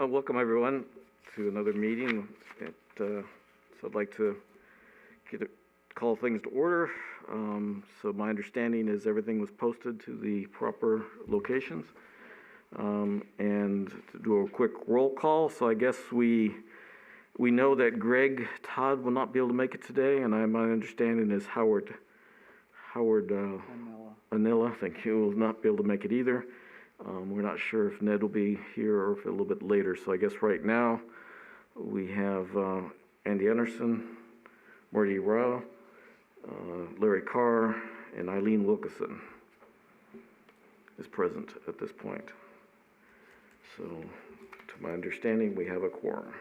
Welcome everyone to another meeting. So I'd like to call things to order. So my understanding is everything was posted to the proper locations. And to do a quick roll call, so I guess we know that Greg Todd will not be able to make it today, and my understanding is Howard Anilla, thank you, will not be able to make it either. We're not sure if Ned will be here or if a little bit later. So I guess right now we have Andy Anderson, Marty Rao, Larry Carr, and Eileen Wilkeson is present at this point. So to my understanding, we have a quorum.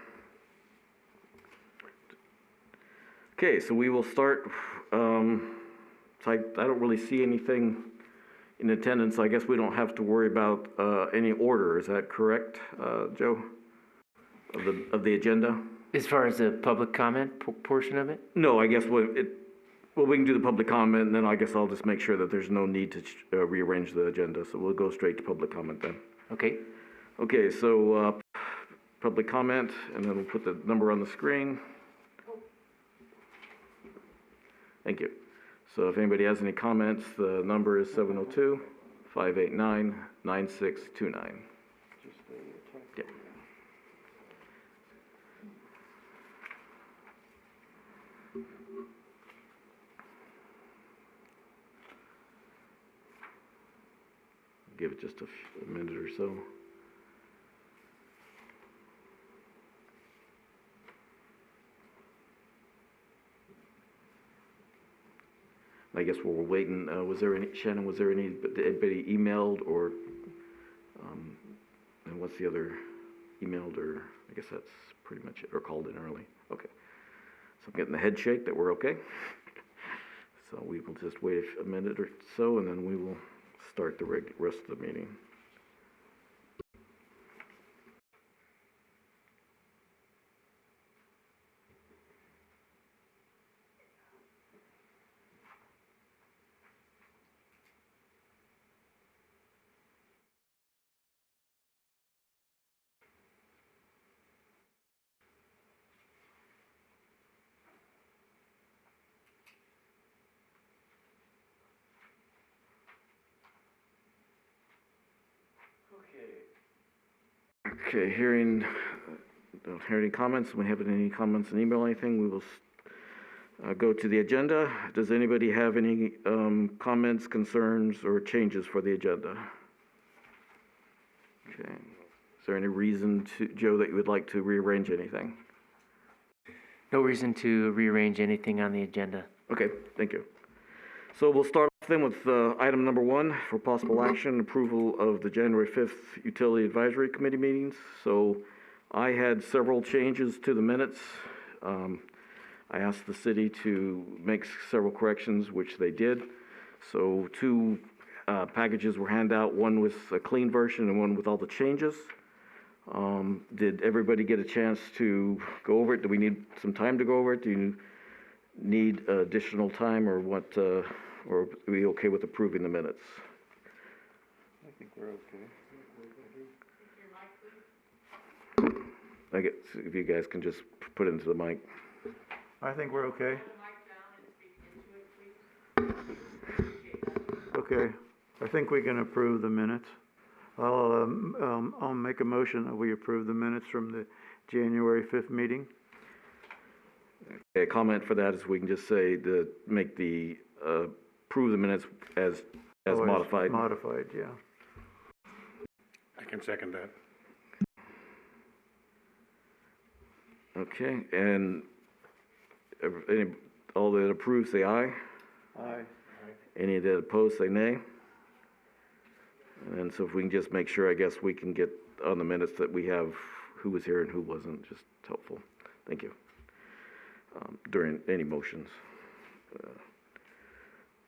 Okay, so we will start. So I don't really see anything in attendance. I guess we don't have to worry about any order. Is that correct, Joe? Of the agenda? As far as the public comment portion of it? No, I guess we can do the public comment, and then I guess I'll just make sure that there's no need to rearrange the agenda. So we'll go straight to public comment then. Okay. Okay, so public comment, and then we'll put the number on the screen. Thank you. So if anybody has any comments, the number is 702-589-9629. Yeah. Give it just a minute or so. I guess while we're waiting, Shannon, was there anybody emailed or, and what's the other emailed, or I guess that's pretty much it, or called in early? Okay. So I'm getting the head shake that we're okay. So we will just wait a minute or so, and then we will start the rest of the meeting. Okay, hearing any comments, we have any comments and email anything, we will go to the agenda. Does anybody have any comments, concerns, or changes for the agenda? Okay, is there any reason, Joe, that you would like to rearrange anything? No reason to rearrange anything on the agenda. Okay, thank you. So we'll start off then with item number 1 for possible action, approval of the January 5th Utility Advisory Committee meetings. So I had several changes to the minutes. I asked the city to make several corrections, which they did. So 2 packages were handed out, one with a clean version and one with all the changes. Did everybody get a chance to go over it? Do we need some time to go over it? Do you need additional time, or what? Or are we okay with approving the minutes? I think we're okay. I guess if you guys can just put it into the mic. I think we're okay. Okay, I think we can approve the minutes. I'll make a motion that we approve the minutes from the January 5th meeting. A comment for that is we can just say to make the approve the minutes as modified. Modified, yeah. I can second that. Okay, and all that approve say aye. Aye. Any that oppose say nay. And so if we can just make sure, I guess we can get on the minutes that we have who was here and who wasn't, just helpful. Thank you. During any motions.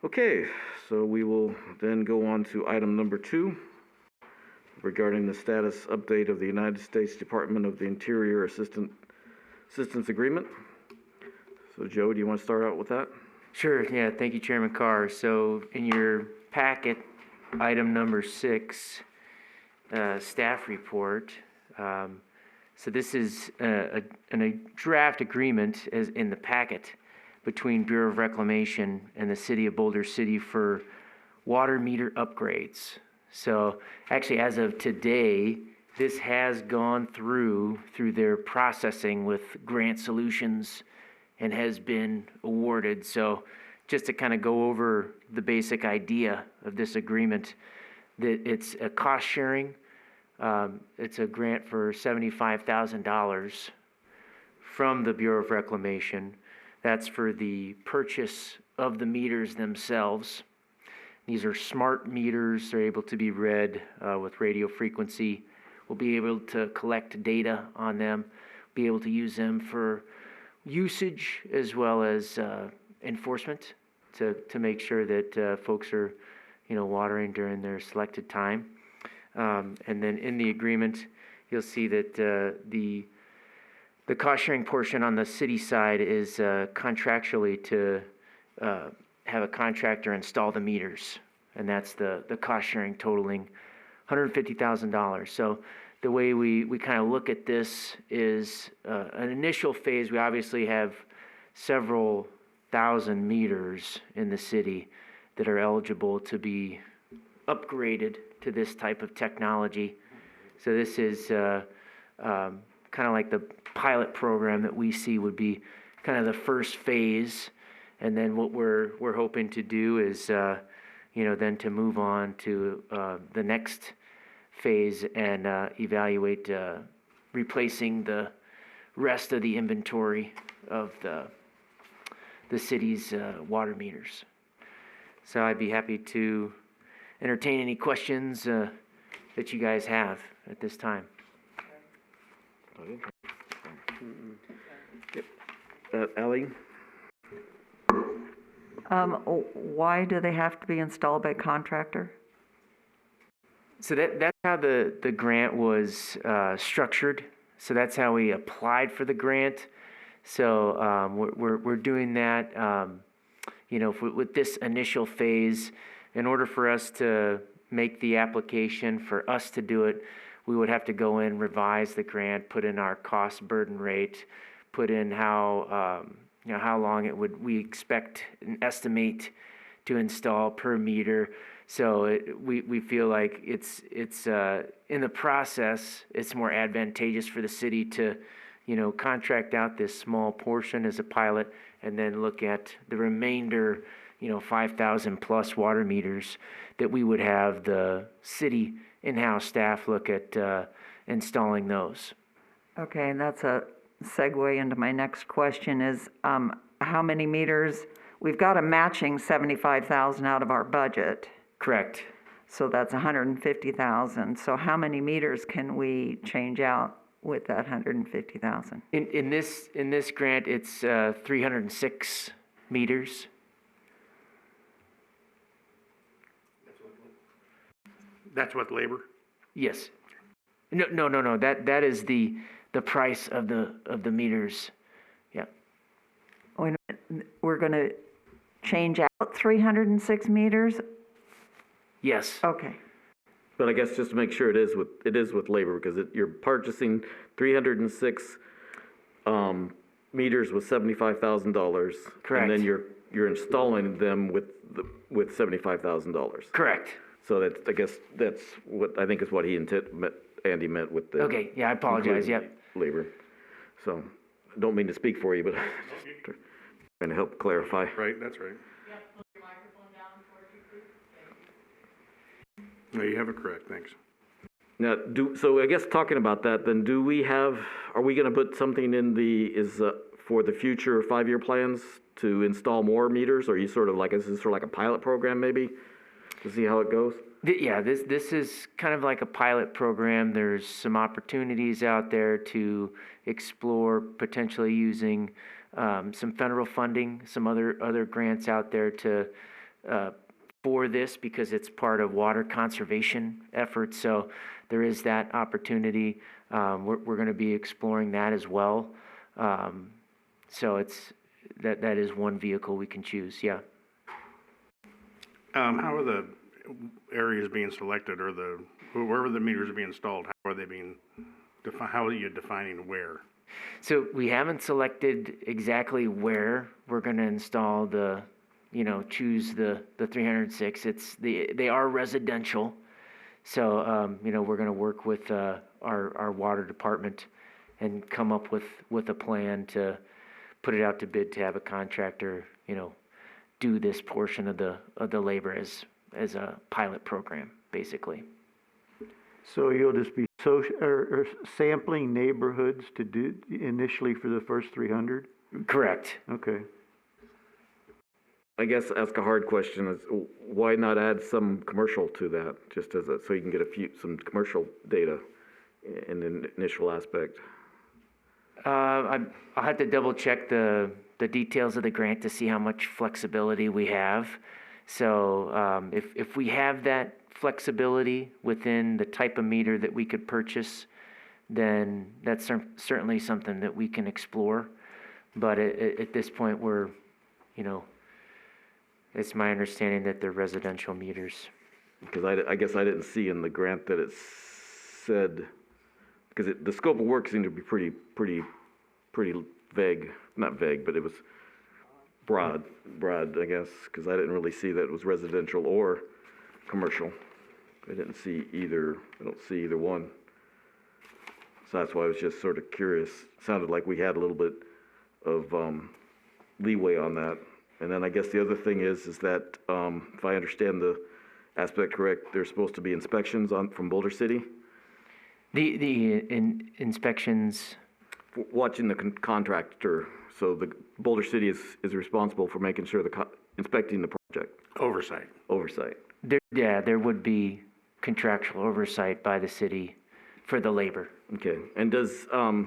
Okay, so we will then go on to item number 2 regarding the status update of the United States Department of the Interior Assistance Agreement. So Joe, do you want to start out with that? Sure, yeah, thank you, Chairman Carr. So in your packet, item number 6, staff report, So this is a draft agreement as in the packet between Bureau of Reclamation and the City of Boulder City for water meter upgrades. So actually, as of today, this has gone through their processing with Grant Solutions and has been awarded. So just to kind of go over the basic idea of this agreement, that it's a cost sharing. It's a grant for $75,000 from the Bureau of Reclamation. That's for the purchase of the meters themselves. These are smart meters. They're able to be read with radio frequency. We'll be able to collect data on them, be able to use them for usage as well as enforcement to make sure that folks are, watering during their selected time. And then in the agreement, you'll see that the cost sharing portion on the city side is contractually to have a contractor install the meters, and that's the cost sharing totaling $150,000. So the way we kind of look at this is an initial phase. We obviously have several thousand meters in the city that are eligible to be upgraded to this type of technology. So this is kind of like the pilot program that we see would be kind of the first phase. And then what we're hoping to do is, then to move on to the next phase and evaluate replacing the rest of the inventory of the city's water meters. So I'd be happy to entertain any questions that you guys have at this time. Ally? Why do they have to be installed by a contractor? So that's how the grant was structured. So that's how we applied for the grant. So we're doing that, with this initial phase. In order for us to make the application, for us to do it, we would have to go in, revise the grant, put in our cost burden rate, put in how long we expect and estimate to install per meter. So we feel like it's in the process, it's more advantageous for the city to, contract out this small portion as a pilot and then look at the remainder, 5,000 plus water meters that we would have the city in-house staff look at installing those. Okay, and that's a segue into my next question is, how many meters? We've got a matching 75,000 out of our budget, Correct. so that's 150,000. So how many meters can we change out with that 150,000? In this grant, it's 306 meters. That's what labor? Yes. No. That is the price of the meters. Yeah. Wait a minute, we're going to change out 306 meters? Yes. Okay. But I guess just to make sure it is with labor, because you're purchasing 306 meters with $75,000. Correct. And then you're installing them with $75,000. Correct. So I guess that's what I think is what Andy meant with the. Okay. Yeah, I apologize. Yep. Labor. So, don't mean to speak for you, but trying to help clarify. Right, that's right. No, you have it correct, thanks. Now, so I guess talking about that, then are we gonna put something in for the future 5-year plans to install more meters? Or are you is this sort of like a pilot program maybe, to see how it goes? Yeah, this is kind of like a pilot program. There's some opportunities out there to explore potentially using some federal funding, some other grants out there to for this, because it's part of water conservation efforts. So there is that opportunity. We're going to be exploring that as well. So that is one vehicle we can choose. Yeah. How are the areas being selected, or wherever the meters are being installed, how are they being How are you defining where? So we haven't selected exactly where we're gonna install the, choose the 306. They are residential. So, we're gonna work with, our water department and come up with a plan to put it out to bid to have a contractor, do this portion of the labor as a pilot program, basically. So you'll just be or sampling neighborhoods to do initially for the first 300? Correct. Okay. I guess ask a hard question is why not add some commercial to that, just as so you can get some commercial data in the initial aspect? I'll have to double check the details of the grant to see how much flexibility we have. So, if we have that flexibility within the type of meter that we could purchase, then that's certainly something that we can explore. But at this point, it's my understanding that they're residential meters. Because I guess I didn't see in the grant that it said, because the scope of work seemed to be pretty vague, not vague, but it was broad, I guess, because I didn't really see that it was residential or commercial. I don't see either one. So that's why I was just sort of curious. Sounded like we had a little bit of leeway on that. And then I guess the other thing is that if I understand the aspect correct, there's supposed to be inspections from Boulder City? The inspections. Watching the contractor, so the Boulder City is responsible for making sure inspecting the project. Oversight. There would be contractual oversight by the city for the labor. Okay, and does the,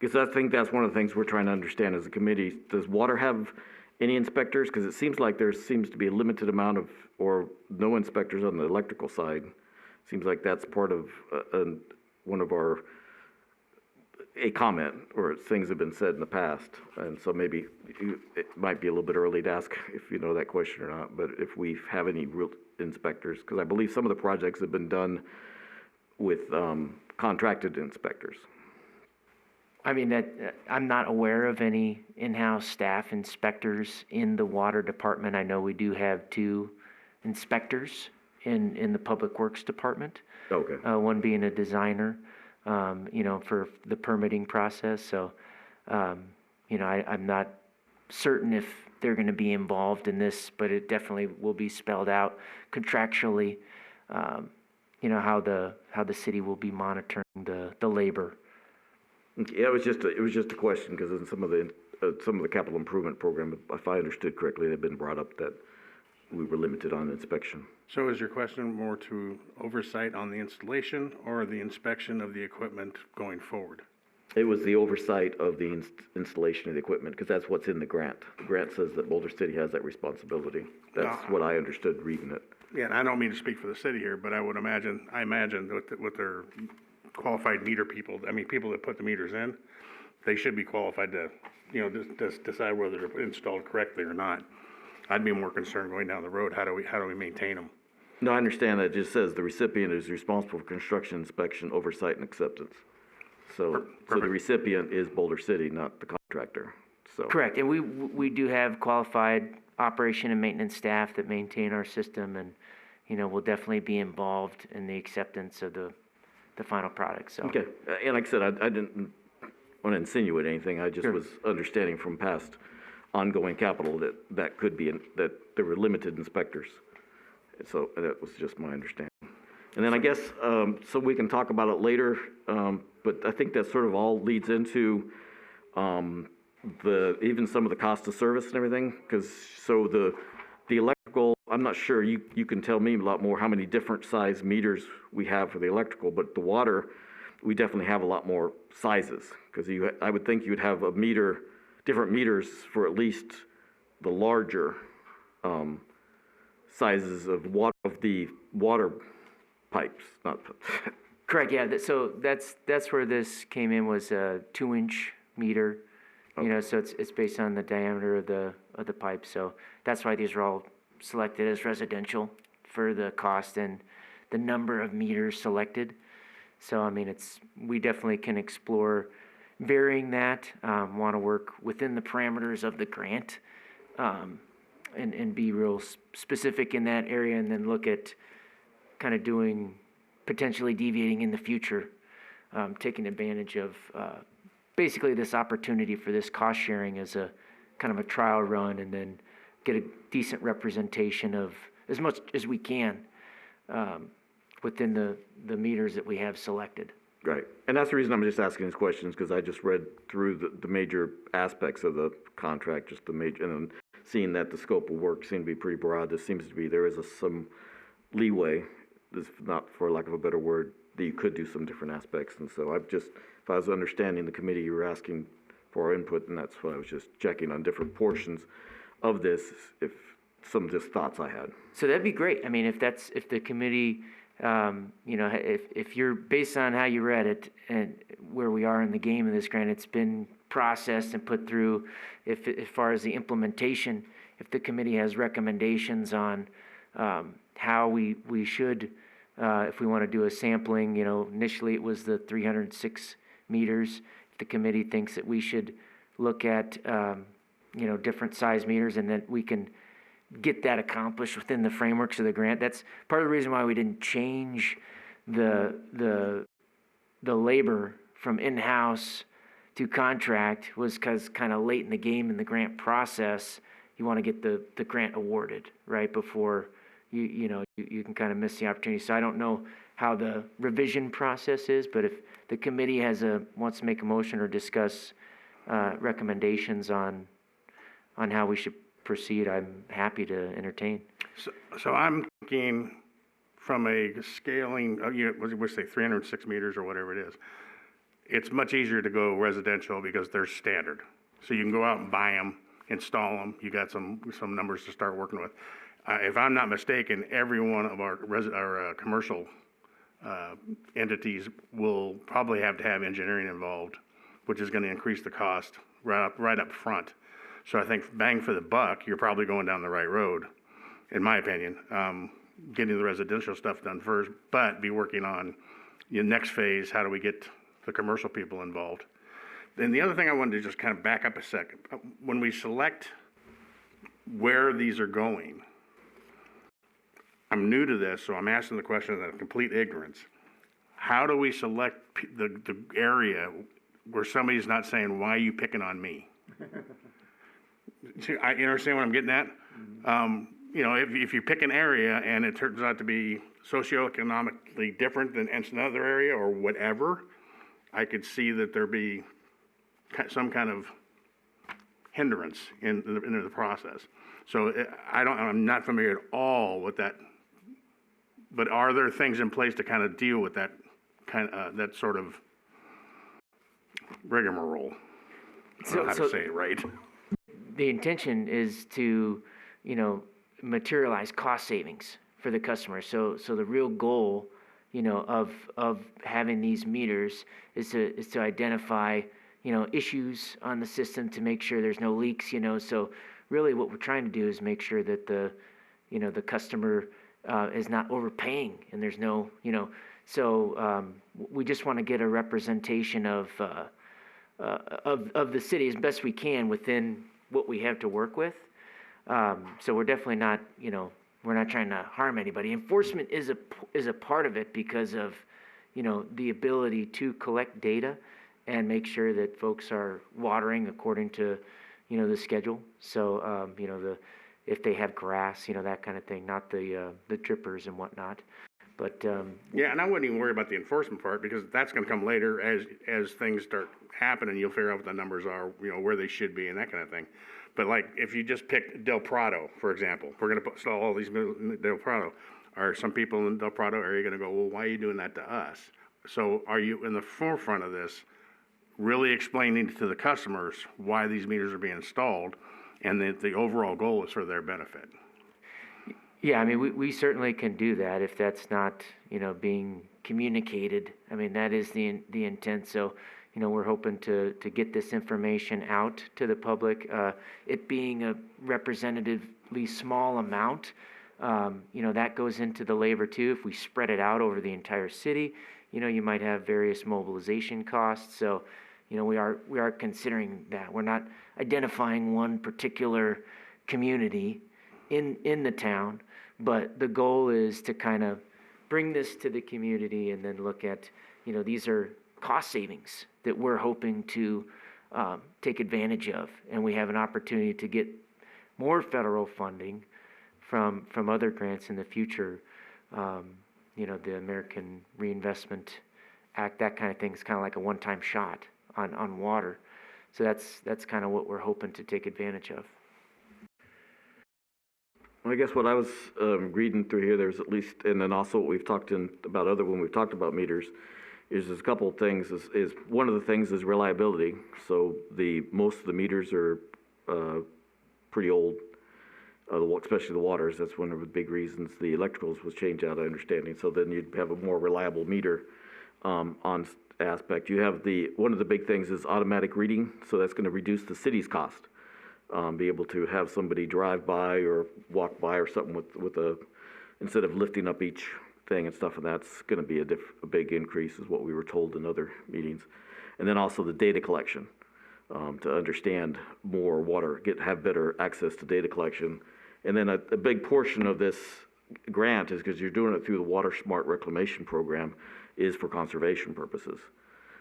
because I think that's one of the things we're trying to understand as a committee, does water have any inspectors? Because it seems like there seems to be a limited amount of, or no inspectors on the electrical side. Seems like that's part of one of a comment, or things have been said in the past. And so maybe it might be a little bit early to ask if you know that question or not, but if we have any real inspectors, because I believe some of the projects have been done with contracted inspectors. I mean, I'm not aware of any in-house staff inspectors in the water department. I know we do have 2 inspectors in the Public Works Department. Okay. One being a designer, for the permitting process. So, I'm not certain if they're going to be involved in this, but it definitely will be spelled out contractually, how the city will be monitoring the labor. Yeah, it was just a question, because in some of the capital improvement program, if I understood correctly, they've been brought up that we were limited on inspection. So is your question more to oversight on the installation or the inspection of the equipment going forward? It was the oversight of the installation of the equipment, because that's what's in the grant. The grant says that Boulder City has that responsibility. That's what I understood reading it. Yeah, and I don't mean to speak for the city here, but I imagine with their qualified meter people, people that put the meters in, they should be qualified to, just decide whether they're installed correctly or not. I'd be more concerned going down the road, how do we maintain them? No, I understand that. It just says the recipient is responsible for construction, inspection, oversight, and acceptance. So the recipient is Boulder City, not the contractor. So Correct, and we do have qualified operation and maintenance staff that maintain our system, and will definitely be involved in the acceptance of the final product. So okay, and like I said, I didn't want to insinuate anything. I just Sure. was understanding from past ongoing capital that could be that there were limited inspectors. So that was just my understanding. And then I guess so we can talk about it later, but I think that sort of all leads into even some of the cost of service and everything, because the electrical, I'm not sure, you can tell me a lot more how many different size meters we have for the electrical, but the water, we definitely have a lot more sizes, because I would think you would have different meters for at least the larger sizes of the water pipes, not. correct, yeah. So that's where this came in, was a 2-inch meter. So it's based on the diameter of the pipe. So that's why these are all selected as residential for the cost, and the number of meters selected. So, I mean, we definitely can explore varying that, want to work within the parameters of the grant, and be real specific in that area, and then look at kind of doing, potentially deviating in the future, taking advantage of basically this opportunity for this cost sharing as a kind of a trial run, and then get a decent representation of as much as we can within the meters that we have selected. Right, and that's the reason I'm just asking these questions, because I just read through the major aspects of the contract, just the major, and then seeing that the scope of work seemed to be pretty broad. There seems to be, there is some leeway, this, not for lack of a better word, that you could do some different aspects. And so I've just, if I was understanding the committee, you were asking for our input, and that's why I was just checking on different portions of this, if some just thoughts I had. So that'd be great. I mean, if the committee, if you're, based on how you read it and where we are in the game of this grant, it's been processed and put through. As far as the implementation, if the committee has recommendations on how we should, if we want to do a sampling, initially it was the 306 meters. If the committee thinks that we should look at, different size meters, and that we can get that accomplished within the frameworks of the grant. That's part of the reason why we didn't change the labor from in-house to contract, was because kind of late in the game in the grant process, you want to get the grant awarded, right, before you can kind of miss the opportunity. So I don't know how the revision process is, but if the committee wants to make a motion or discuss recommendations on how we should proceed, I'm happy to entertain. So I'm thinking from a scaling, we say 306 meters or whatever it is. It's much easier to go residential because they're standard. So you can go out and buy them, install them. You got some numbers to start working with. If I'm not mistaken, every one of our commercial entities will probably have to have engineering involved, which is going to increase the cost right up front. So I think bang for the buck, you're probably going down the right road, in my opinion, getting the residential stuff done first, but be working on your next phase, how do we get the commercial people involved? Then the other thing I wanted to just kind of back up a second. When we select where these are going, I'm new to this, so I'm asking the question out of complete ignorance. How do we select the area where somebody's not saying, why are you picking on me? You understand what I'm getting at? If you pick an area and it turns out to be socioeconomically different than another area or whatever, I could see that there be some kind of hindrance in the process. So I'm not familiar at all with that. But are there things in place to kind of deal with that that sort of rigmarole? I don't know how to say it right. The intention is to, materialize cost savings for the customer. So the real goal, of having these meters is to identify, issues on the system to make sure there's no leaks, So really what we're trying to do is make sure that the customer is not overpaying, and there's no, so we just want to get a representation of the city as best we can within what we have to work with. So we're definitely not, we're not trying to harm anybody. Enforcement is a part of it because of, the ability to collect data and make sure that folks are watering according to, the schedule. So, if they have grass, that kind of thing, not the drippers and whatnot. But yeah, and I wouldn't even worry about the enforcement part, because that's going to come later as things start happening. You'll figure out what the numbers are, where they should be and that kind of thing. But like if you just pick Del Prado, for example, we're going to install all these in Del Prado. Are some people in Del Prado area going to go, well, why are you doing that to us? So are you in the forefront of this, really explaining to the customers why these meters are being installed, and that the overall goal is for their benefit? yeah, I mean, we certainly can do that if that's not, being communicated. I mean, that is the intent. So, we're hoping to get this information out to the public. It being a representatively small amount, That goes into the labor too. If we spread it out over the entire city, you might have various mobilization costs. So, we are considering that. We're not identifying one particular community in the town, but the goal is to kind of bring this to the community and then look at, these are cost savings that we're hoping to take advantage of. And we have an opportunity to get more federal funding from other grants in the future. The American Reinvestment Act, that kind of thing is kind of like a one-time shot on water. So that's kind of what we're hoping to take advantage of. I guess what I was reading through here, there's at least, and then also what we've talked about when we've talked about meters, is there's a couple of things. Is one of the things is reliability. So most of the meters are pretty old, especially the waters. That's one of the big reasons the electricals was changed out, I understanding. So then you'd have a more reliable meter on aspect. You have one of the big things is automatic reading. So that's going to reduce the city's cost. Be able to have somebody drive by or walk by or something instead of lifting up each thing and stuff, and that's going to be a big increase is what we were told in other meetings. And then also the data collection, to understand more water, have better access to data collection. And then a big portion of this grant is because you're doing it through the Water Smart Reclamation Program is for conservation purposes.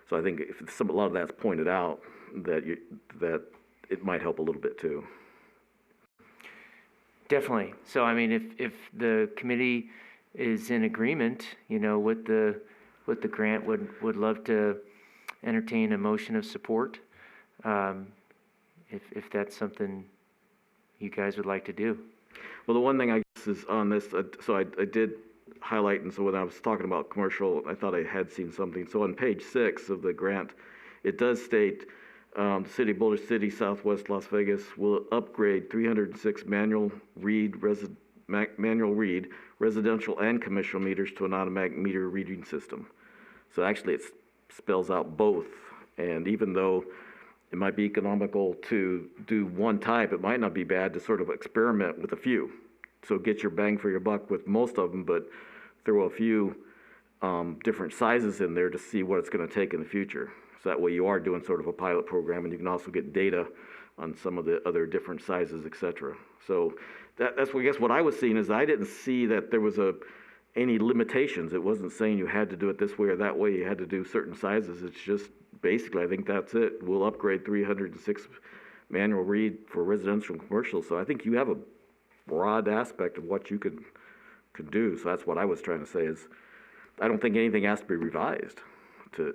So I think if a lot of that's pointed out, that it might help a little bit too. Definitely. So, if the committee is in agreement, with the grant, would love to entertain a motion of support, if that's something you guys would like to do. Well, the one thing I guess is on this, so I did highlight, and so when I was talking about commercial, I thought I had seen something. So on page 6 of the grant, it does state, the city of Boulder City, Southwest Las Vegas will upgrade 306 manual read residential and commercial meters to an automatic meter reading system. So actually it spells out both. And even though it might be economical to do one type, it might not be bad to sort of experiment with a few. So get your bang for your buck with most of them, but throw a few different sizes in there to see what it's going to take in the future. So that way you are doing sort of a pilot program, and you can also get data on some of the other different sizes, et cetera. So that's what I guess what I was seeing is I didn't see that there was any limitations. It wasn't saying you had to do it this way or that way. You had to do certain sizes. It's just basically, I think that's it. We'll upgrade 306 manual read for residential and commercial. So I think you have a broad aspect of what you could do. So that's what I was trying to say is I don't think anything has to be revised to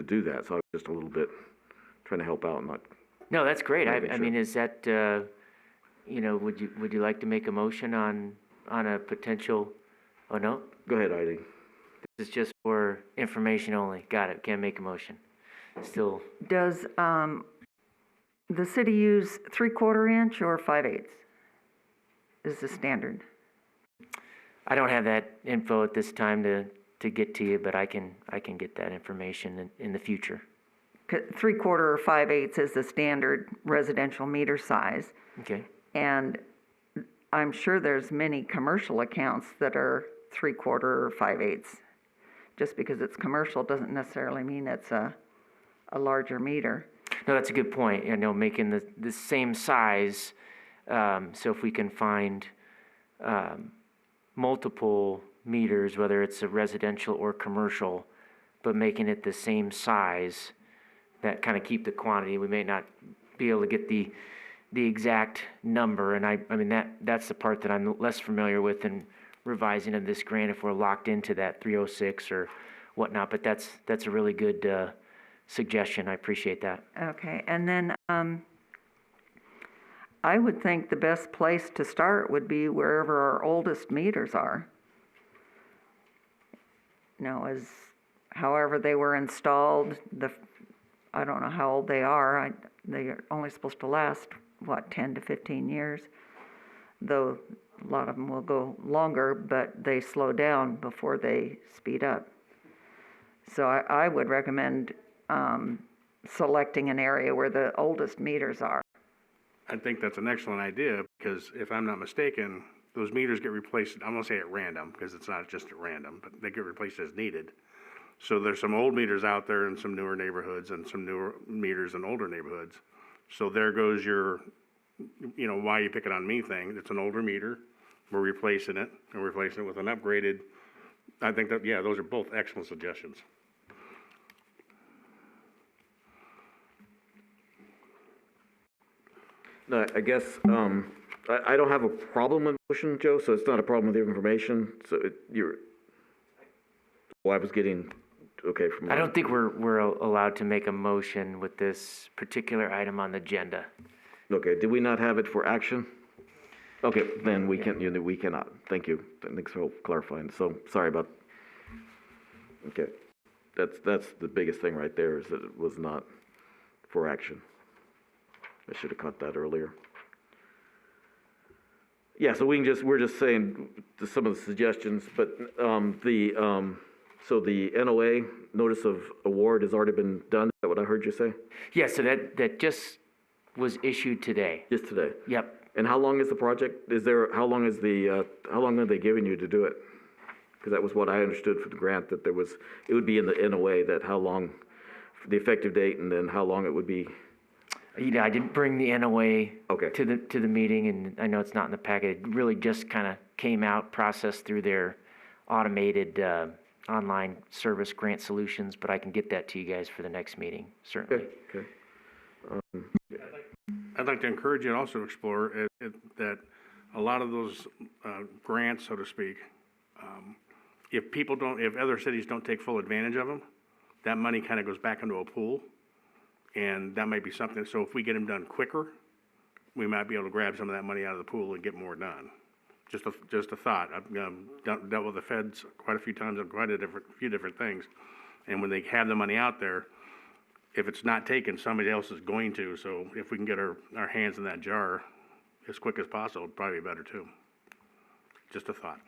do that. So I was just a little bit trying to help out. No, that's great. Sure. Is that, would you like to make a motion on a potential, oh, no? Go ahead, Eileen. This is just for information only. Got it. Can't make a motion. Still. Does the city use 3/4 inch or 5/8 is the standard? I don't have that info at this time to get to you, but I can get that information in the future. 3/4 or 5/8 is the standard residential meter size. Okay. And I'm sure there's many commercial accounts that are 3/4 or 5/8. Just because it's commercial doesn't necessarily mean it's a larger meter. No, that's a good point. Making the same size. So if we can find multiple meters, whether it's a residential or commercial, but making it the same size, that kind of keep the quantity. We may not be able to get the exact number, and that's the part that I'm less familiar with in revising of this grant, if we're locked into that 306 or whatnot, but that's a really good suggestion. I appreciate that. Okay, and then I would think the best place to start would be wherever our oldest meters are. However they were installed, I don't know how old they are. They are only supposed to last, 10 to 15 years? Though a lot of them will go longer, but they slow down before they speed up. So I would recommend selecting an area where the oldest meters are. I think that's an excellent idea because if I'm not mistaken, those meters get replaced, I'm gonna say at random, because it's not just at random, but they get replaced as needed. So there's some old meters out there in some newer neighborhoods and some newer meters in older neighborhoods. So there goes your, why you pick it on me thing. It's an older meter. We're replacing it, and replacing it with an upgraded. I think that, yeah, those are both excellent suggestions. No, I guess, I don't have a problem with the motion, Joe, so it's not a problem with the information, so I was getting, okay, from. I don't think we're allowed to make a motion with this particular item on the agenda. Okay, did we not have it for action? Okay, then we we cannot, thank you, thanks for clarifying, so, sorry about, okay. That's the biggest thing right there, is that it was not for action. I should have caught that earlier. Yeah, so we're just saying some of the suggestions, but, so the NOA, Notice of Award, has already been done, is that what I heard you say? Yeah, so that just was issued today. Just today? Yep. And how long is the project? How long are they giving you to do it? Because that was what I understood for the grant, that it would be in the NOA, that how long, the effective date, and then how long it would be. I didn't bring the NOA Okay. to the meeting, and I know it's not in the packet. It really just kind of came out, processed through their automated online service grant solutions, but I can get that to you guys for the next meeting, certainly. Okay. I'd like to encourage you to also explore that a lot of those grants, so to speak, if other cities don't take full advantage of them, that money kind of goes back into a pool, and that might be something. So if we get them done quicker, we might be able to grab some of that money out of the pool and get more done. Just a thought. I've dealt with the feds quite a few times on quite a few different things, and when they have the money out there, if it's not taken, somebody else is going to. So if we can get our hands in that jar as quick as possible, it'd probably be better too. Just a thought.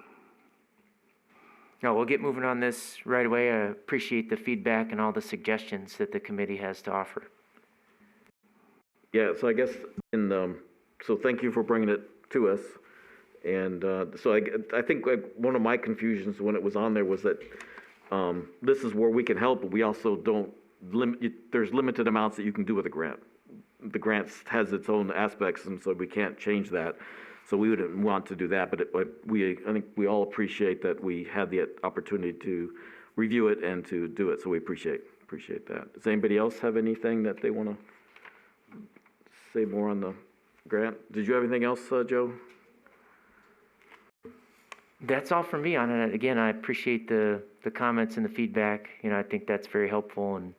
No, we'll get moving on this right away. I appreciate the feedback and all the suggestions that the committee has to offer. Yeah, so I guess, so thank you for bringing it to us. And so I think one of my confusions when it was on there was that this is where we can help, but we also don't there's limited amounts that you can do with a grant. The grant has its own aspects, and so we can't change that. So we wouldn't want to do that, but I think we all appreciate that we had the opportunity to review it and to do it, so we appreciate that. Does anybody else have anything that they want to say more on the grant? Did you have anything else, Joe? That's all from me on it. Again, I appreciate the comments and the feedback. I think that's very helpful, and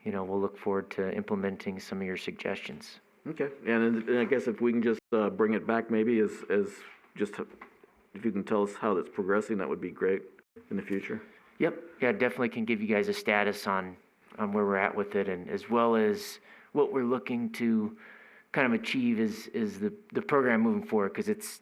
we'll look forward to implementing some of your suggestions. Okay, and I guess if we can just bring it back maybe as just if you can tell us how that's progressing, that would be great in the future. Yep, yeah, definitely can give you guys a status on where we're at with it, and as well as what we're looking to kind of achieve is the program moving forward, because it's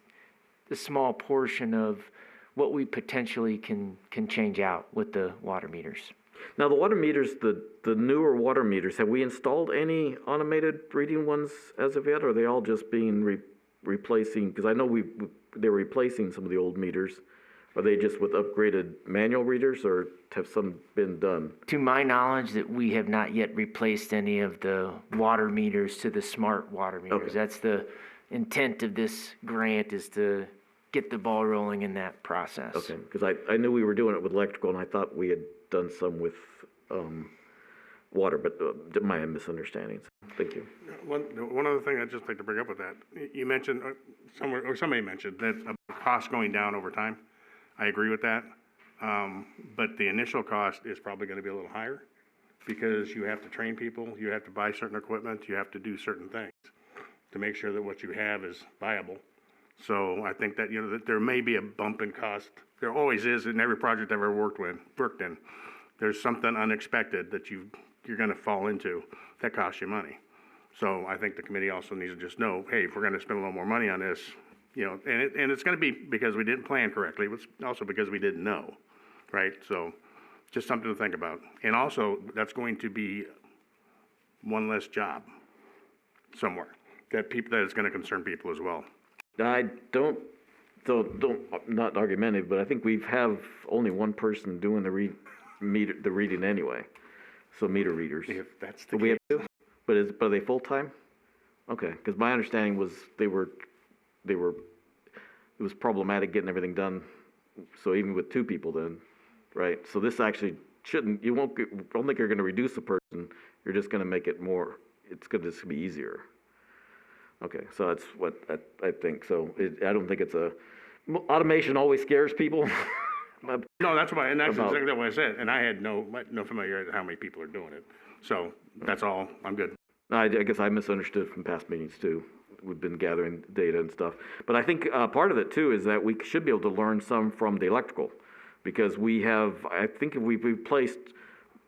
a small portion of what we potentially can change out with the water meters. Now, the water meters, the newer water meters, have we installed any automated reading ones as of yet, or are they all just being replacing? Because I know they're replacing some of the old meters. Are they just with upgraded manual readers, or have some been done? To my knowledge, that we have not yet replaced any of the water meters to the smart water meters. Okay. That's the intent of this grant, is to get the ball rolling in that process. Okay, because I knew we were doing it with electrical, and I thought we had done some with water, but my misunderstandings. Thank you. One other thing I'd just like to bring up with that, you mentioned somebody mentioned that cost going down over time. I agree with that, but the initial cost is probably going to be a little higher, because you have to train people, you have to buy certain equipment, you have to do certain things to make sure that what you have is viable. So I think that that there may be a bump in cost. There always is in every project I've ever worked in. There's something unexpected that you're going to fall into that costs you money. So I think the committee also needs to just know, hey, if we're going to spend a little more money on this, and it's going to be because we didn't plan correctly. It's also because we didn't know, right? So just something to think about. And also, that's going to be one less job somewhere that is going to concern people as well. I don't So not argumentative, but I think we have only one person doing the reading anyway. So meter readers. If that's the We case, have two, but are they full-time? Okay, because my understanding was it was problematic getting everything done. So even with two people then, right? So this actually don't think you're gonna reduce the person, you're just gonna make it more, it's gonna just be easier. Okay, so that's what I think, so I don't think automation always scares people. no, that's why, and that's About- exactly what I said, and I had no familiarity with how many people are doing it. So, that's all, I'm good. I guess I misunderstood from past meetings too. We've been gathering data and stuff. But I think part of it too is that we should be able to learn some from the electrical. Because I think we've replaced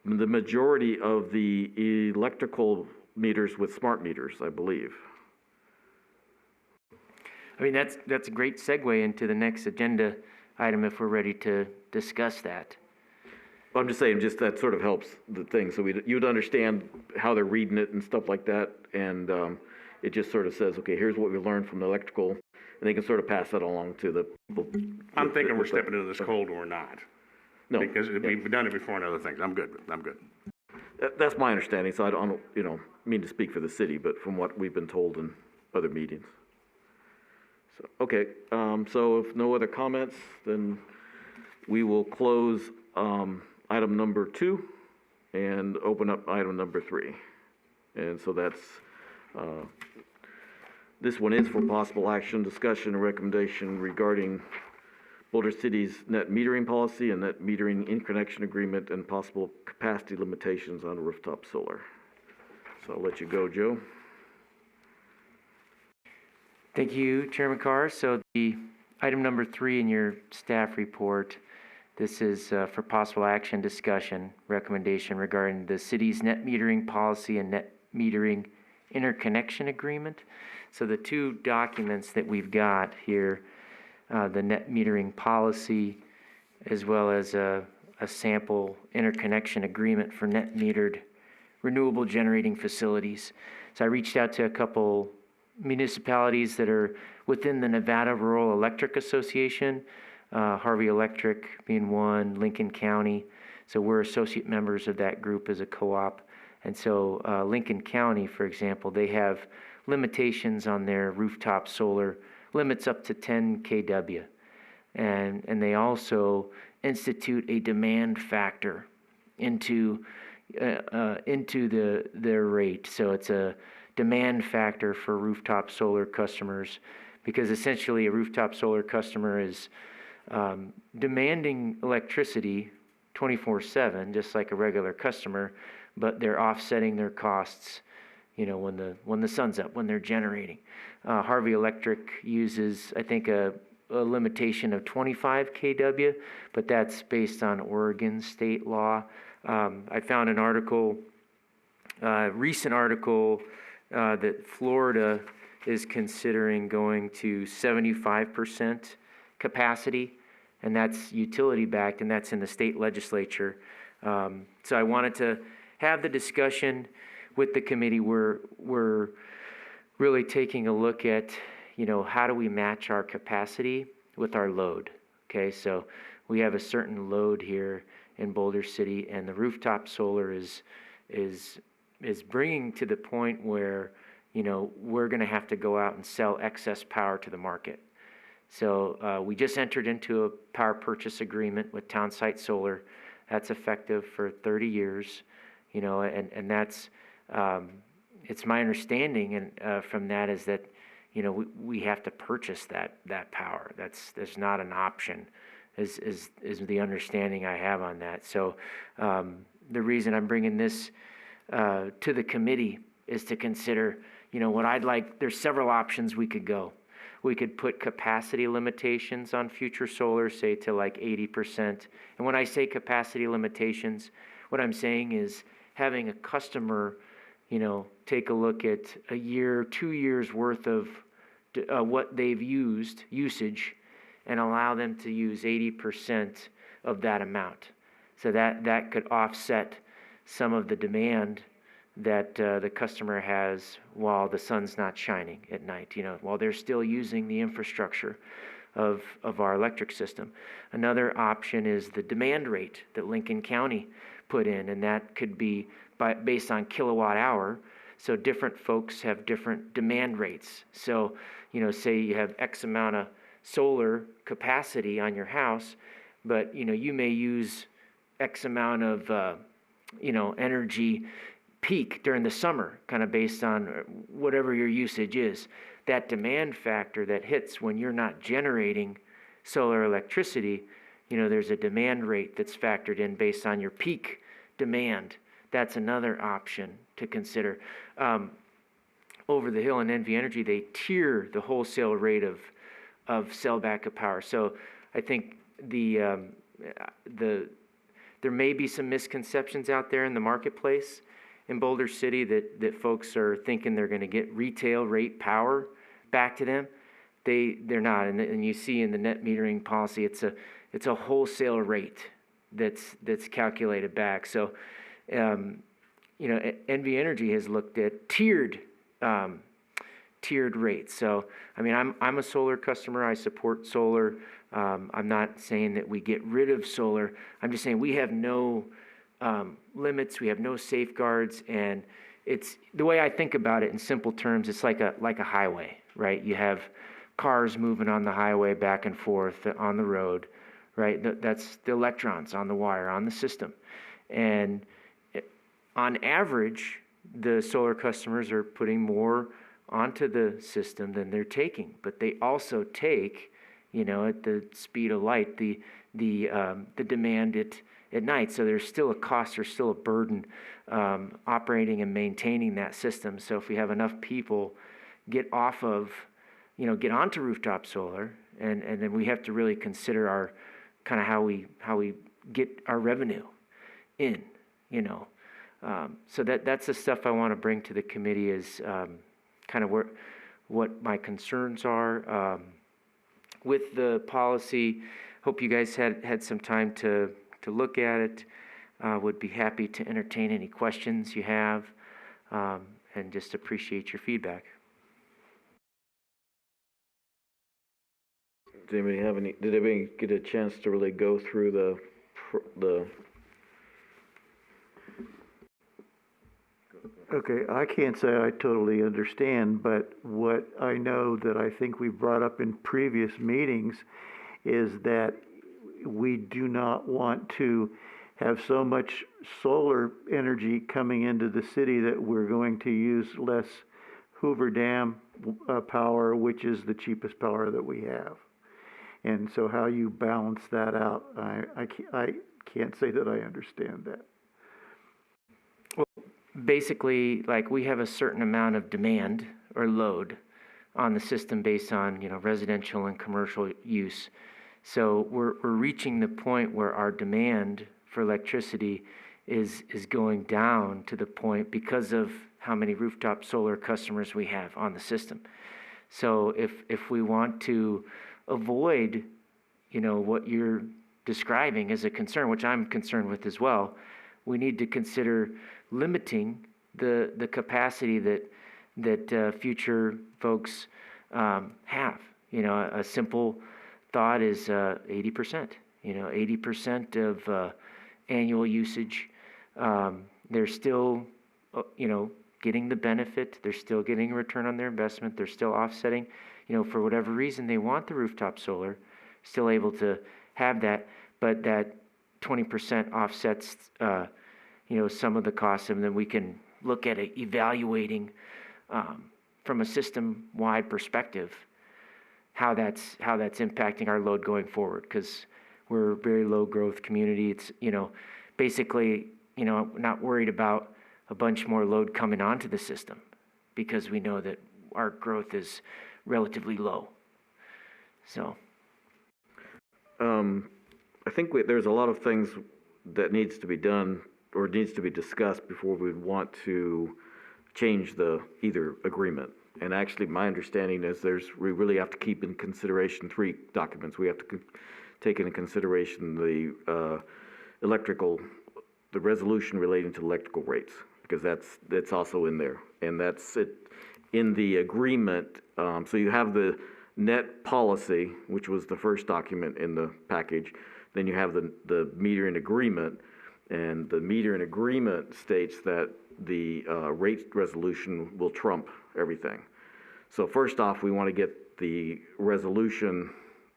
the majority of the electrical meters with smart meters, I believe. I mean, that's a great segue into the next agenda item if we're ready to discuss that. I'm just saying, that sort of helps the thing. So you'd understand how they're reading it and stuff like that. And it just sort of says, okay, here's what we learned from the electrical. And they can sort of pass that along to the people. I'm thinking we're stepping into this cold or not. No. Because we've done it before in other things. I'm good. That's my understanding, so I don't, mean to speak for the city, but from what we've been told in other meetings. So, okay, so if no other comments, then we will close item number 2 and open up item number 3. And so that's, this one is for possible action, discussion, and recommendation regarding Boulder City's net metering policy and net metering interconnection agreement and possible capacity limitations on rooftop solar. So I'll let you go, Joe. Thank you, Chairman Carr. So the item number 3 in your staff report, this is for possible action, discussion, recommendation regarding the city's net metering policy and net metering interconnection agreement. So the two documents that we've got here, the net metering policy, as well as a sample interconnection agreement for net metered renewable generating facilities. So I reached out to a couple municipalities that are within the Nevada Rural Electric Association, Harvey Electric being one, Lincoln County. So we're associate members of that group as a co-op. And so Lincoln County, for example, they have limitations on their rooftop solar, limits up to 10 kW. And they also institute a demand factor into their rate. So it's a demand factor for rooftop solar customers, because essentially a rooftop solar customer is demanding electricity 24/7, just like a regular customer, but they're offsetting their costs, when the sun's up, when they're generating. Harvey Electric uses, I think, a limitation of 25 kW, but that's based on Oregon state law. I found an article, recent article, that Florida is considering going to 75% capacity, and that's utility backed, and that's in the state legislature. So I wanted to have the discussion with the committee. We're really taking a look at, how do we match our capacity with our load? Okay, so we have a certain load here in Boulder City, and the rooftop solar is bringing to the point where, we're going to have to go out and sell excess power to the market. So we just entered into a power purchase agreement with Townsite Solar. That's effective for 30 years, and that's, it's my understanding and from that is that, we have to purchase that power. There's not an option, is the understanding I have on that. So the reason I'm bringing this to the committee is to consider, what I'd like. There's several options we could go. We could put capacity limitations on future solar, say to like 80%. And when I say capacity limitations, what I'm saying is having a customer, take a look at a year, 2 years worth of what they've usage, and allow them to use 80% of that amount. So that could offset some of the demand that the customer has while the sun's not shining at night, while they're still using the infrastructure. of our electric system. Another option is the demand rate that Lincoln County put in, and that could be based on kilowatt hour. So different folks have different demand rates. So, say you have X amount of solar capacity on your house, but, you may use X amount of, energy peak during the summer, kind of based on whatever your usage is. That demand factor that hits when you're not generating solar electricity, there's a demand rate that's factored in based on your peak demand. That's another option to consider. Over the Hill and NV Energy, they tier the wholesale rate of cell backup power. So I think there may be some misconceptions out there in the marketplace in Boulder City that folks are thinking they're going to get retail rate power back to them. They're not, and you see in the net metering policy, it's a wholesale rate that's calculated back. So, NV Energy has looked at tiered rates. So, I'm a solar customer. I support solar. I'm not saying that we get rid of solar. I'm just saying we have no limits. We have no safeguards, and it's the way I think about it in simple terms. It's like a highway, right? You have cars moving on the highway back and forth on the road, right? That's the electrons on the wire, on the system. And on average, the solar customers are putting more onto the system than they're taking. But they also take, at the speed of light, the demand at night. So there's still a cost, there's still a burden operating and maintaining that system. So if we have enough people get onto rooftop solar, and then we have to really consider our kind of how we get our revenue in, so that's the stuff I want to bring to the committee is kind of what my concerns are with the policy. Hope you guys had some time to look at it. Would be happy to entertain any questions you have, and just appreciate your feedback. Did anybody get a chance to really go through the Okay, I can't say I totally understand, but what I know that I think we brought up in previous meetings is that we do not want to have so much solar energy coming into the city that we're going to use less Hoover Dam power, which is the cheapest power that we have. And so how you balance that out, I can't say that I understand that. Basically, like we have a certain amount of demand or load on the system based on residential and commercial use. So we're reaching the point where our demand for electricity is going down to the point because of how many rooftop solar customers we have on the system. So if we want to avoid what you're describing as a concern, which I'm concerned with as well, we need to consider limiting the capacity that future folks have. A simple thought is 80%. 80% of annual usage. They're still, getting the benefit. They're still getting a return on their investment. They're still offsetting. For whatever reason they want the rooftop solar, still able to have that, but that 20% offsets some of the costs, and then we can look at it, evaluating from a system-wide perspective how that's impacting our load going forward, because we're a very low growth community. It's basically not worried about a bunch more load coming onto the system because we know that our growth is relatively low. So I think there's a lot of things that needs to be done or needs to be discussed before we'd want to change the either agreement. And actually, my understanding is we really have to keep in consideration 3 documents. We have to take into consideration the resolution relating to electrical rates, because that's also in there, and that's it in the agreement. So you have the net policy, which was the first document in the package. Then you have the metering agreement, and the metering agreement states that the rate resolution will trump everything. So first off, we want to get the resolution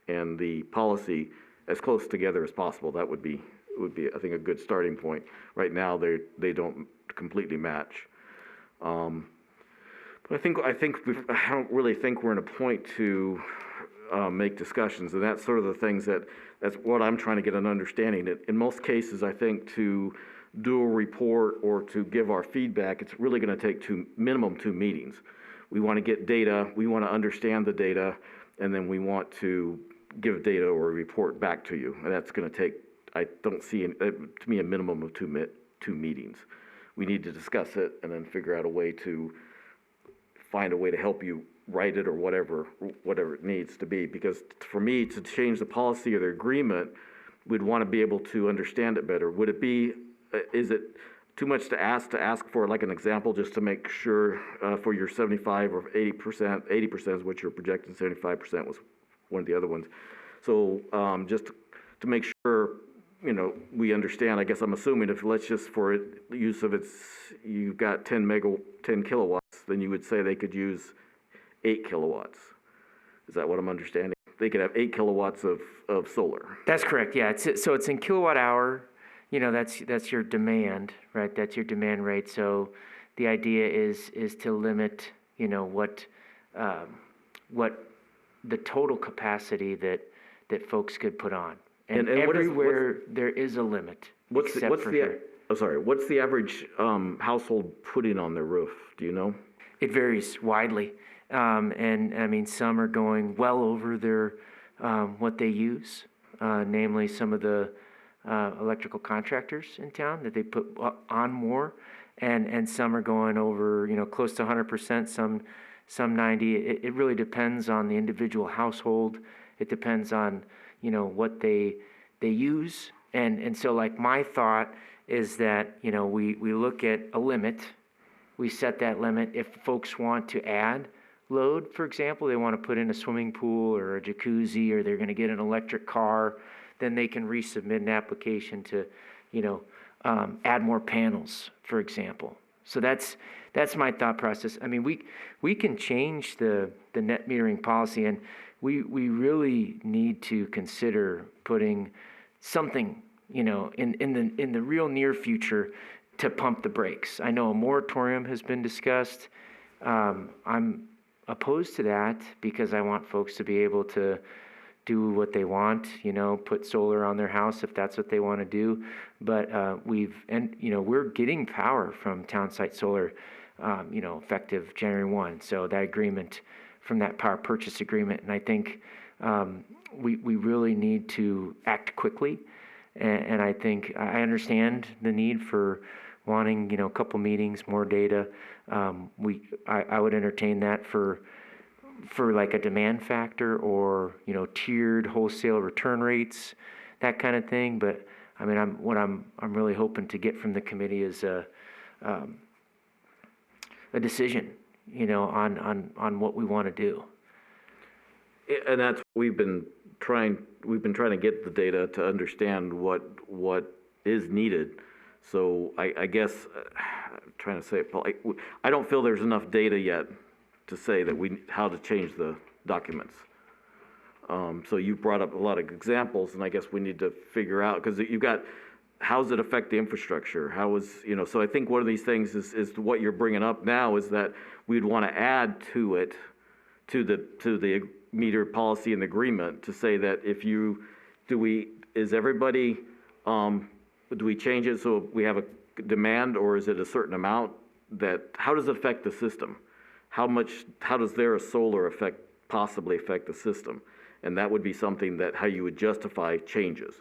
and the policy as close together as possible. That would be, I think, a good starting point. Right now, they don't completely match. But I don't really think we're in a point to make discussions, and that's sort of the things that's what I'm trying to get an understanding. In most cases, I think to do a report or to give our feedback, it's really going to take minimum two meetings. We want to get data, we want to understand the data, and then we want to give data or a report back to you. And that's going to take, I don't see, to me, a minimum of two meetings. We need to discuss it and then figure out a way to find a way to help you write it or whatever it needs to be. Because for me, to change the policy or the agreement, we'd want to be able to understand it better. Would it be, is it too much to ask for like an example just to make sure for your 75 or 80%, 80% is what you're projecting, 75% was one of the other ones. So just to make sure, we understand, I guess I'm assuming if let's just for use of you've got 10 kilowatts, then you would say they could use 8 kilowatts. Is that what I'm understanding? They could have 8 kilowatts of solar. That's correct, yeah. So it's in kilowatt hour. That's your demand, right? That's your demand rate. So the idea is to limit, what the total capacity that folks could put on. And everywhere there is a limit. What's the average household putting on their roof? Do you know? It varies widely, and I mean some are going well over their what they use, namely some of the electrical contractors in town that they put on more, and some are going over close to 100%, some 90%. It really depends on the individual household. It depends on what they use, and so like my thought is that we look at a limit, we set that limit. If folks want to add load, for example, they want to put in a swimming pool or a jacuzzi, or they're going to get an electric car, then they can resubmit an application to add more panels, for example. So that's my thought process. I mean, we can change the net metering policy, and we really need to consider putting something, in the real near future to pump the brakes. I know a moratorium has been discussed. I'm opposed to that because I want folks to be able to do what they want, put solar on their house if that's what they want to do. But we're getting power from town site solar, effective January 1. So that agreement from that power purchase agreement, and I think we really need to act quickly. And I think I understand the need for wanting a couple meetings, more data. I would entertain that for like a demand factor or tiered wholesale return rates, that kind of thing. But I mean, I'm really hoping to get from the committee is a decision, on what we want to do. And that's what we've been trying to get the data to understand what is needed. So I guess I'm trying to say it, Paul, I don't feel there's enough data yet to say that how to change the documents. So you brought up a lot of examples, and I guess we need to figure out, because you've got, how does it affect the infrastructure? So I think one of these things is what you're bringing up now is that we'd want to add to it, to the meter policy and agreement, to say that do we change it so we have a demand, or is it a certain amount how does it affect the system? How does their solar possibly affect the system? And that would be something that how you would justify changes.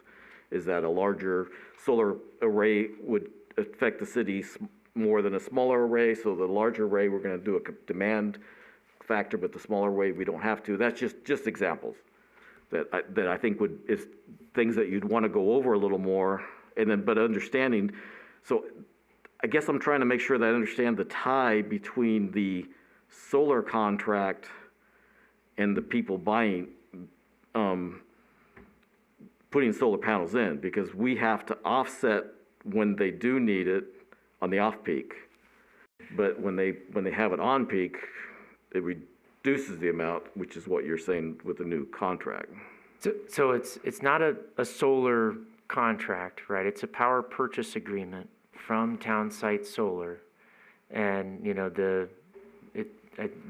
Is that a larger solar array would affect the city more than a smaller array? So the larger array, we're going to do a demand factor, but the smaller array, we don't have to. That's just examples that I think is things that you'd want to go over a little more, but understanding. So I guess I'm trying to make sure that I understand the tie between the solar contract and the people buying, putting solar panels in, because we have to offset when they do need it on the off-peak. But when they have it on peak, it reduces the amount, which is what you're saying with the new contract. So it's not a solar contract, right? It's a power purchase agreement from Town Site Solar. And, you know, the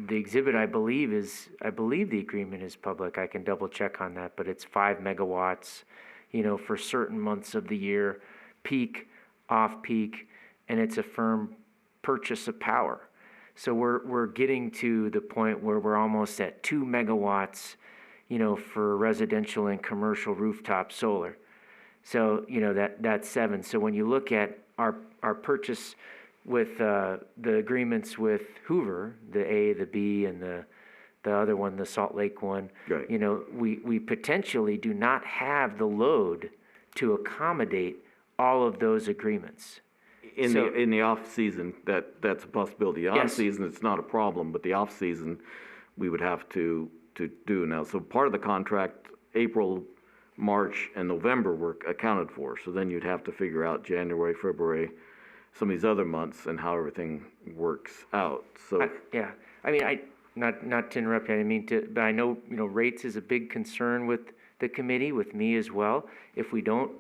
exhibit, I believe the agreement is public. I can double check on that, but it's 5 megawatts, you know, for certain months of the year, peak, off peak, and it's a firm purchase of power. So we're getting to the point where we're almost at 2 megawatts, you know, for residential and commercial rooftop solar. So, you know, that's 7. So when you look at our purchase with the agreements with Hoover, the A, the B, and the other one, the Salt Lake one, Right. you know, we potentially do not have the load to accommodate all of those agreements. In So- the off-season, that's a possibility. Yes. On-season, it's not a problem, but the off-season, we would have to do now. So part of the contract, April, March, and November were accounted for. So then you'd have to figure out January, February, some of these other months and how everything works out. So, Yeah, I mean, not to interrupt you, I didn't mean to, but I know, you know, rates is a big concern with the committee, with me as well. If we don't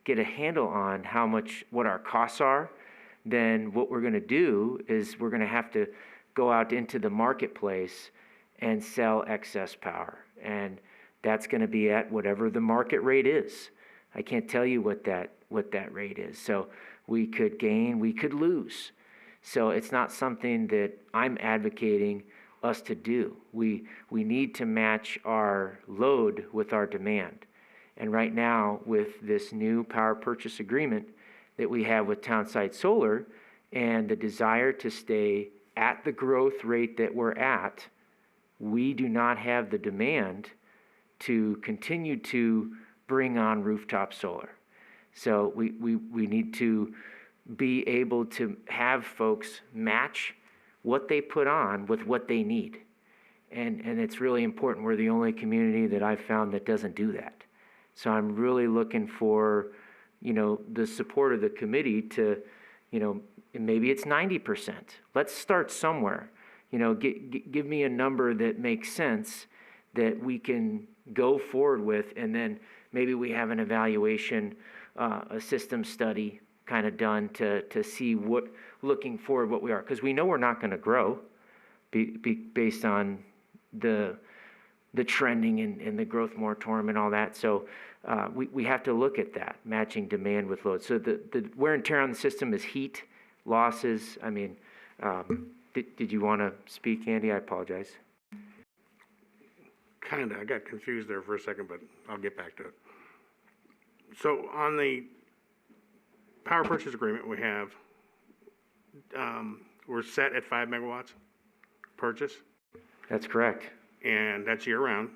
get a handle on what our costs are, then what we're gonna do is we're gonna have to go out into the marketplace and sell excess power. And that's gonna be at whatever the market rate is. I can't tell you what that rate is. So we could gain, we could lose. So it's not something that I'm advocating us to do. We need to match our load with our demand. And right now, with this new power purchase agreement that we have with Town Site Solar and the desire to stay at the growth rate that we're at, we do not have the demand to continue to bring on rooftop solar. So we need to be able to have folks match what they put on with what they need. And it's really important. We're the only community that I've found that doesn't do that. So I'm really looking for, you know, the support of the committee to, you know, maybe it's 90%. Let's start somewhere. You know, give me a number that makes sense that we can go forward with, and then maybe we have an evaluation, a system study kind of done to see looking forward what we are. Because we know we're not going to grow based on the trending and the growth moratorium and all that. So we have to look at that, matching demand with load. So the wear and tear on the system is heat, losses. I mean, did you want to speak, Andy? I apologize. Kinda, I got confused there for a second, but I'll get back to it. So on the power purchase agreement we have, we're set at 5 megawatts purchase, That's correct. and that's year round.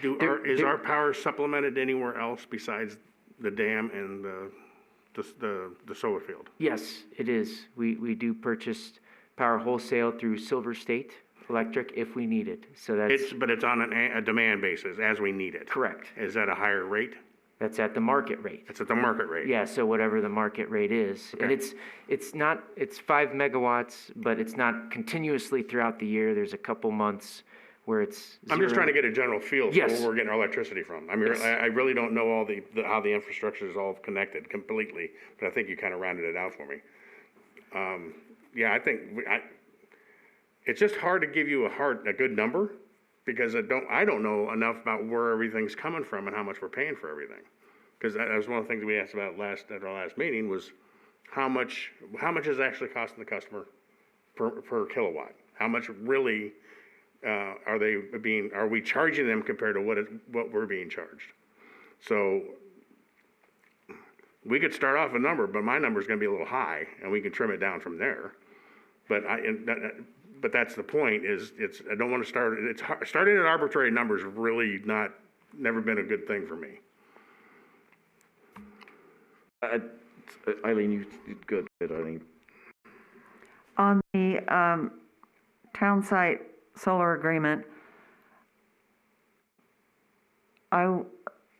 Is There- our power supplemented anywhere else besides the dam and the solar field? Yes, it is. We do purchase power wholesale through Silver State Electric if we need it. So that's But it's on a demand basis as we need it. correct. Is that a higher rate? That's at the market rate. It's at the market rate? Yeah, so whatever the market rate is. And Okay. it's 5 megawatts, but it's not continuously throughout the year. There's a couple months where it's I'm just zero. trying to get a general feel for Yes. where we're getting our electricity from. I mean, Yes. I really don't know all how the infrastructure is all connected completely, but I think you kind of rounded it out for me. Yeah, I think, it's just hard to give you a good number, because I don't know enough about where everything's coming from and how much we're paying for everything. Because that was one of the things we asked about at our last meeting was how much is actually costing the customer per kilowatt? How much really are we charging them compared to what we're being charged? So we could start off a number, but my number is going to be a little high, and we can trim it down from there. But but that's the point. I don't want to start. Starting at arbitrary numbers really never been a good thing for me. Eileen, you good, Eileen. On the town site solar agreement, I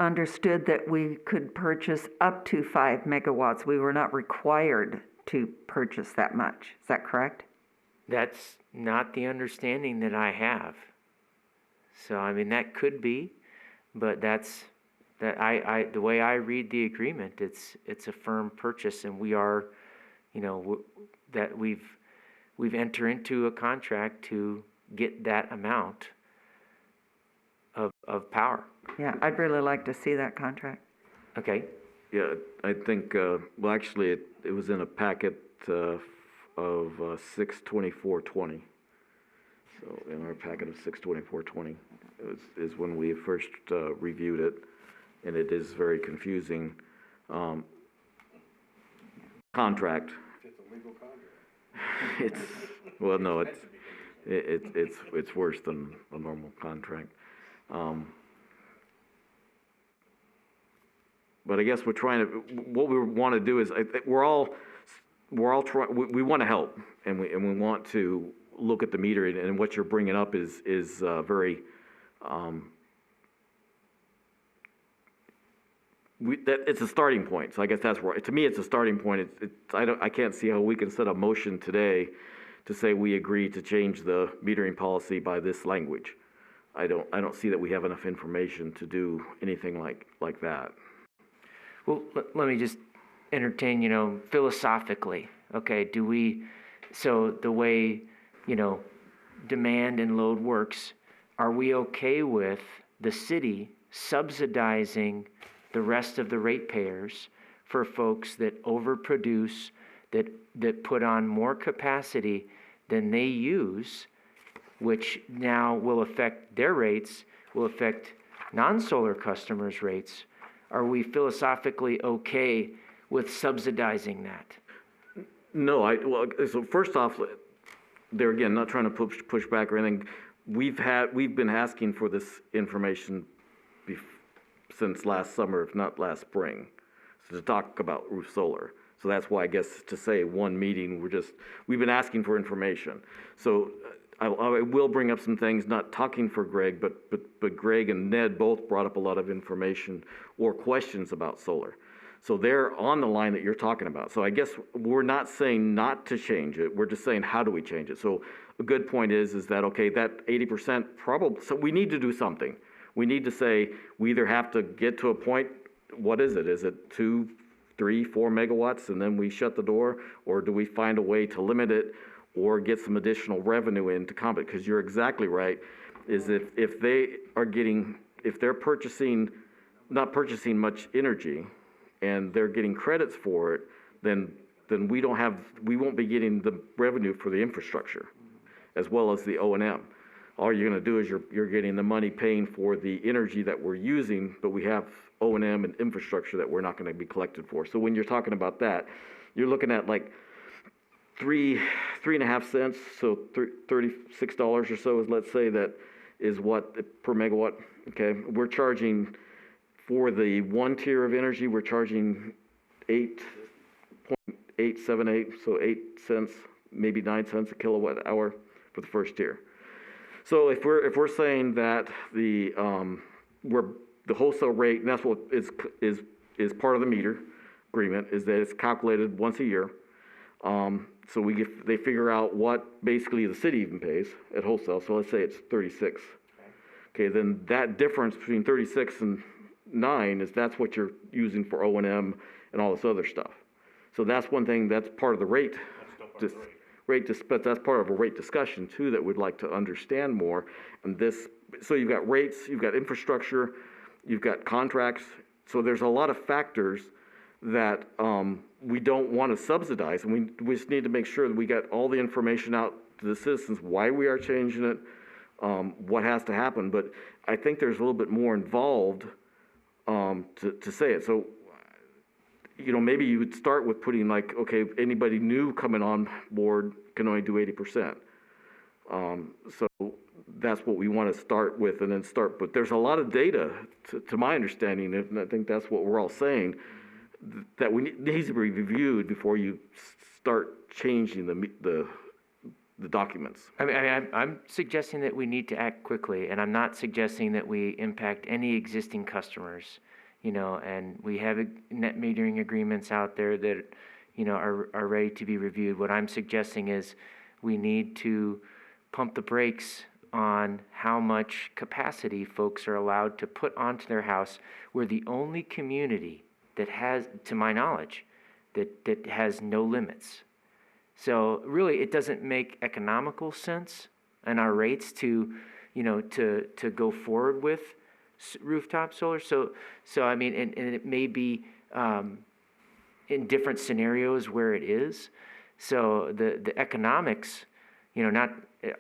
understood that we could purchase up to 5 megawatts. We were not required to purchase that much. Is that correct? That's not the understanding that I have. So, I mean, that could be, but that's, the way I read the agreement, it's a firm purchase, and we are, that we've entered into a contract to get that amount of power. Yeah, I'd really like to see that contract. Okay, Yeah, I think, well, actually, it was in a packet of 6/24/20. So in our packet of 6/24/20 is when we first reviewed it, and it is very confusing. Contract. It's a legal contract. It's, well, no, it's worse than a normal contract. But I guess we're trying to, what we want to do is, we're all trying, we want to help, and we want to look at the metering, and what you're bringing up is very, it's a starting point. So I guess that's where, to me, it's a starting point. I can't see how we can set a motion today to say we agree to change the metering policy by this language. I don't see that we have enough information to do anything like that. well, let me just entertain, philosophically, okay, so the way, demand and load works, are we okay with the city subsidizing the rest of the ratepayers for folks that overproduce, that put on more capacity than they use, which now will affect their rates, will affect non-solar customers' rates? Are we philosophically okay with subsidizing that? No, so first off, there again, not trying to push back or anything. We've been asking for this information since last summer, if not last spring, to talk about roof solar. So that's why I guess to say one meeting, we've been asking for information. So I will bring up some things, not talking for Greg, but Greg and Ned both brought up a lot of information or questions about solar. So they're on the line that you're talking about. So I guess we're not saying not to change it. We're just saying, how do we change it? So a good point is that, okay, that 80% probably, so we need to do something. We need to say, we either have to get to a point, what is it? Is it 2, 3, 4 megawatts and then we shut the door? Or do we find a way to limit it or get some additional revenue in to combat? Because you're exactly right, is if they're not purchasing much energy, and they're getting credits for it, then we won't be getting the revenue for the infrastructure, as well as the O&M. All you're gonna do is you're getting the money paying for the energy that we're using, but we have O&M and infrastructure that we're not gonna be collected for. So when you're talking about that, you're looking at like 3.5 cents, so $36 or so is, let's say, that is what per megawatt. Okay, we're charging for the one tier of energy, we're charging 8.878, so 8 cents, maybe 9 cents a kilowatt hour for the first tier. So if we're saying that the wholesale rate, and that's what is part of the meter agreement, is that it's calculated once a year. So they figure out what basically the city even pays at wholesale. So let's say it's 36. Okay, then that difference between 36 and 9 that's what you're using for O&M and all this other stuff. So that's one thing, that's part of the rate. But that's part of a rate discussion too that we'd like to understand more. And so you've got rates, you've got infrastructure, you've got contracts. So there's a lot of factors that we don't want to subsidize, and we just need to make sure that we got all the information out to the citizens, why we are changing it, what has to happen. But I think there's a little bit more involved to say it. So, maybe you would start with putting like, okay, anybody new coming on board can only do 80%. So that's what we want to start with, and then but there's a lot of data, to my understanding, and I think that's what we're all saying, that needs to be reviewed before you start changing the the documents. I'm suggesting that we need to act quickly, and I'm not suggesting that we impact any existing customers, and we have net metering agreements out there that, are ready to be reviewed. What I'm suggesting is we need to pump the brakes on how much capacity folks are allowed to put onto their house. We're the only community that has, to my knowledge, that has no limits. So really, it doesn't make economical sense in our rates to go forward with rooftop solar. So I mean, and it may be in different scenarios where it is. So the economics,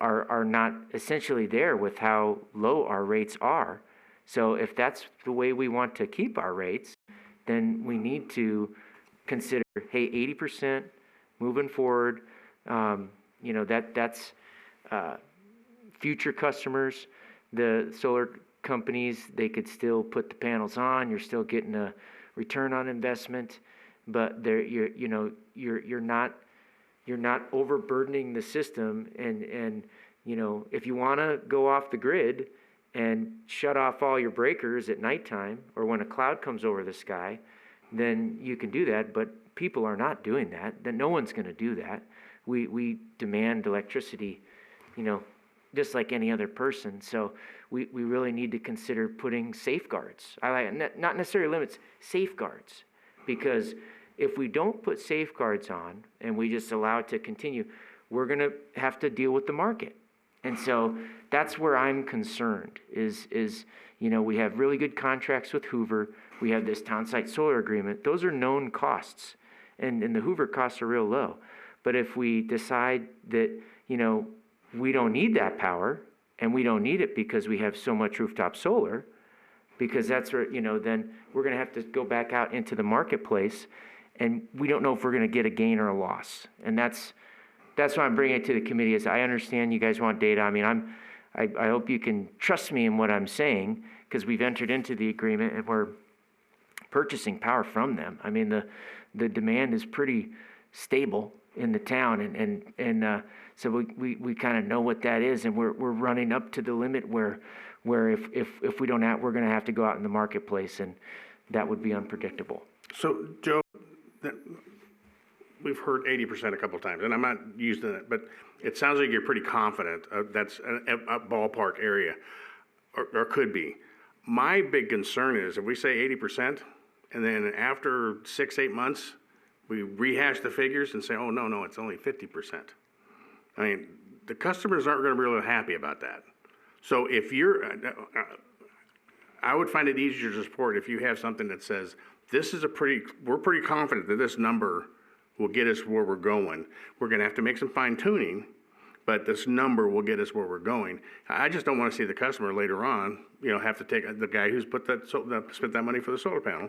are not essentially there with how low our rates are. So if that's the way we want to keep our rates, then we need to consider, hey, 80% moving forward. That's future customers. The solar companies, they could still put the panels on. You're still getting a return on investment, but you're not overburdening the system. And if you want to go off the grid and shut off all your breakers at nighttime or when a cloud comes over the sky, then you can do that. But people are not doing that. Then no one's going to do that. We demand electricity, just like any other person. So we really need to consider putting safeguards. Not necessarily limits, safeguards. Because if we don't put safeguards on and we just allow it to continue, we're going to have to deal with the market. And so that's where I'm concerned is we have really good contracts with Hoover. We have this town site solar agreement. Those are known costs. And the Hoover costs are real low. But if we decide that, we don't need that power and we don't need it because we have so much rooftop solar, because that's where, then we're going to have to go back out into the marketplace and we don't know if we're going to get a gain or a loss. And that's why I'm bringing it to the committee is I understand you guys want data. I mean, I hope you can trust me in what I'm saying because we've entered into the agreement and we're purchasing power from them. I mean, the demand is pretty stable in the town, and so we kind of know what that is, and we're running up to the limit where if we don't have, we're going to have to go out in the marketplace, and that would be unpredictable. So, Joe, we've heard 80% a couple of times, and I'm not using it, but it sounds like you're pretty confident that's a ballpark area, or could be. My big concern is if we say 80%, and then after 6-8 months, we rehash the figures and say, oh, no, it's only 50%. I mean, the customers aren't going to be really happy about that. So if I would find it easier to support if you have something that says, we're pretty confident that this number will get us where we're going. We're going to have to make some fine tuning, but this number will get us where we're going. I just don't want to see the customer later on, have to take the guy who's spent that money for the solar panel,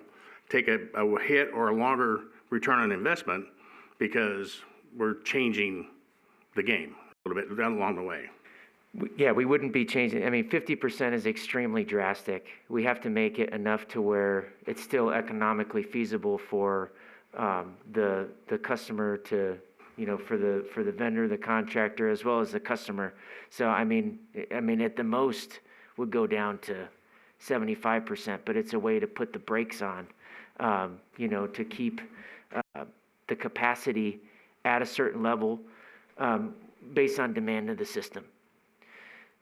take a hit or a longer return on investment because we're changing the game a little bit down along the way. Yeah, we wouldn't be changing. I mean, 50% is extremely drastic. We have to make it enough to where it's still economically feasible for the customer to, for the vendor, the contractor, as well as the customer. So I mean, at the most would go down to 75%, but it's a way to put the brakes on, to keep the capacity at a certain level based on demand of the system.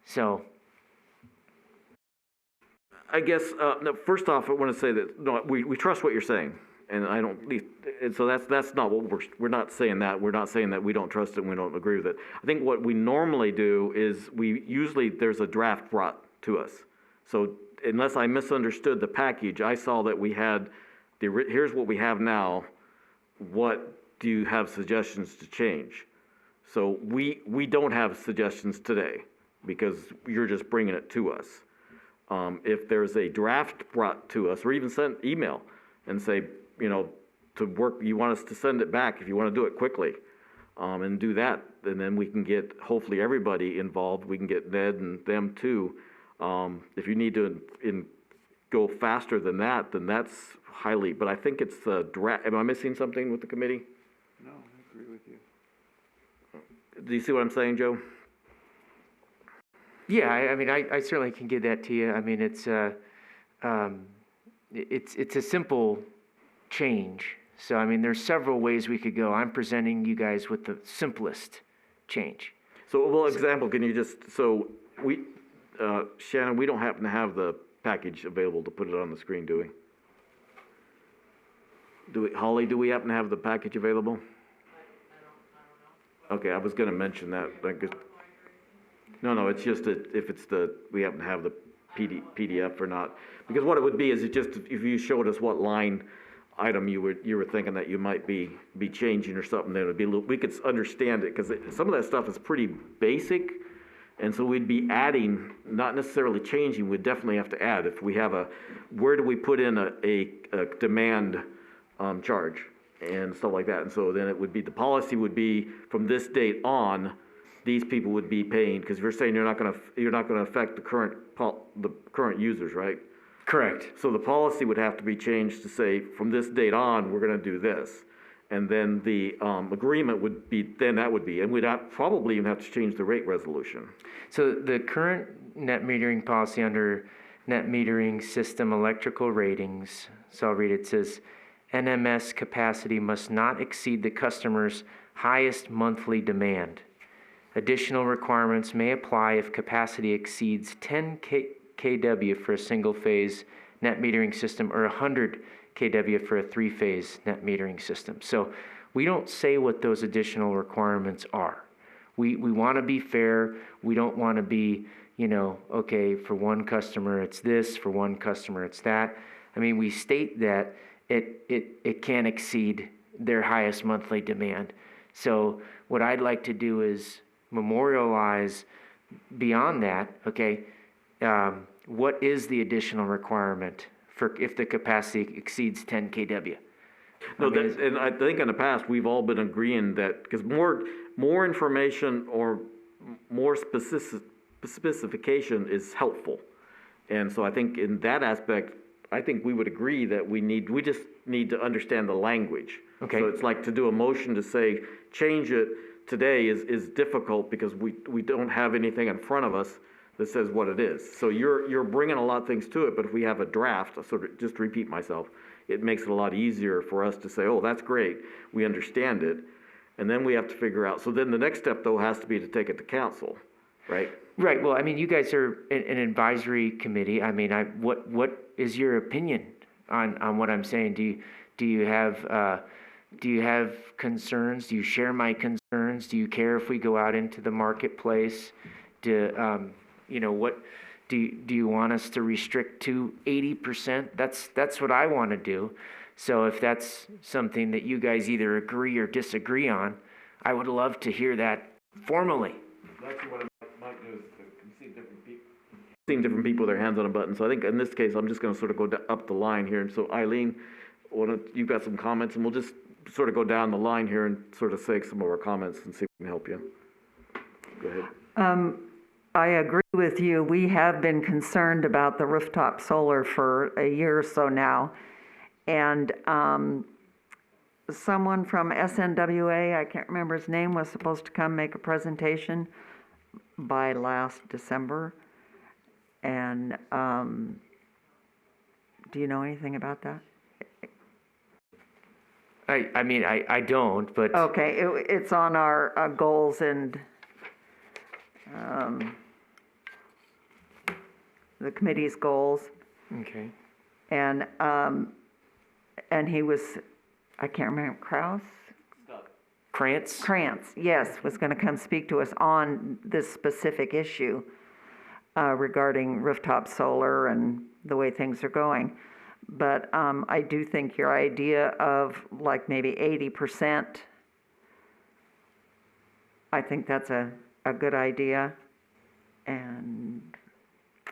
So, I guess, no, first off, I want to say that, no, we trust what you're saying. And and so that's not what we're not saying that. We're not saying that we don't trust it and we don't agree with it. I think what we normally do is there's a draft brought to us. So unless I misunderstood the package, I saw that we had, here's what we have now. What do you have suggestions to change? So we don't have suggestions today because you're just bringing it to us. If there's a draft brought to us, or even send email and say, to work, you want us to send it back if you want to do it quickly, and do that, and then we can get hopefully everybody involved. We can get Ned and them too. If you need to go faster than that, then that's highly. But I think it's the draft. Am I missing something with the committee? No, I agree with you. Do you see what I'm saying, Joe? Yeah, I mean, I certainly can give that to you. I mean, it's a simple change. So, I mean, there's several ways we could go. I'm presenting you guys with the simplest change. So, well, example, can you just, so we, Shannon, we don't happen to have the package available to put it on the screen, do we? Holly, do we happen to have the package available? Okay, I was gonna mention that, no, it's just that if it's we happen to have the PDF or not. Because what it would be is it just, if you showed us what line item you were thinking that you might be changing or something, then it'd be, we could understand it, because some of that stuff is pretty basic, and so we'd be adding, not necessarily changing, we'd definitely have to add. If we have where do we put in a demand charge and stuff like that, and so then it would be, the policy would be from this date on, these people would be paying, because you're saying you're not gonna affect the current users, right? Correct. So the policy would have to be changed to say, from this date on, we're gonna do this. And then the agreement would be, and we'd probably even have to change the rate resolution. So the current net metering policy under net metering system electrical ratings, so I'll read it, says, NMS capacity must not exceed the customer's highest monthly demand. Additional requirements may apply if capacity exceeds 10 kW for a single-phase net metering system or 100 kW for a three-phase net metering system. So we don't say what those additional requirements are. We want to be fair. We don't want to be, okay, for one customer it's this, for one customer it's that. I mean, we state that it can't exceed their highest monthly demand. So what I'd like to do is memorialize beyond that, okay, what is the additional requirement for if the capacity exceeds 10 kW? No, and I think in the past, we've all been agreeing that, because more information or more specification is helpful. And so I think in that aspect, I think we would agree that we just need to understand the language. Okay. So it's like to do a motion to say, change it today is difficult because we don't have anything in front of us that says what it is. So you're bringing a lot of things to it, but if we have a draft, sort of just to repeat myself, it makes it a lot easier for us to say, oh, that's great, we understand it, and then we have to figure out, so then the next step though has to be to take it to council, right? Right. Well, I mean, you guys are an advisory committee. I mean, what is your opinion on what I'm saying? Do you have concerns? Do you share my concerns? Do you care if we go out into the marketplace? What do you want us to restrict to 80%? That's what I want to do. So if that's something that you guys either agree or disagree on, I would love to hear that formally. Actually, what I might do is seeing different people with their hands on a button. So I think in this case, I'm just going to sort of go up the line here. And so Eileen, you've got some comments, and we'll just sort of go down the line here and sort of say some of our comments and see if we can help you. Go ahead. I agree with you. We have been concerned about the rooftop solar for a year or so now. And someone from SNWA, I can't remember his name, was supposed to come make a presentation by last December. And do you know anything about that? I mean, I don't, but... Okay, it's on our goals and the committee's goals. Okay. And he was, I can't remember, Krantz, yes, was going to come speak to us on this specific issue regarding rooftop solar and the way things are going. But I do think your idea of like maybe 80%, I think that's a good idea. And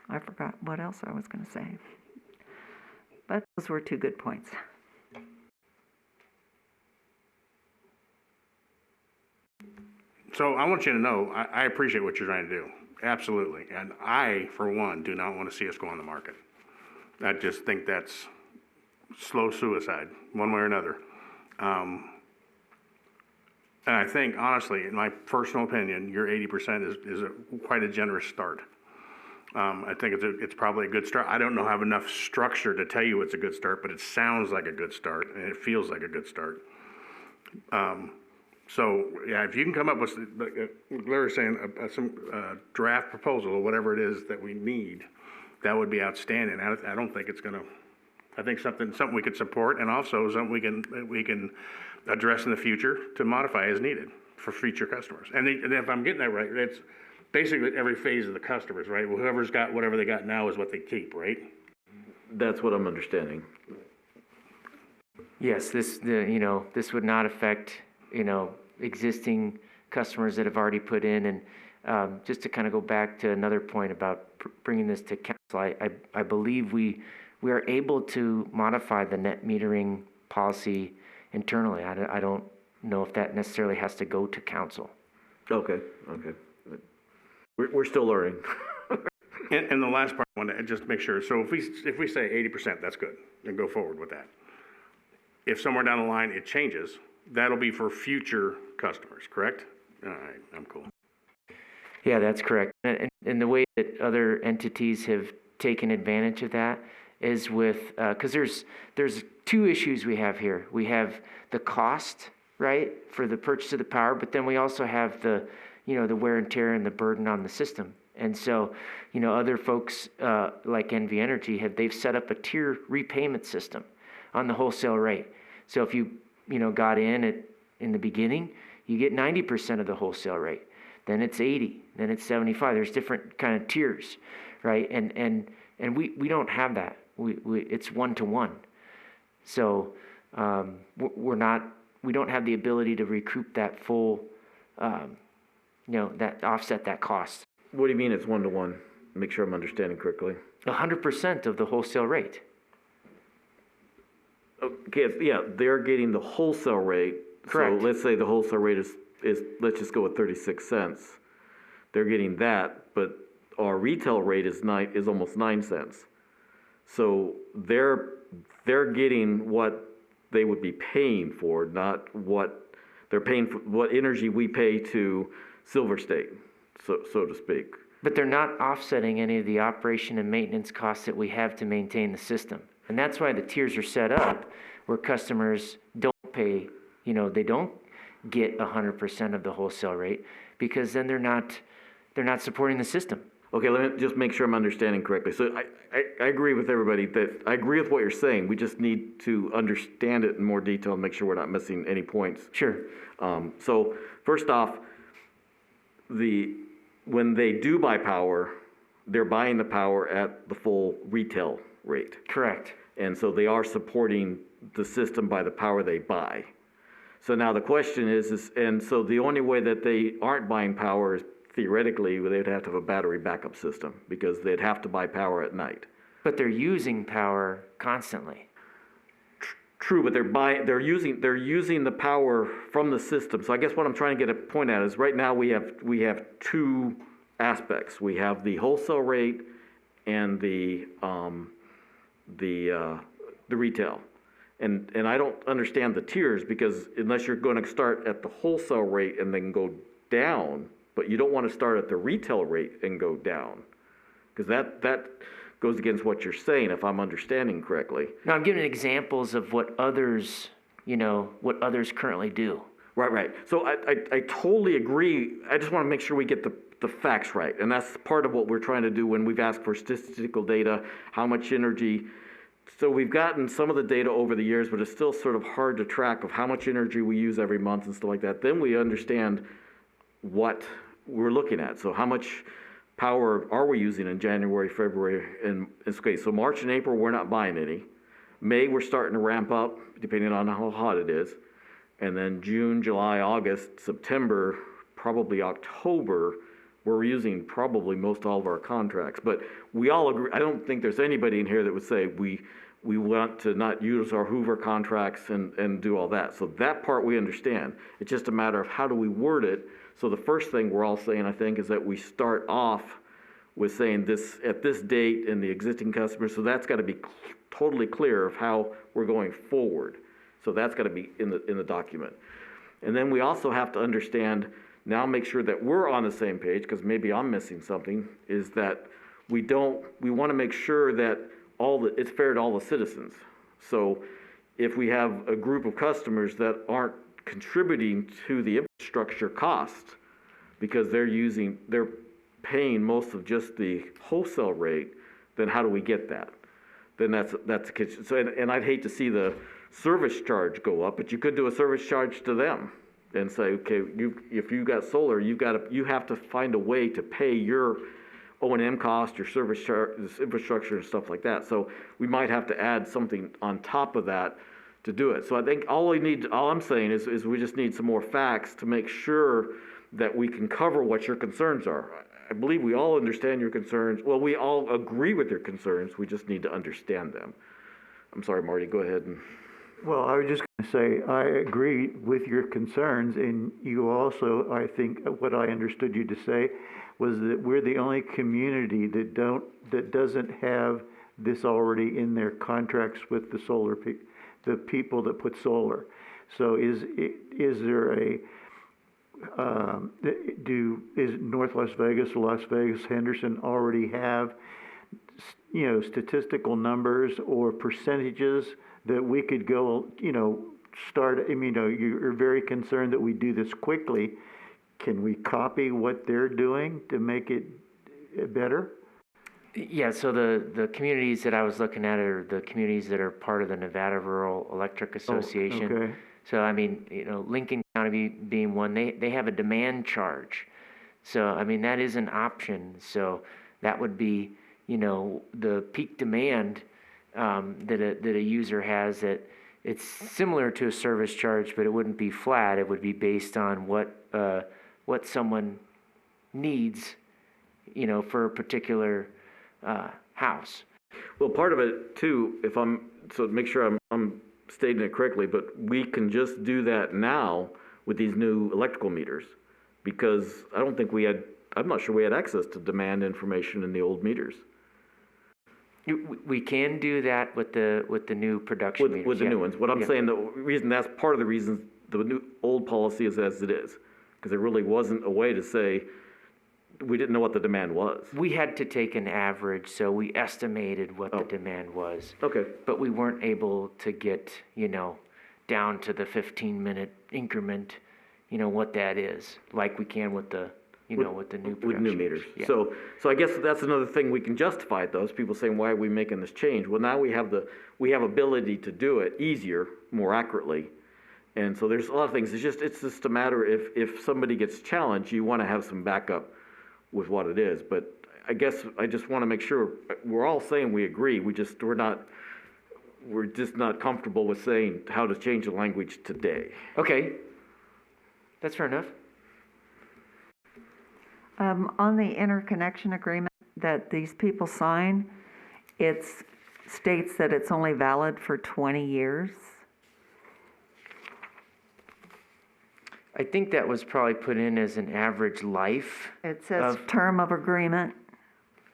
I forgot what else I was going to say. But those were two good points. So I want you to know, I appreciate what you're trying to do, absolutely. And I, for one, do not want to see us go on the market. I just think that's slow suicide, one way or another. And I think, honestly, in my personal opinion, your 80% is quite a generous start. I think it's probably a good start. I don't know have enough structure to tell you it's a good start, but it sounds like a good start, and it feels like a good start. So, yeah, if you can come up with, like Larry's saying, some draft proposal or whatever it is that we need, that would be outstanding. I don't think it's gonna, I think something we could support, and also something we can address in the future to modify as needed for future customers. And if I'm getting that right, it's basically every phase of the customers, right? Well, whoever's got whatever they got now is what they keep, right? That's what I'm understanding. Yes, this would not affect, existing customers that have already put in. And just to kind of go back to another point about bringing this to council, I believe we are able to modify the net metering policy internally. I don't know if that necessarily has to go to council. Okay. We're still learning. And the last part, I want to just make sure, so if we say 80%, that's good, and go forward with that. If somewhere down the line it changes, that'll be for future customers, correct? All right, I'm cool. Yeah, that's correct. And the way that other entities have taken advantage of that is with, because there's two issues we have here. We have the cost, right, for the purchase of the power, but then we also have the wear and tear and the burden on the system. And so, other folks like NV Energy they've set up a tier repayment system on the wholesale rate. So if you got in the beginning, you get 90% of the wholesale rate. Then it's 80, then it's 75. There's different kind of tiers, right? And we don't have that. It's 1-to-1. So we don't have the ability to recoup that full, that offset that cost. What do you mean it's 1-to-1? Make sure I'm understanding correctly. 100% of the wholesale rate. Okay, yeah, they're getting the wholesale rate. Correct. So let's say the wholesale rate is let's just go with 36 cents. They're getting that, but our retail rate is almost 9 cents. So they're getting what they would be paying for, not what they're paying for, what energy we pay to Silver State, so to speak. But they're not offsetting any of the operation and maintenance costs that we have to maintain the system. And that's why the tiers are set up where customers don't pay, they don't get 100% of the wholesale rate, because then they're not supporting the system. Okay, let me just make sure I'm understanding correctly. So I agree with everybody that I agree with what you're saying. We just need to understand it in more detail and make sure we're not missing any points. Sure. So first off, when they do buy power, they're buying the power at the full retail rate. Correct. And so they are supporting the system by the power they buy. So now the question is and so the only way that they aren't buying power is theoretically they'd have to have a battery backup system, because they'd have to buy power at night. But they're using power constantly. True, but they're using the power from the system. So I guess what I'm trying to get a point at is right now we have two aspects. We have the wholesale rate and the retail. And I don't understand the tiers, because unless you're going to start at the wholesale rate and then go down, but you don't want to start at the retail rate and go down, because that goes against what you're saying, if I'm understanding correctly. Now, I'm giving examples of what others currently do. Right. So I totally agree. I just want to make sure we get the facts right. And that's part of what we're trying to do when we've asked for statistical data, how much energy. So we've gotten some of the data over the years, but it's still sort of hard to track of how much energy we use every month and stuff like that. Then we understand what we're looking at. So how much power are we using in January, February, and okay, so March and April, we're not buying any. May, we're starting to ramp up, depending on how hot it is. And then June, July, August, September, probably October, we're using probably most all of our contracts. But we all agree, I don't think there's anybody in here that would say we want to not use our Hoover contracts and do all that. So that part we understand. It's just a matter of how do we word it. So the first thing we're all saying, I think, is that we start off with saying this at this date and the existing customers. So that's got to be totally clear of how we're going forward. So that's got to be in the document. And then we also have to understand, now make sure that we're on the same page, because maybe I'm missing something, is that we want to make sure that it's fair to all the citizens. So if we have a group of customers that aren't contributing to the infrastructure cost because they're paying most of just the wholesale rate, then how do we get that? Then that's the kitchen. So, and I'd hate to see the service charge go up, but you could do a service charge to them and say, okay, if you got solar, you have to find a way to pay your O&M cost, your service charge, infrastructure and stuff like that. So we might have to add something on top of that to do it. So I think all I'm saying is we just need some more facts to make sure that we can cover what your concerns are. I believe we all understand your concerns. Well, we all agree with your concerns. We just need to understand them. I'm sorry, Marty, go ahead. Well, I was just going to say, I agree with your concerns, and you also, I think, what I understood you to say was that we're the only community that doesn't have this already in their contracts with the people that put solar. So is there is North Las Vegas, Henderson already have, statistical numbers or percentages that we could go, start, you're very concerned that we do this quickly. Can we copy what they're doing to make it better? Yeah, so the communities that I was looking at are the communities that are part of the Nevada Rural Electric Association. Okay. So, Lincoln County being one, they have a demand charge. So, that is an option. So that would be, the peak demand that a user has, that it's similar to a service charge, but it wouldn't be flat. It would be based on what someone needs, for a particular house. Well, part of it too, so make sure I'm stating it correctly, but we can just do that now with these new electrical meters, because I'm not sure we had access to demand information in the old meters. We can do that with the new production meters. With the new ones. What I'm saying, that's part of the reason the new old policy is as it is, because there really wasn't a way to say, we didn't know what the demand was. We had to take an average, so we estimated what the demand was. Okay. But we weren't able to get, down to the 15-minute increment, what that is, like we can with the, with the new production. With new meters. Yeah. So I guess that's another thing we can justify those people saying, why are we making this change? Well, now we have ability to do it easier, more accurately. And so there's a lot of things. It's just a matter if somebody gets challenged, you want to have some backup with what it is. But I guess I just want to make sure we're all saying we agree. We're just not comfortable with saying how to change the language today. Okay. That's fair enough. On the interconnection agreement that these people sign, it states that it's only valid for 20 years. I think that was probably put in as an average life. It says term of agreement,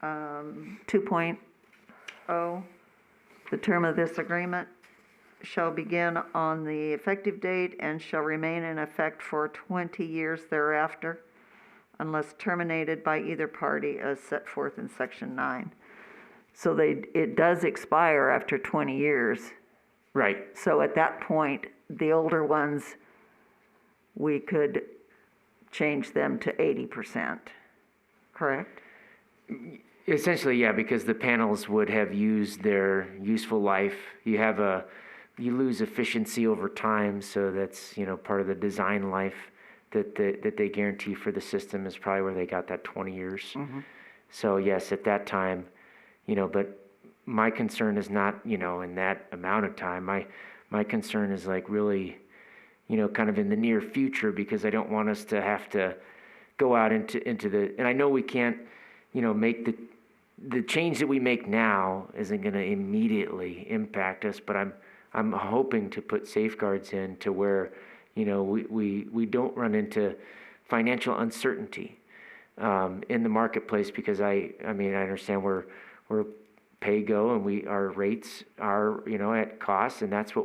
2.0. The term of this agreement shall begin on the effective date and shall remain in effect for 20 years thereafter, unless terminated by either party as set forth in Section 9. So it does expire after 20 years. Right. So at that point, the older ones, we could change them to 80%, correct? Essentially, yeah, because the panels would have used their useful life. You lose efficiency over time, so that's, part of the design life that they guarantee for the system is probably where they got that 20 years. Mm-hmm. So yes, at that time, but my concern is not, in that amount of time. My concern is like really, kind of in the near future, because I don't want us to have to go out into the, and I know we can't, make the change that we make now isn't going to immediately impact us, but I'm hoping to put safeguards in to where, we don't run into financial uncertainty in the marketplace, because I understand we're pay-go, and our rates are, at cost, and that's what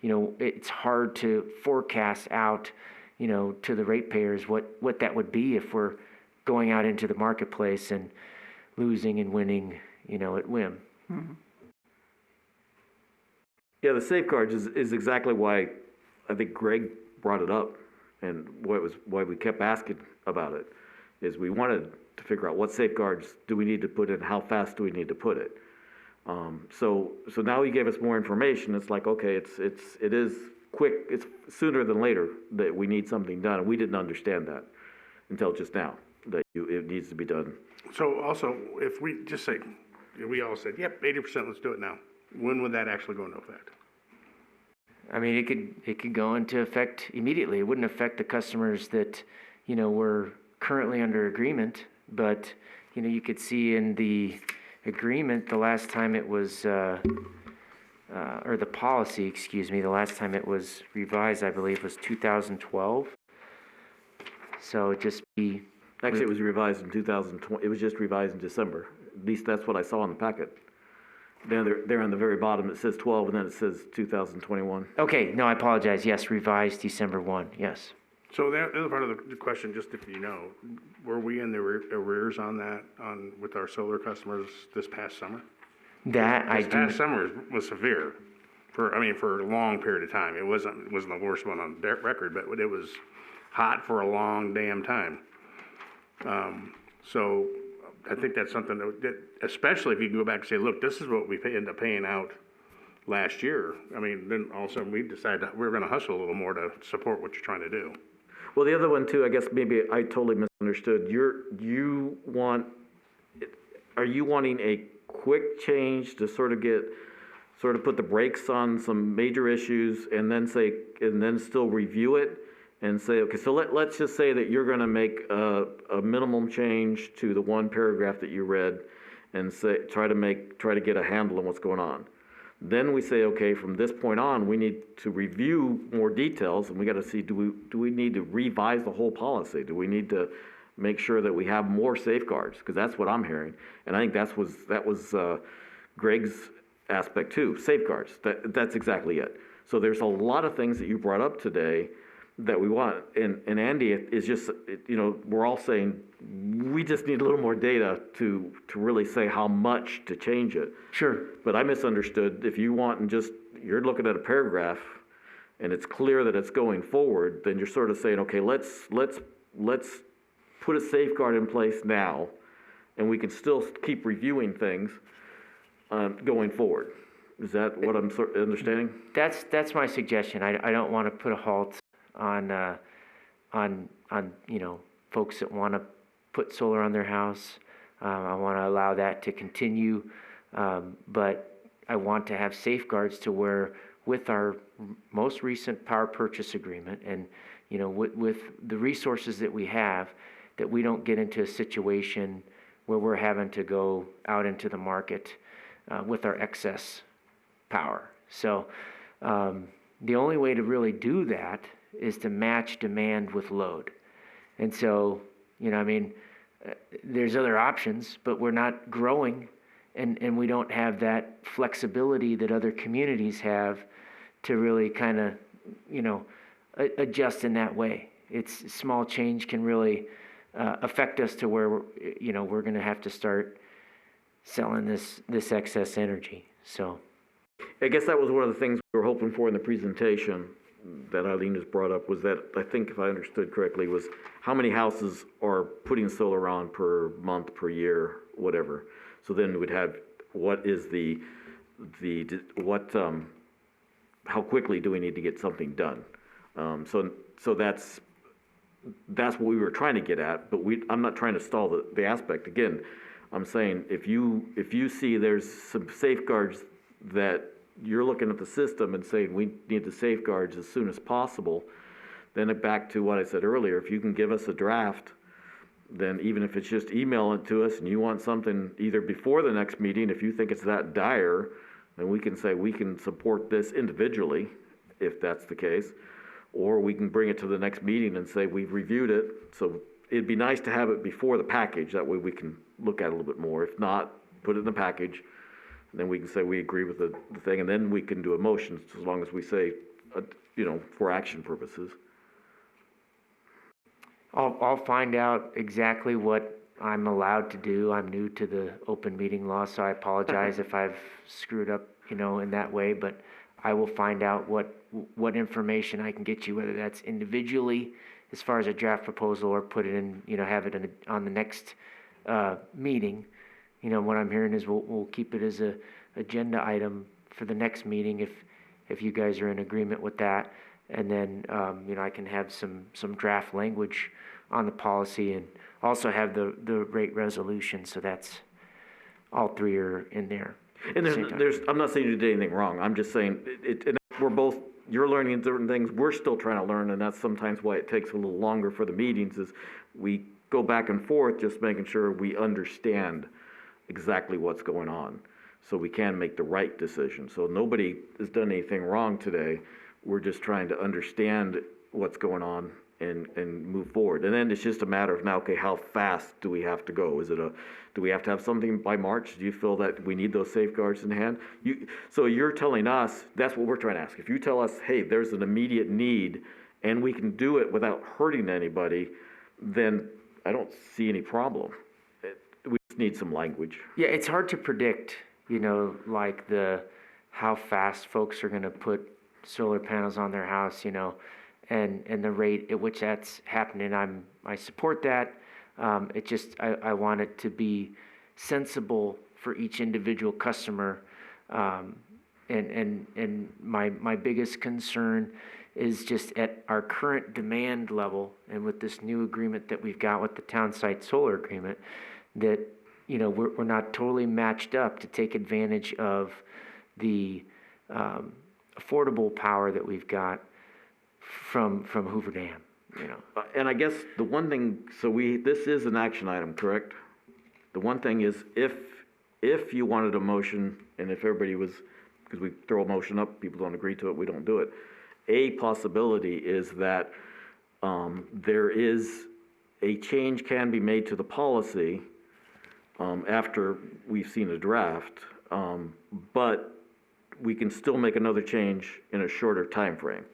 it's hard to forecast out, to the ratepayers what that would be if we're going out into the marketplace and losing and winning, at whim. Yeah, the safeguards is exactly why I think Greg brought it up, and why we kept asking about it, is we wanted to figure out what safeguards do we need to put in, how fast do we need to put it. So now he gave us more information. It's like, okay, it is quick. It's sooner than later that we need something done, and we didn't understand that until just now that it needs to be done. So also, if we just say, we all said, yep, 80%, let's do it now. When would that actually go into effect? I mean, it could go into effect immediately. It wouldn't affect the customers that, were currently under agreement, but, you could see in the agreement, the last time it was, or the policy, the last time it was revised, I believe, was 2012. So it'd just be... Actually, it was revised in 2020. It was just revised in December. At least that's what I saw in the packet. There on the very bottom, it says 12, and then it says 2021. Okay, no, I apologize. Yes, revised December 1, yes. So the other part of the question, just if you know, were we in the arrears on that, with our solar customers this past summer? This past summer was severe for a long period of time. It wasn't the worst one on record, but it was hot for a long damn time. So I think that's something that, especially if you go back and say, look, this is what we ended up paying out last year. Then all of a sudden we decided we're going to hustle a little more to support what you're trying to do. Well, the other one too, I guess maybe I totally misunderstood. Are you wanting a quick change to sort of put the brakes on some major issues and then still review it and say, okay, so let's just say that you're going to make a minimum change to the one paragraph that you read and try to get a handle on what's going on. Then we say, okay, from this point on, we need to review more details, and we got to see, do we need to revise the whole policy? Do we need to make sure that we have more safeguards? Because that's what I'm hearing, and I think that was Greg's aspect too. Safeguards. That's exactly it. So there's a lot of things that you brought up today that we want, and Andy is just, we're all saying we just need a little more data to really say how much to change it. Sure. But I misunderstood. If you want you're looking at a paragraph and it's clear that it's going forward, then you're sort of saying, okay, let's put a safeguard in place now, and we can still keep reviewing things going forward. Is that what I'm sort of understanding? That's my suggestion. I don't want to put a halt on folks that want to put solar on their house. I want to allow that to continue, but I want to have safeguards to where, with our most recent power purchase agreement, and with the resources that we have, that we don't get into a situation where we're having to go out into the market with our excess power. So the only way to really do that is to match demand with load. And so, there's other options, but we're not growing, and we don't have that flexibility that other communities have to really kind of, adjust in that way. It's small change can really affect us to where we're going to have to start selling this excess energy. So I guess that was one of the things we were hoping for in the presentation that Eileen has brought up, was that, I think if I understood correctly, was how many houses are putting solar on per month, per year, whatever. So then we'd have, how quickly do we need to get something done? So that's what we were trying to get at, but I'm not trying to stall the aspect. Again, I'm saying if you see there's some safeguards that you're looking at the system and saying we need the safeguards as soon as possible, then back to what I said earlier, if you can give us a draft, then even if it's just email it to us and you want something either before the next meeting, if you think it's that dire, then we can say we can support this individually, if that's the case, or we can bring it to the next meeting and say we've reviewed it. So it'd be nice to have it before the package, that way we can look at it a little bit more. If not, put it in the package, Then we can say we agree with the thing, and then we can do a motion, as long as we say, for action purposes. I'll find out exactly what I'm allowed to do. I'm new to the open meeting law, so I apologize if I've screwed up, in that way, but I will find out what information I can get you, whether that's individually as far as a draft proposal or put it in, have it on the next meeting. What I'm hearing is we'll keep it as a agenda item for the next meeting if you guys are in agreement with that. And then, I can have some draft language on the policy and also have the rate resolution. So that's, all three are in there. And I'm not saying you did anything wrong. I'm just saying, you're learning different things. We're still trying to learn, and that's sometimes why it takes a little longer for the meetings, is we go back and forth, just making sure we understand exactly what's going on, so we can make the right decision. So nobody has done anything wrong today. We're just trying to understand what's going on and move forward. And then it's just a matter of now, okay, how fast do we have to go? Do we have to have something by March? Do you feel that we need those safeguards in hand? So you're telling us, that's what we're trying to ask. If you tell us, hey, there's an immediate need and we can do it without hurting anybody, then I don't see any problem. We just need some language. Yeah, it's hard to predict, like how fast folks are gonna put solar panels on their house, and the rate at which that's happening. I support that. It just, I want it to be sensible for each individual customer. And my biggest concern is just at our current demand level, and with this new agreement that we've got with the town site solar agreement, that, we're not totally matched up to take advantage of the affordable power that we've got from Hoover Dam, And I guess the one thing, this is an action item, correct? The one thing is, if you wanted a motion, and if everybody was, because we throw a motion up, people don't agree to it, we don't do it. A possibility is that there is a change can be made to the policy after we've seen a draft, but we can still make another change in a shorter time frame.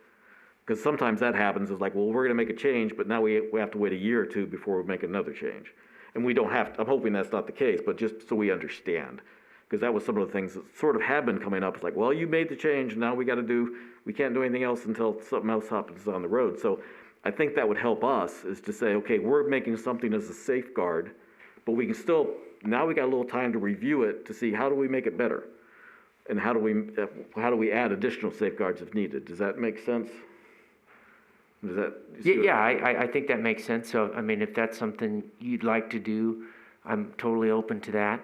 Because sometimes that happens, it's like, well, we're gonna make a change, but now we have to wait a year or two before we make another change. And we don't have to, I'm hoping that's not the case, but just so we understand. Because that was some of the things that sort of have been coming up. It's like, well, you made the change, now we can't do anything else until something else happens on the road. So I think that would help us, is to say, okay, we're making something as a safeguard, but we can still, now we got a little time to review it to see how do we make it better? And how do we add additional safeguards if needed? Does that make sense? Does that? Yeah, I think that makes sense. So, if that's something you'd like to do, I'm totally open to that.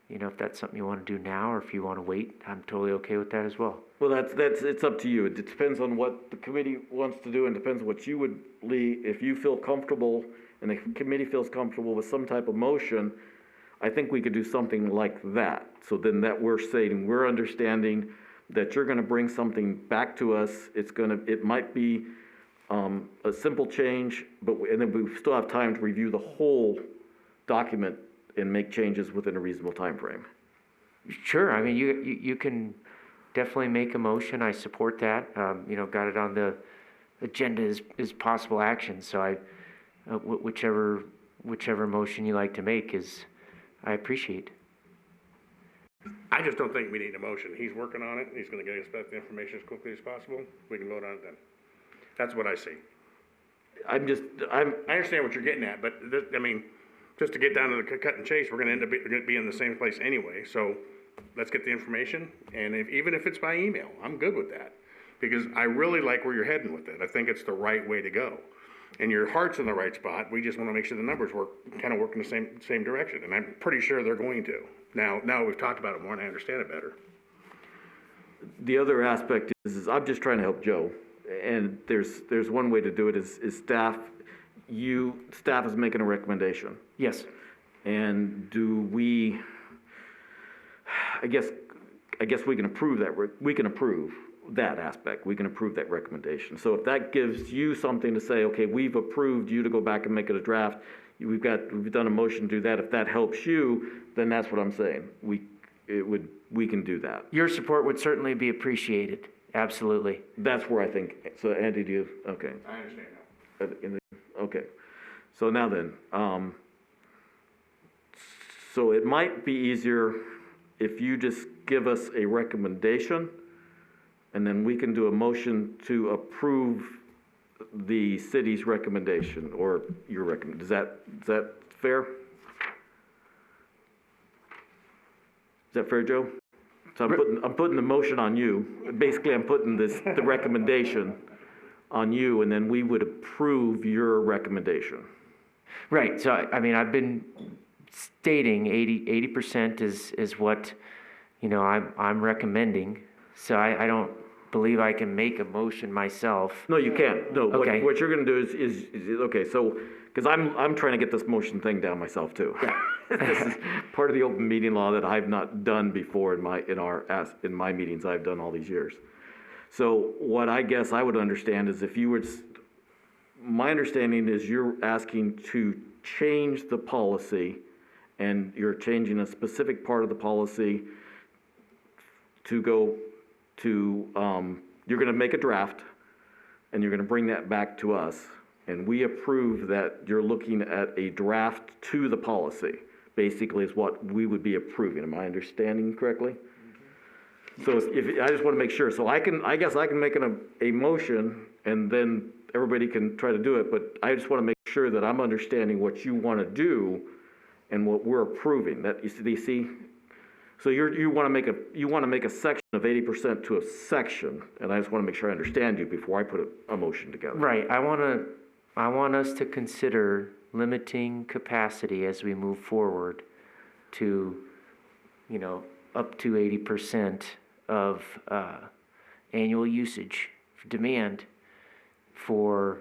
If that's something you want to do now, or if you want to wait, I'm totally okay with that as well. Well, it's up to you. It depends on what the committee wants to do, and depends on what you would, Lee, if you feel comfortable and the committee feels comfortable with some type of motion, I think we could do something like that. So then that we're saying, we're understanding that you're gonna bring something back to us. It might be a simple change, and then we still have time to review the whole document and make changes within a reasonable time frame. Sure, you can definitely make a motion. I support that. Got it on the agenda as possible action. So whichever motion you like to make I appreciate. I just don't think we need a motion. He's working on it. He's gonna get us back the information as quickly as possible. We can vote on it then. That's what I see. I understand what you're getting at, but just to get down to the cut and chase, we're gonna be in the same place anyway. So let's get the information, and even if it's by email, I'm good with that, because I really like where you're heading with it. I think it's the right way to go, and your heart's in the right spot. We just want to make sure the numbers work in the same direction, and I'm pretty sure they're going to. Now we've talked about it more, and I understand it better. The other aspect is I'm just trying to help Joe, and there's one way to do it is staff is making a recommendation. Yes. And I guess we can approve that. We can approve that aspect. We can approve that recommendation. So if that gives you something to say, okay, we've approved you to go back and make it a draft, we've done a motion to do that. If that helps you, then that's what I'm saying. we can do that. Your support would certainly be appreciated, absolutely. That's where I think, so Andy, do you, okay. I understand now. Okay, so now then, so it might be easier if you just give us a recommendation, and then we can do a motion to approve the city's recommendation, or your recommend, is that fair? Is that fair, Joe? So I'm putting the motion on you. Basically, I'm putting the recommendation on you, and then we would approve your recommendation. Right, so I mean, I've been stating 80% is what, you know, I'm recommending. So I don't believe I can make a motion myself. No, you can't. No, Okay. what you're gonna do is okay, so, because I'm trying to get this motion thing down myself too. This is part of the open meeting law that I've not done before in my meetings I've done all these years. So what I guess I would understand is if you would, my understanding is you're asking to change the policy, and you're changing a specific part of the policy to go to, you're gonna make a draft, and you're gonna bring that back to us, and we approve that you're looking at a draft to the policy, basically is what we would be approving. Am I understanding correctly? So if, I just wanna make sure, so I guess I can make a motion, and then everybody can try to do it, but I just wanna make sure that I'm understanding what you wanna do and what we're approving, that, you see? So you wanna make a section of 80% to a section, and I just wanna make sure I understand you before I put a motion together. Right, I want us to consider limiting capacity as we move forward to, you know, up to 80% of annual usage demand for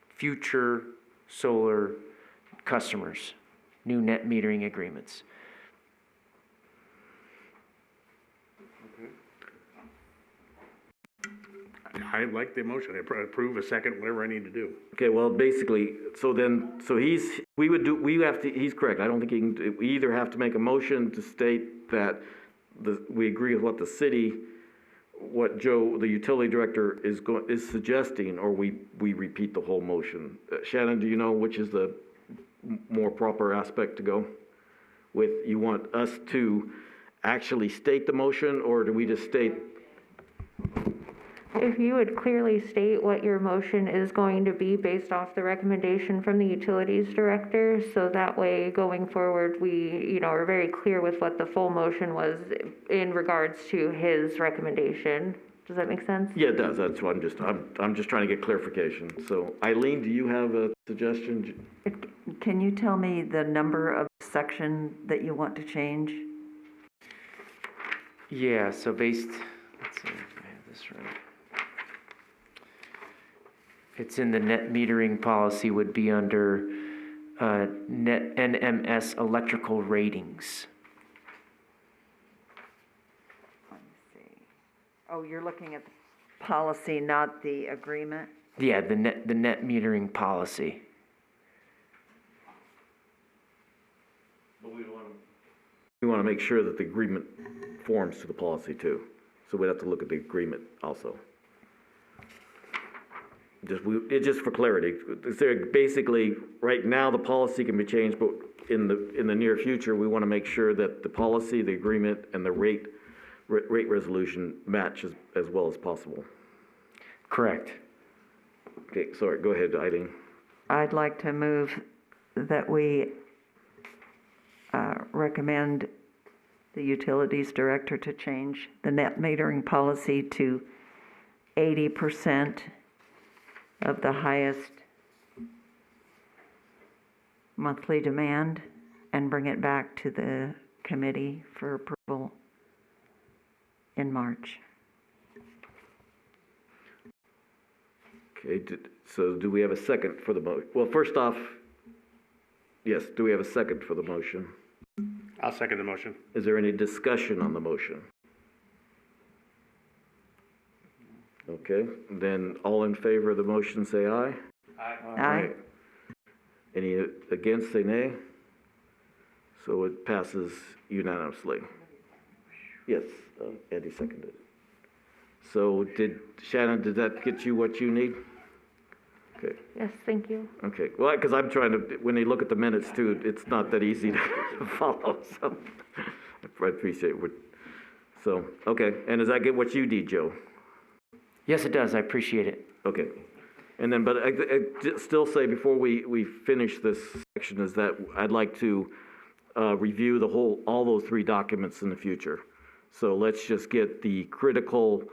future solar customers, new net metering agreements. I like the motion. I approve a second, whatever I need to do. Okay, well, basically, he's correct. I don't think we either have to make a motion to state that we agree with what Joe, the utility director, is suggesting, or we repeat the whole motion. Shannon, do you know which is the more proper aspect to go with? You want us to actually state the motion, or do we just state? If you would clearly state what your motion is going to be based off the recommendation from the utilities director, so that way going forward, we, you know, are very clear with what the full motion was in regards to his recommendation. Does that make sense? Yeah, it does. That's what I'm just trying to get clarification. So Eileen, do you have a suggestion? Can you tell me the number of section that you want to change? Yeah, so let's see if I have this right. It's in the net metering policy, would be under net NMS electrical ratings. Let me see. Oh, you're looking at the policy, not the agreement? Yeah, the net metering policy. We want to make sure that the agreement forms to the policy too. So we'd have to look at the agreement also. Just for clarity, basically, right now, the policy can be changed, but in the near future, we want to make sure that the policy, the agreement, and the rate resolution match as well as possible. Correct. Okay, sorry, go ahead, Eileen. I'd like to move that we recommend the utilities director to change the net metering policy to 80% of the highest monthly demand and bring it back to the committee for approval in March. Okay, so do we have a second for the motion? Well, first off, yes, do we have a second for the motion? I'll second the motion. Is there any discussion on the motion? Okay, then all in favor of the motion, say aye. Aye. Any against, say nay. So it passes unanimously. Yes, Andy seconded it. So Shannon, did that get you what you need? Okay, Yes, thank you. okay. Well, because I'm trying to, when you look at the minutes too, it's not that easy to follow, so I appreciate what, so, okay. And does that get what you need, Joe? Yes, it does. I appreciate it. Okay. And then, but I still say before we finish this section is that I'd like to review all those 3 documents in the future. So let's just get the critical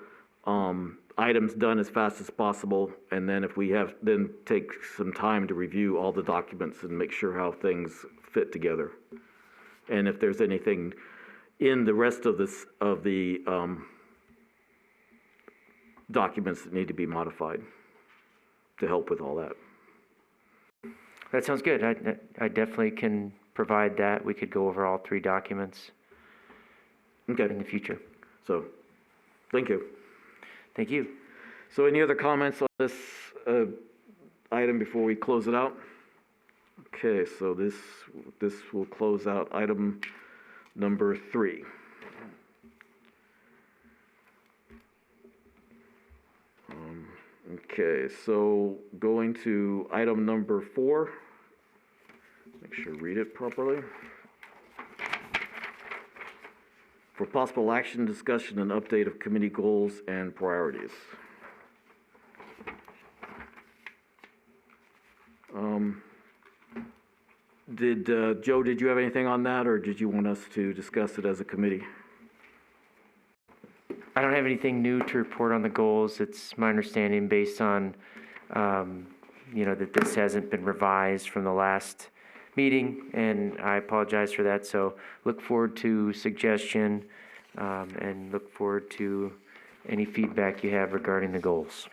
items done as fast as possible, and then if we have, then take some time to review all the documents and make sure how things fit together. And if there's anything in the rest of the documents that need to be modified to help with all that. That sounds good. I definitely can provide that. We could go over all 3 documents Okay, in the future. so, thank you. Thank you. So any other comments on this item before we close it out? Okay, so this will close out item number 3. Okay, so going to item number 4. Make sure I read it properly. For possible action, discussion, and update of committee goals and priorities. Joe, did you have anything on that, or did you want us to discuss it as a committee? I don't have anything new to report on the goals. It's my understanding based on, that this hasn't been revised from the last meeting, and I apologize for that. So look forward to suggestion and look forward to any feedback you have regarding the goals.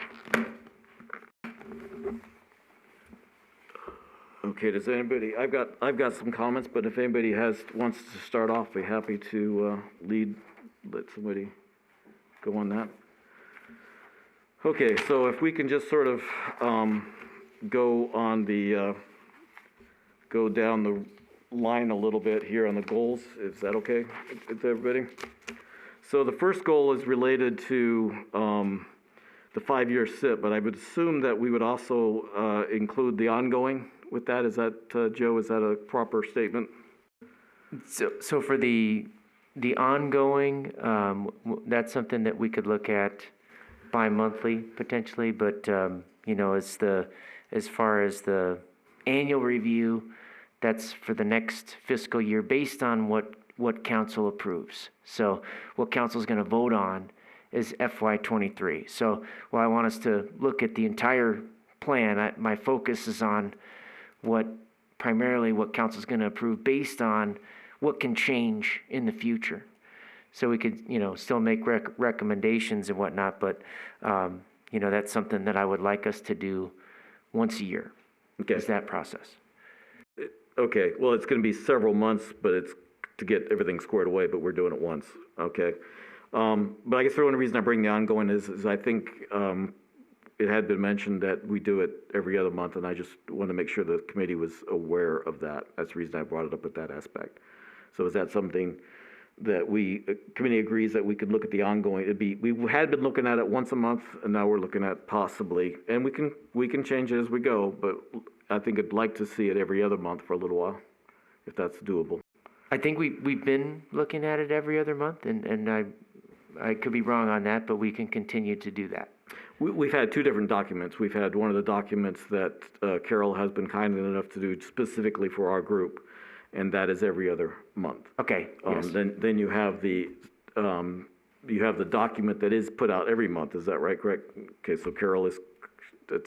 Okay, does anybody, I've got some comments, but if anybody wants to start off, be happy to let somebody go on that. Okay, so if we can just sort of go down the line a little bit here on the goals, is that okay with everybody? So the first goal is related to the 5-year SIP, but I would assume that we would also include the ongoing with that. Is that, Joe, is that a proper statement? So for the ongoing, that's something that we could look at bi-monthly potentially, but as far as the annual review, that's for the next fiscal year based on what council approves. So what council is going to vote on is FY23. So while I want us to look at the entire plan, my focus is on primarily what council is going to approve based on what can change in the future. So we could, still make recommendations and whatnot, but, that's something that I would like us to do once a year. Okay. Is that process. Okay, well, it's going to be several months, but it's to get everything squared away, but we're doing it once, okay? But I guess the only reason I bring the ongoing is I think it had been mentioned that we do it every other month, and I just want to make sure the committee was aware of that. That's the reason I brought it up with that aspect. So is that something that committee agrees that we could look at the ongoing? We had been looking at it once a month, and now we're looking at possibly, and we can change it as we go, but I think I'd like to see it every other month for a little while, if that's doable. I think we've been looking at it every other month, and I could be wrong on that, but we can continue to do that. We've had 2 different documents. We've had one of the documents that Carol has been kind enough to do specifically for our group, and that is every other month. Okay, yes. Then you have the document that is put out every month. Is that right, correct? Okay, so Carol is,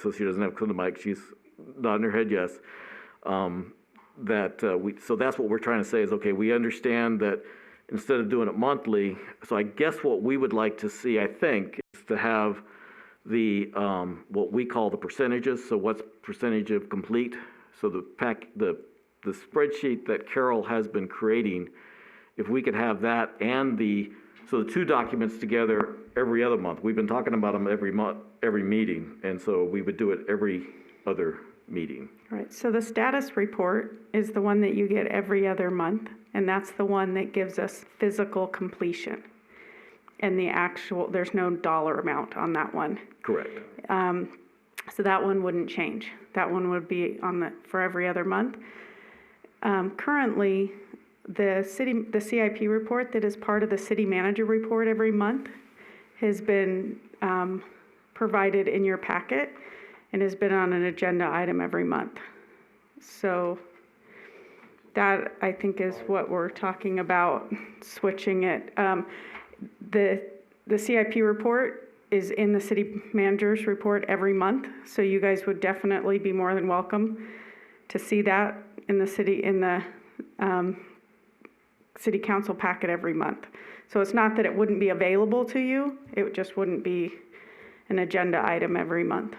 so she doesn't have to come to the mic. She's nodding her head yes. So that's what we're trying to say is, okay, we understand that instead of doing it monthly, so I guess what we would like to see, I think, is to have the what we call the percentages. So what's percentage of complete? So the spreadsheet that Carol has been creating, if we could have that and the 2 documents together every other month. We've been talking about them every month, every meeting, and so we would do it every other meeting. Right, so the status report is the one that you get every other month, and that's the one that gives us physical completion. and there's no dollar amount on that one. Correct. So that one wouldn't change. That one would be for every other month. Currently, the CIP report that is part of the city manager report every month has been provided in your packet and has been on an agenda item every month. So that, I think, is what we're talking about, switching it. The CIP report is in the city manager's report every month, so you guys would definitely be more than welcome to see that in the city council packet every month. So it's not that it wouldn't be available to you, it just wouldn't be an agenda item every month.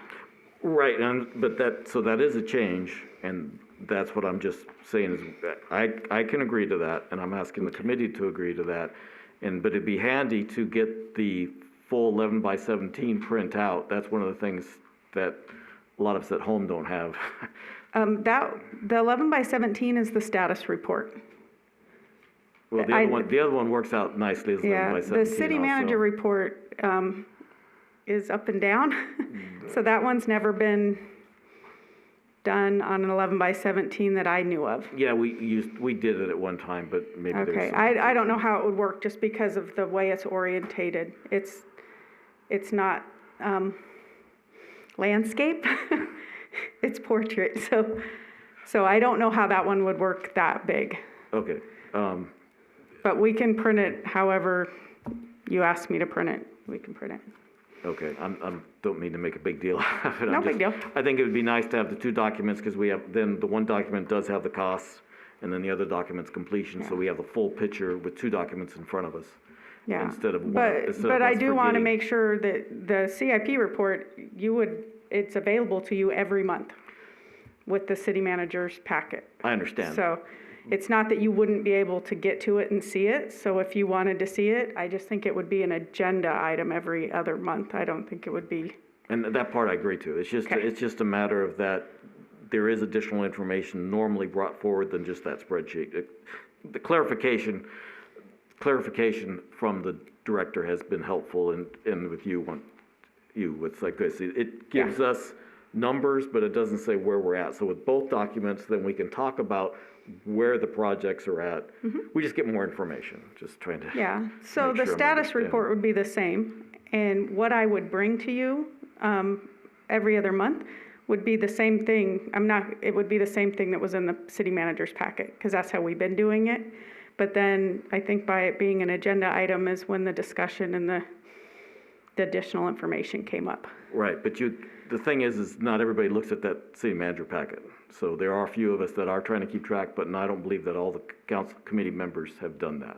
Right, but that is a change, and that's what I'm just saying is, I can agree to that, and I'm asking the committee to agree to that. But it'd be handy to get the full 11 by 17 print out. That's one of the things that a lot of us at home don't have. The 11 by 17 is the status report. Well, the other one works out nicely as 11 by 17 The city manager also. report is up and down. So that one's never been done on an 11 by 17 that I knew of. Yeah, we did it at one time, but maybe Okay, there's some. I don't know how it would work just because of the way it's orientated. It's not landscape, it's portrait. So I don't know how that one would work that big. Okay. But we can print it however you asked me to print it. We can print it. Okay, don't mean to make a big deal out of it. No big deal. I think it would be nice to have the two documents, because then the one document does have the costs, and then the other document's completion, so we have the full picture with two documents in front of us. Yeah. Instead of one. But I do want to forgetting. make sure that the CIP report, it's available to you every month with the city manager's packet. I understand. So it's not that you wouldn't be able to get to it and see it. So if you wanted to see it, I just think it would be an agenda item every other month. I don't think it would be. And that part I agree to. Okay. It's just a matter of that there is additional information normally brought forward than just that spreadsheet. The clarification from the director has been helpful, and with it's like this. It gives us numbers, but it doesn't say where we're at. So with both documents, then we can talk about where the projects are at. We just get more information, just trying to. Yeah, so make the sure I'm status understanding. report would be the same, and what I would bring to you every other month would be the same thing. It would be the same thing that was in the city manager's packet, because that's how we've been doing it. But then I think by it being an agenda item is when the discussion and the additional information came up. Right, but the thing is not everybody looks at that city manager packet. So there are a few of us that are trying to keep track, but I don't believe that all the council committee members have done that.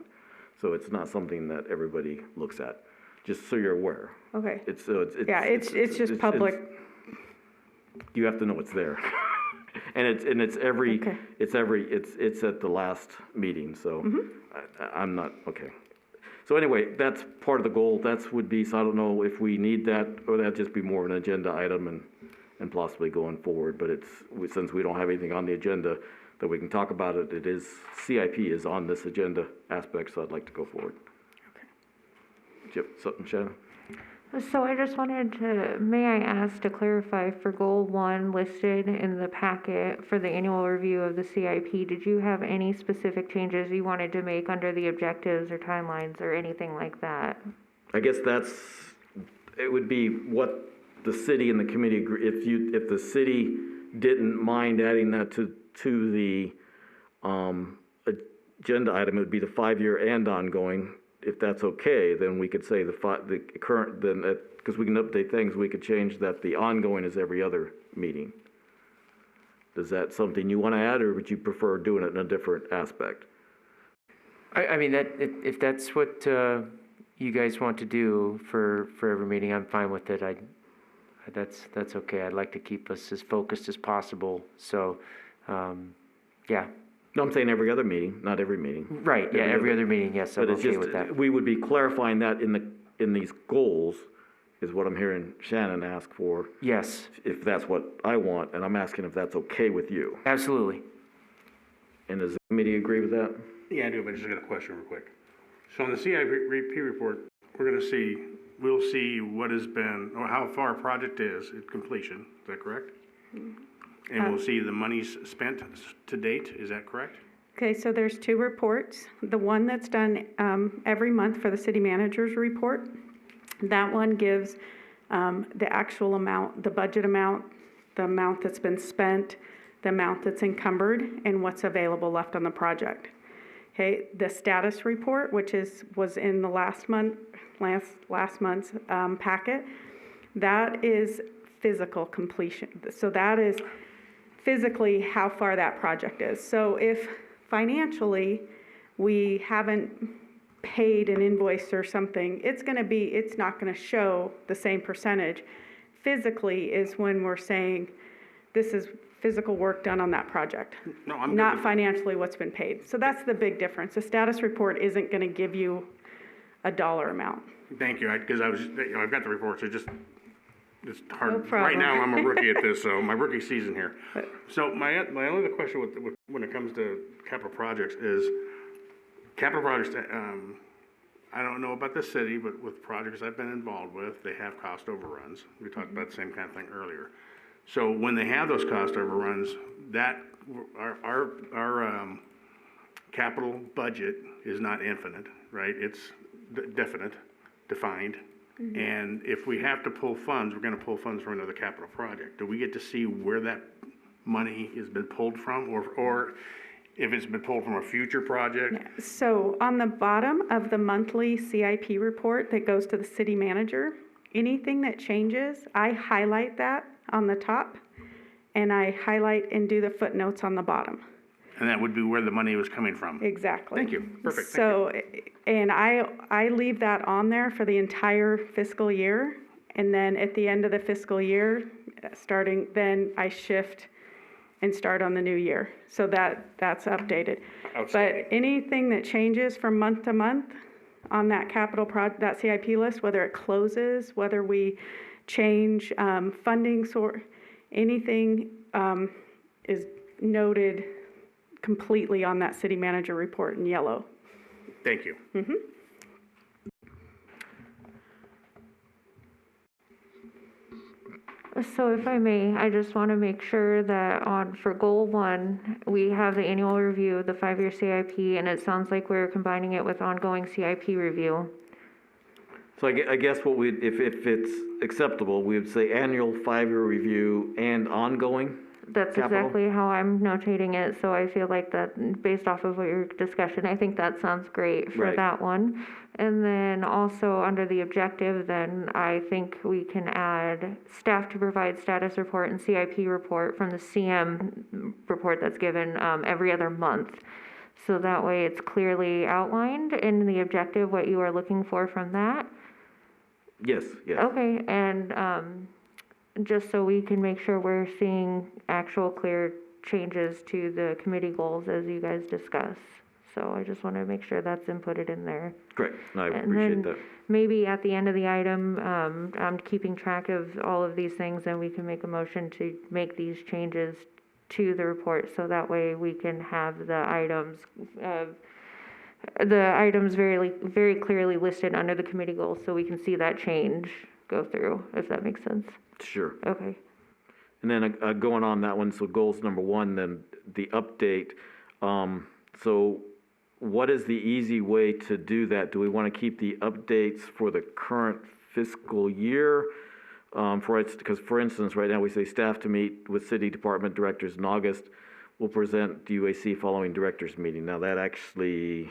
So it's not something that everybody looks at, just so you're aware. Okay. It's just public. You have to know it's there. And it's Okay. it's at the last meeting, so I'm not, okay. So anyway, that's part of the goal, would be, so I don't know if we need that, or that'd just be more of an agenda item and possibly going forward, but since we don't have anything on the agenda that we can talk about it, CIP is on this agenda aspect, so I'd like to go forward. Okay. Do you have something, Shannon? So I just may I ask to clarify for goal 1 listed in the packet for the annual review of the CIP, did you have any specific changes you wanted to make under the objectives or timelines or anything like that? I guess it would be what the city and the committee agree. If the city didn't mind adding that to the agenda item, it would be the 5-year and ongoing. If that's okay, then we could say the current, then because we can update things, we could change that the ongoing is every other meeting. Is that something you want to add, or would you prefer doing it in a different aspect? I mean, if that's what you guys want to do for every meeting, I'm fine with it. That's okay. I'd like to keep us as focused as possible. So, yeah. No, I'm saying every other meeting, not every meeting. Right, yeah, every other meeting, yes, I'm But it's okay just, with that. we would be clarifying that in these goals, is what I'm hearing Shannon ask for, Yes, if that's what I want, and I'm asking if that's okay with you. absolutely. And does the committee agree with that? Yeah, I do, but I just got a question real quick. So on the CIP report, we'll see what has been, or how far a project is at completion, is that correct? And we'll see the monies spent to date, is that correct? Okay, so there's two reports. The one that's done every month for the city manager's report, that one gives the actual amount, the budget amount, the amount that's been spent, the amount that's encumbered, and what's available left on the project. Okay, the status report, which was in the last month's packet, that is physical completion. So that is physically how far that project is. So if financially we haven't paid an invoice or something, it's not gonna show the same percentage. Physically is when we're saying this is physical work done on that project. No, I'm good Not with- financially what's been paid. So that's the big difference. The status report isn't gonna give you a dollar amount. Thank you, because I've got the report, so it's hard. No Right problem. now, I'm a rookie at this, so my rookie season here. So my only other question when it comes to capital projects is, capital projects, I don't know about the city, but with projects I've been involved with, they have cost overruns. We talked about the same kind of thing earlier. So when they have those cost overruns, our capital budget is not infinite, right? It's defined. And if we have to pull funds, we're gonna pull funds from another capital project. Do we get to see where that money has been pulled from, or if it's been pulled from a future project? So on the bottom of the monthly CIP report that goes to the city manager, anything that changes, I highlight that on the top, and I highlight and do the footnotes on the bottom. And that would be where the money was coming from? Exactly. Thank you. Perfect. Thank So, and I leave that on there for the entire fiscal year, and then at the end of the fiscal year, then I shift and start on the new year. So that's updated. Outstanding. But anything that changes from month to month on that that CIP list, whether it closes, whether we change funding source, anything is noted completely on that city manager report in yellow. Thank you. So if I may, I just want to make sure that for goal 1, we have the annual review of the 5-year CIP, and it sounds like we're combining it with ongoing CIP review. So I guess if it's acceptable, we would say annual 5-year review and ongoing. That's Capital? exactly how I'm notating it, so I feel like that, based off of what your discussion, I think that sounds great for Right. that one. And then also under the objective, then I think we can add staff to provide status report and CIP report from the CM report that's given every other month. So that way it's clearly outlined in the objective what you are looking for from that. Yes, yes. Okay, and just so we can make sure we're seeing actual clear changes to the committee goals as you guys discuss. So I just want to make sure that's inputted in there. Great, I And appreciate then that. maybe at the end of the item, I'm keeping track of all of these things, and we can make a motion to make these changes to the report, so that way we can have the items very, very clearly listed under the committee goals, so we can see that change go through, if that makes sense. Sure. Okay. And then going on that one, so goals number 1, then the update. So what is the easy way to do that? Do we want to keep the updates for the current fiscal year? Because for instance, right now we say staff to meet with city department directors in August. We'll present the UAC following directors meeting. Now that actually,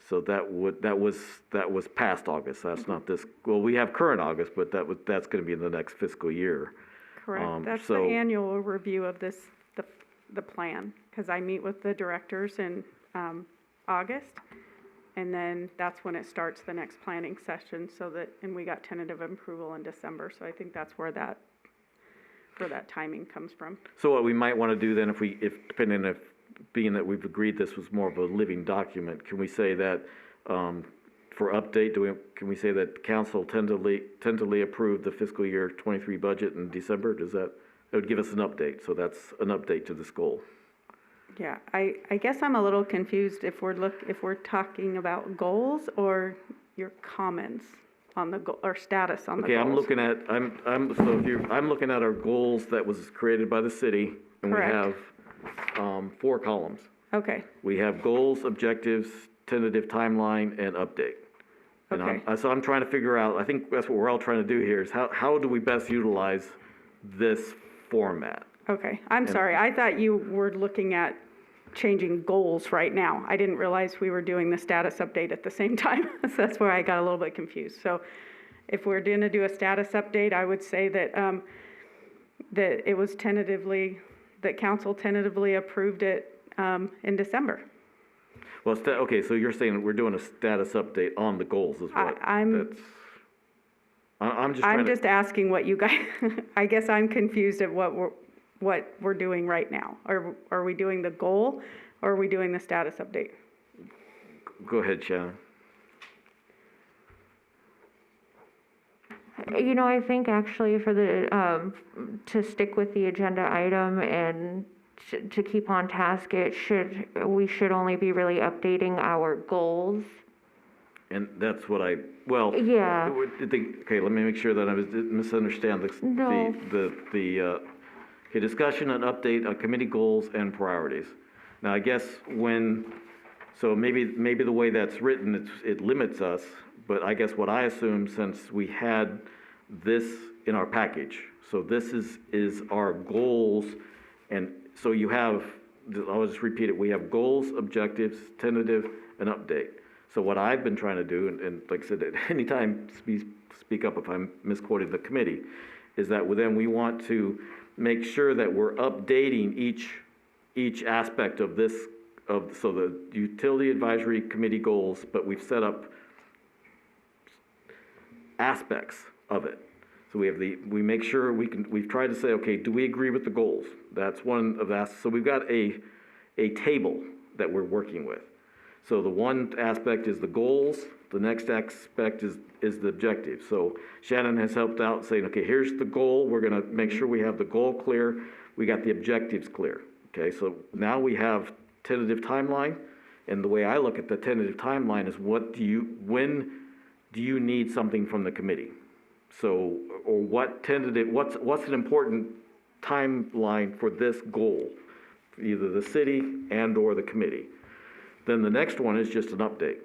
so that was past August. That's not this. Well, we have current August, but that's going to be in the next fiscal year. Correct. That's the so- annual review of the plan, because I meet with the directors in August, and then that's when it starts the next planning session, and we got tentative approval in December, so I think that's where that timing comes from. So what we might want to do then, being that we've agreed this was more of a living document, can we say that, for update, can we say that council tentatively approved the fiscal year 23 budget in December? That would give us an update, so that's an update to this goal. Yeah, I guess I'm a little confused if we're talking about goals, or your comments on the, or status on the Okay, goals. I'm looking at, I'm looking at our goals that was created by the city, and we have, Correct. 4 columns. Okay, We have goals, objectives, tentative timeline, and update. And so I'm trying to figure out, I think that's what we're all trying to do here, is how do we best utilize this format? okay. I'm sorry. I thought you were looking at changing goals right now. I didn't realize we were doing the status update at the same time. So that's where I got a little bit confused. So if we're going to do a status update, I would say that, that it was tentatively, that council tentatively approved it in December. Well, okay, so you're saying we're doing a status update on the goals is what? I'm I'm just asking what you guys, I guess I'm confused at what we're doing right now. Are we doing the goal or are we doing the status update? Go ahead, Shannon. You know, I think actually for the, to stick with the agenda item and to keep on task, we should only be really updating our goals. And that's what well. Yeah. Okay, let me make sure that I didn't misunderstand No. okay, discussion and update on committee goals and priorities. Now, I guess so maybe the way that's written, it limits us, but I guess what I assume, since we had this in our package, so this is our goals, and so you have, I'll just repeat it, we have goals, objectives, tentative, and update. So what I've been trying to do, and like I said, at any time, speak up if I'm misquoting the committee, is that then we want to make sure that we're updating each aspect of this, so the utility advisory committee goals, but we've set up aspects of it. So we make sure we've tried to say, okay, do we agree with the goals? That's one of that. So we've got a table that we're working with. So the one aspect is the goals, the next aspect is the objective. So Shannon has helped out saying, okay, here's the goal, we're gonna make sure we have the goal clear, we got the objectives clear. Okay, so now we have tentative timeline, and the way I look at the tentative timeline is when do you need something from the committee? So, or what's an important timeline for this goal, either the city and or the committee? Then the next one is just an update.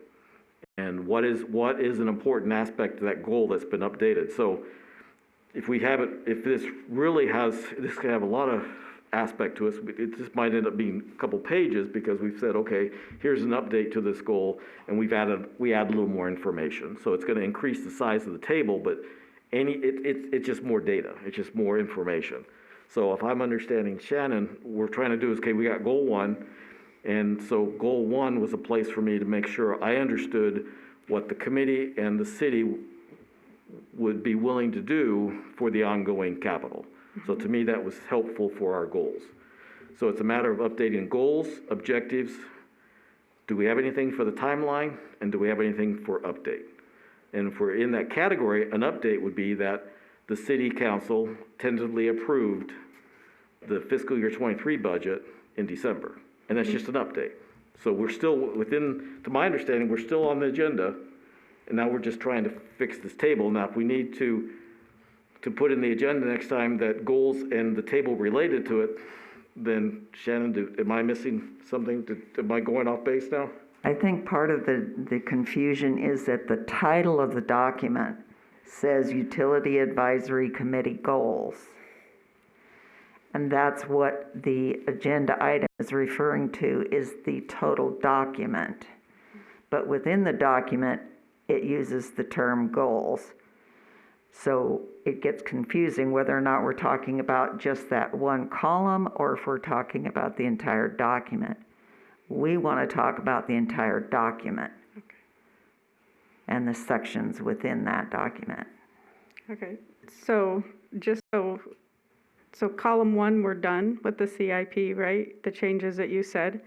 And what is an important aspect of that goal that's been updated? So if this can have a lot of aspect to us, it just might end up being a couple pages because we've said, okay, here's an update to this goal, and we add a little more information. So it's gonna increase the size of the table, but it's just more data, it's just more information. So if I'm understanding Shannon, we're trying to do is, okay, we got goal 1, and so goal 1 was a place for me to make sure I understood what the committee and the city would be willing to do for the ongoing capital. So to me, that was helpful for our goals. So it's a matter of updating goals, objectives. Do we have anything for the timeline? And do we have anything for update? And if we're in that category, an update would be that the city council tentatively approved the fiscal year 23 budget in December. And that's just an update. So we're still to my understanding, we're still on the agenda, and now we're just trying to fix this table. Now, if we need to put in the agenda next time that goals and the table related to it, then Shannon, am I missing something? Am I going off base now? I think part of the confusion is that the title of the document says Utility Advisory Committee Goals. And that's what the agenda item is referring to, is the total document. But within the document, it uses the term goals. So it gets confusing whether or not we're talking about just that one column or if we're talking about the entire document. We want to talk about the entire document and the sections within that document. Okay, so so column 1, we're done with the CIP, right? The changes that you said.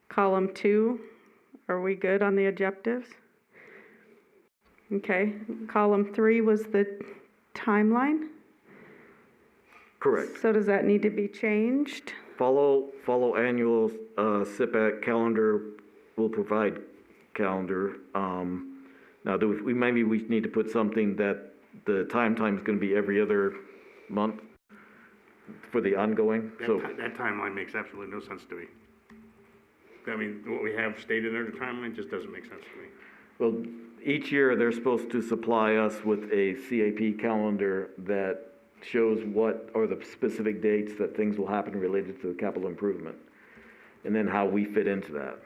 Column 2, are we good on the objectives? Okay, column 3 was the timeline? Correct. So does that need to be changed? Follow annual SIPAC calendar, will provide calendar. Now, maybe we need to put something that the time's gonna be every other month for the ongoing, so. That timeline makes absolutely no sense to me. I mean, what we have stated there, the timeline just doesn't make sense to me. Well, each year, they're supposed to supply us with a CAP calendar that shows what are the specific dates that things will happen related to the capital improvement. And then how we fit into that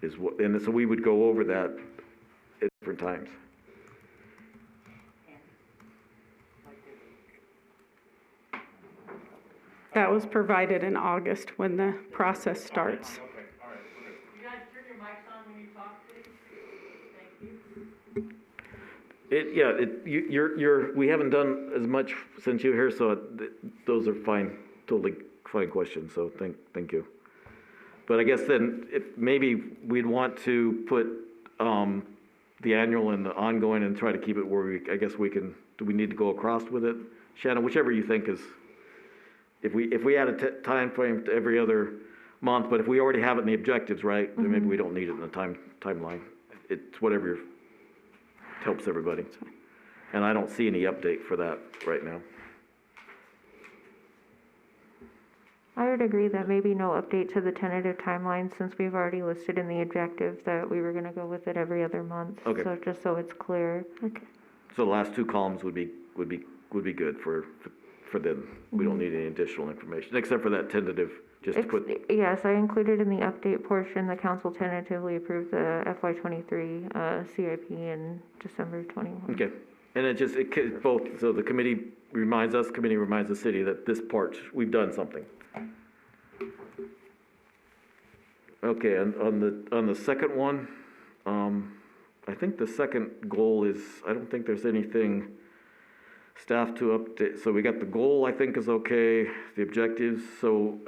is what, and so we would go over that at different times. That was provided in August when the process starts. Okay, all right, we're good. You guys turn your mics on when you talk, please. Thank you. We haven't done as much since you're here, so those are fine, totally fine questions, so thank you. But I guess then, if maybe we'd want to put, the annual and the ongoing and try to keep it where I guess we can, do we need to go across with it? Shannon, whichever you think is, if we add a time frame to every other month, but if we already have it in the objectives, right, then maybe we don't need it in the timeline. It's whatever helps everybody. And I don't see any update for that right now. I would agree that maybe no update to the tentative timeline, since we've already listed in the objectives that we were gonna go with it every other month. Okay. So just so it's clear. So the last two columns would be good for them. We don't need any additional information, except for that tentative, just to put, Yes, I included in the update portion, the council tentatively approved the FY '23 CIP in December 21. okay. And both, so the committee reminds the city that this part, we've done something. Okay, and on the second one, I think the second goal is, I don't think there's anything staff to update. So we got the goal, I think is okay, the objectives. So,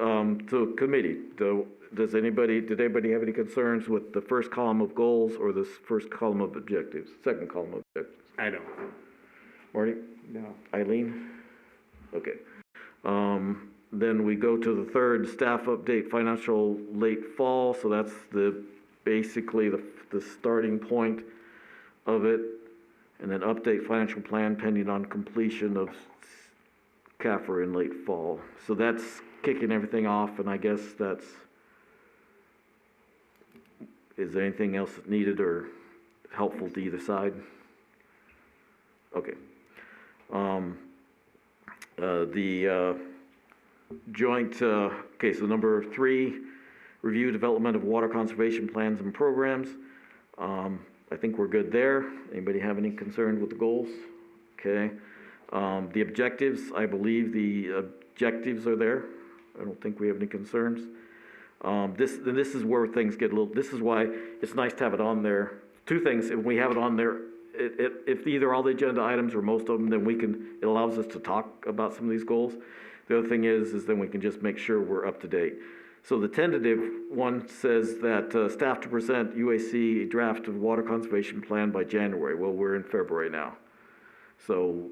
committee, did anybody have any concerns with the first column of goals or this first column of objectives, second column of objectives? I don't. Marty? No. Eileen? Okay. Then we go to the third, staff update, financial late fall, so that's basically the starting point of it. And then update financial plan pending on completion of CAFR in late fall. So that's kicking everything off, and I guess is there anything else needed or helpful to either side? Okay. So number 3, review development of water conservation plans and programs. I think we're good there. Anybody have any concern with the goals? Okay. The objectives, I believe the objectives are there. I don't think we have any concerns. This is where things get this is why it's nice to have it on there. Two things, if we have it on there, if either all the agenda items or most of them, then it allows us to talk about some of these goals. The other thing is then we can just make sure we're up to date. So the tentative one says that staff to present UAC a draft of water conservation plan by January. Well, we're in February now. So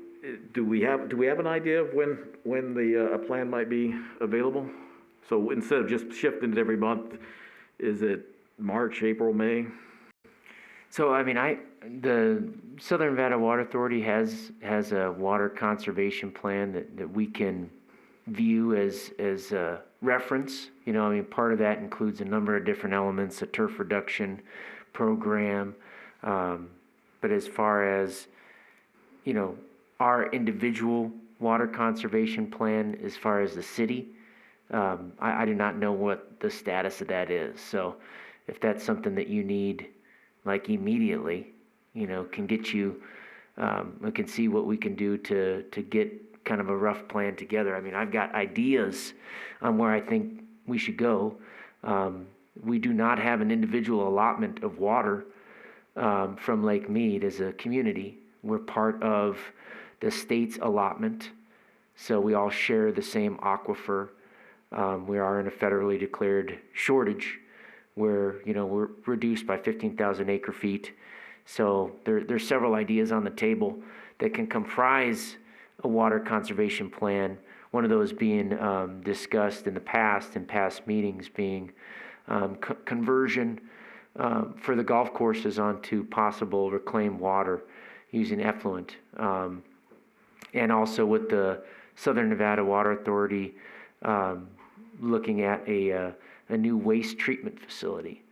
do we have an idea of when the plan might be available? So instead of just shifting it every month, is it March, April, May? So, I mean, the Southern Nevada Water Authority has a water conservation plan that we can view as a reference. You know, I mean, part of that includes a number of different elements, a turf reduction program. But as far as, you know, our individual water conservation plan, as far as the city, I do not know what the status of that is. So if that's something that you need, like immediately, you know, can get you, we can see what we can do to get kind of a rough plan together. I mean, I've got ideas on where I think we should go. We do not have an individual allotment of water from Lake Mead as a community. We're part of the state's allotment, so we all share the same aquifer. We are in a federally declared shortage where, you know, we're reduced by 15,000 acre feet. So there's several ideas on the table that can comprise a water conservation plan. One of those being discussed in past meetings being conversion for the golf courses onto possible reclaimed water using effluent. And also with the Southern Nevada Water Authority looking at a new waste treatment facility.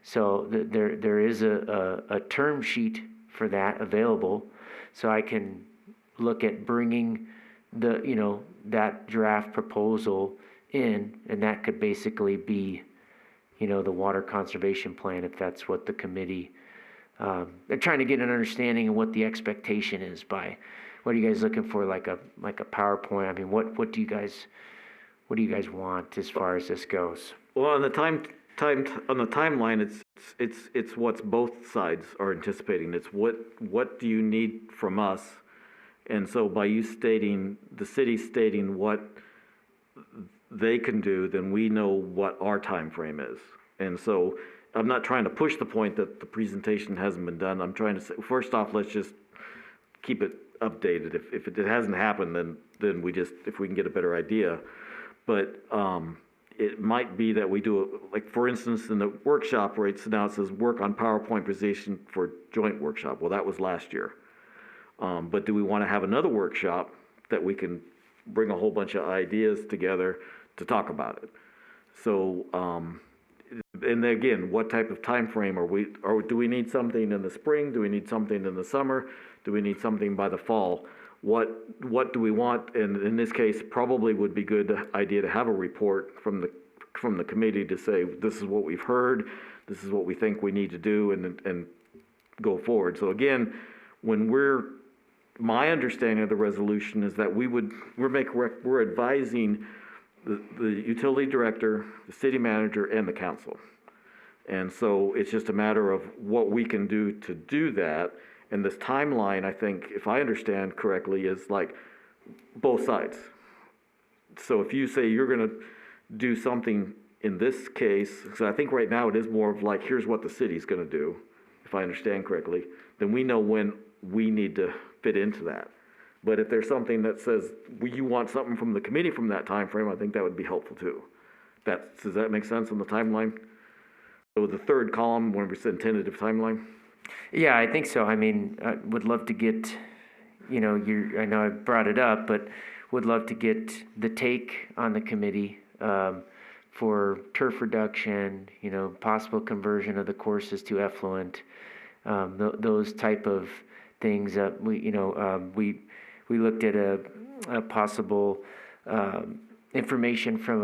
So there is a term sheet for that available, so I can look at bringing that draft proposal in, and that could basically be, the water conservation plan, if that's what the committee, they're trying to get an understanding of what the expectation is by, what are you guys looking for, like a PowerPoint? I mean, what do you guys want as far as this goes? Well, on the on the timeline, it's what's both sides are anticipating. It's what do you need from us? And so by you stating, the city stating what they can do, then we know what our time frame is. And so I'm not trying to push the point that the presentation hasn't been done. I'm trying to say, first off, let's just keep it updated. If it hasn't happened, then we just, if we can get a better idea. But it might be that we do, like for instance, in the workshop, right, so now it says work on PowerPoint presentation for joint workshop. Well, that was last year. But do we want to have another workshop that we can bring a whole bunch of ideas together to talk about it? So, and again, what type of time frame do we need something in the spring? Do we need something in the summer? Do we need something by the fall? What do we want? And in this case, probably would be good idea to have a report from the committee to say, this is what we've heard, this is what we think we need to do, and go forward. So again, my understanding of the resolution is that we're advising the utility director, the city manager, and the council. And so it's just a matter of what we can do to do that. And this timeline, I think, if I understand correctly, is like both sides. So if you say you're going to do something in this case, so I think right now it is more of like, here's what the city's going to do, if I understand correctly, then we know when we need to fit into that. But if there's something that says you want something from the committee from that time frame, I think that would be helpful too. Does that make sense on the timeline? So the third column, when we said tentative timeline? Yeah, I think so. I mean, I would love to get, I know I brought it up, but would love to get the take on the committee for turf reduction, possible conversion of the courses to effluent, those type of things. We looked at a possible information from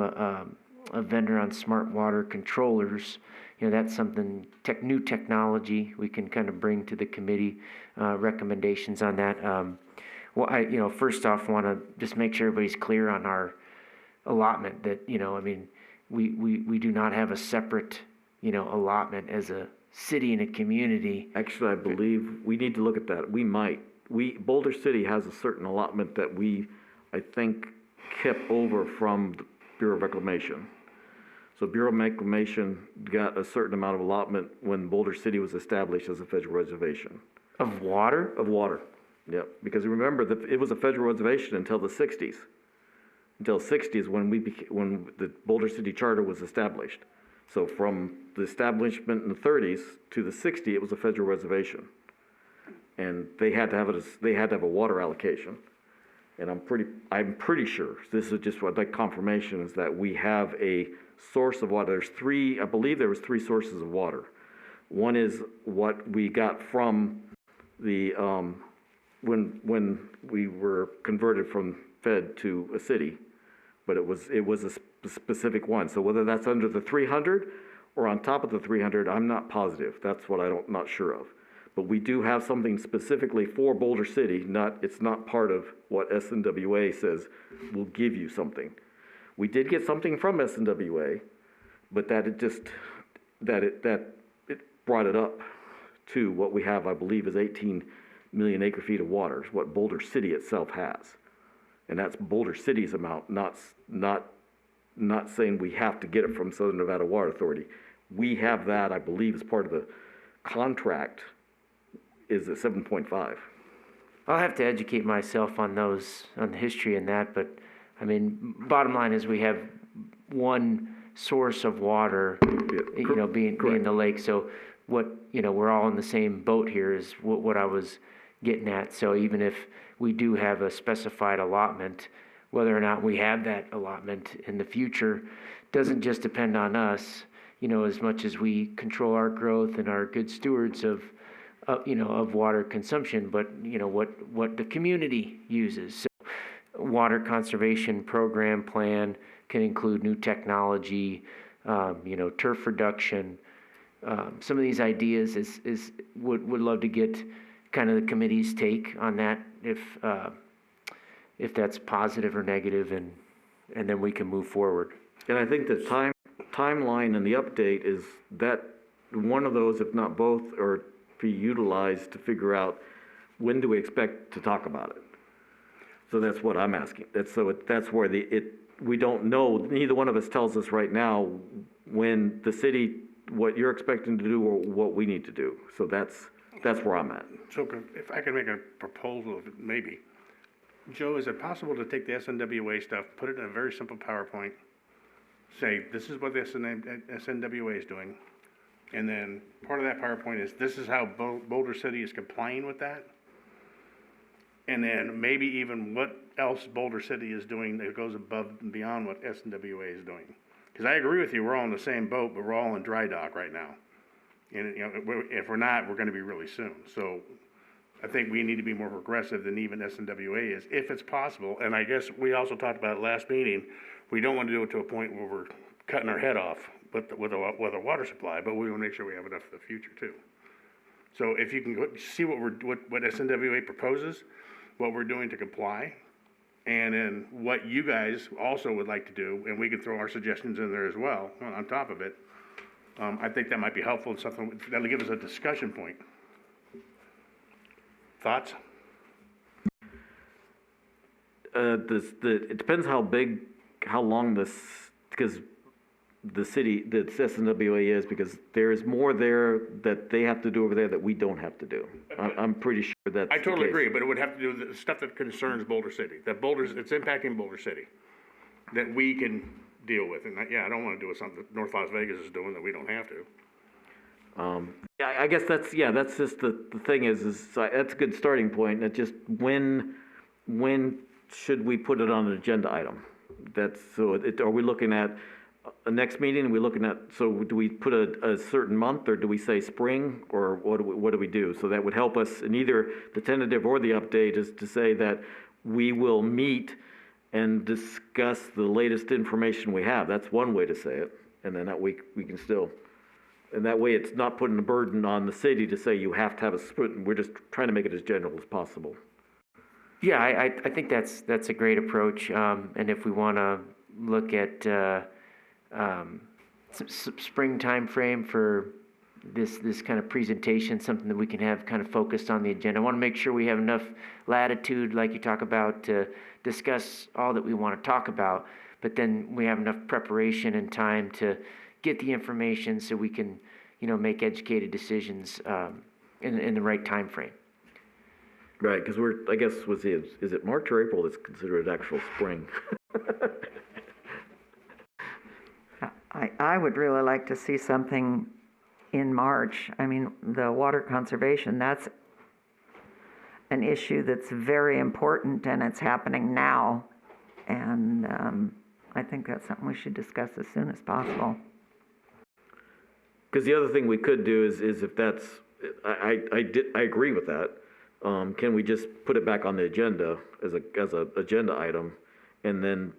a vendor on smart water controllers. That's something, new technology we can kind of bring to the committee, recommendations on that. First off, want to just make sure everybody's clear on our allotment that, we do not have a separate, allotment as a city and a community. Actually, I believe we need to look at that. Boulder City has a certain allotment that I think, kept over from the Bureau of Reclamation. So Bureau of Reclamation got a certain amount of allotment when Boulder City was established as a federal reservation. Of water? Of water, yep. Because remember that it was a federal reservation until the 60s. Until 60s when the Boulder City Charter was established. So from the establishment in the 30s to the 60s, it was a federal reservation. And they had to have a water allocation. And I'm pretty sure, this is just what confirmation is that we have a source of water. I believe there was 3 sources of water. One is what we got from the, when we were converted from Fed to a city, but it was a specific one. So whether that's under the 300 or on top of the 300, I'm not positive. That's what not sure of. But we do have something specifically for Boulder City. It's not part of what SNWA says we'll give you something. We did get something from SNWA, but it brought it up to what we have, I believe, is 18 million acre feet of water, is what Boulder City itself has. And that's Boulder City's amount, not saying we have to get it from Southern Nevada Water Authority. We have that, I believe, as part of the contract, is at 7.5. I'll have to educate myself on the history and that, but I mean, bottom line is we have one source of water, being the lake. So what, we're all in the same boat here is what I was getting at. So even if we do have a specified allotment, whether or not we have that allotment in the future doesn't just depend on us, as much as we control our growth and are good stewards of water consumption, but, what the community uses. So water conservation program plan can include new technology, turf reduction. Some of these ideas would love to get kind of the committee's take on that, if that's positive or negative, and then we can move forward. And I think the timeline and the update is that one of those, if not both, are be utilized to figure out when do we expect to talk about it. So that's what I'm asking. That's where we don't know. Neither one of us tells us right now when the city, what you're expecting to do or what we need to do. So that's where I'm at. So if I could make a proposal, maybe. Joe, is it possible to take the SNWA stuff, put it in a very simple PowerPoint, say, this is what the SNWA is doing, and then part of that PowerPoint is, this is how Boulder City is complying with that? And then maybe even what else Boulder City is doing that goes above and beyond what SNWA is doing. Because I agree with you, we're all in the same boat, but we're all in dry dock right now. And if we're not, we're gonna be really soon. So I think we need to be more progressive than even SNWA is, if it's possible. And I guess we also talked about it last meeting, we don't want to do it to a point where we're cutting our head off with a water supply, but we want to make sure we have enough for the future too. So if you can see what SNWA proposes, what we're doing to comply, and then what you guys also would like to do, and we can throw our suggestions in there as well, on top of it. I think that might be helpful and something that'll give us a discussion point. Thoughts? It depends how long because the SNWA is, because there is more there that they have to do over there that we don't have to do. I'm pretty sure that's I totally the case. agree, but it would have to do with the stuff that concerns Boulder City, it's impacting Boulder City, that we can deal with. And I don't want to do with something that North Las Vegas is doing that we don't have to. Yeah, I guess that's just the thing is that's a good starting point. It's just when should we put it on an agenda item? Are we looking at a next meeting? Are we looking at, so do we put a certain month, or do we say spring, or what do we do? So that would help us in either the tentative or the update, is to say that we will meet and discuss the latest information we have. That's one way to say it. And then that we can still, and that way it's not putting a burden on the city to say you have to have a split. We're just trying to make it as general as possible. Yeah, I think that's a great approach. And if we want to look at spring time frame for this kind of presentation, something that we can have kind of focused on the agenda. I want to make sure we have enough latitude, like you talk about, to discuss all that we want to talk about, but then we have enough preparation and time to get the information so we can, make educated decisions in the right time frame. Right, because I guess, is it March or April that's considered actual spring? I would really like to see something in March. I mean, the water conservation, that's an issue that's very important, and it's happening now. And I think that's something we should discuss as soon as possible. Because the other thing we could do is if that's, I agree with that. Can we just put it back on the agenda as a agenda item, and then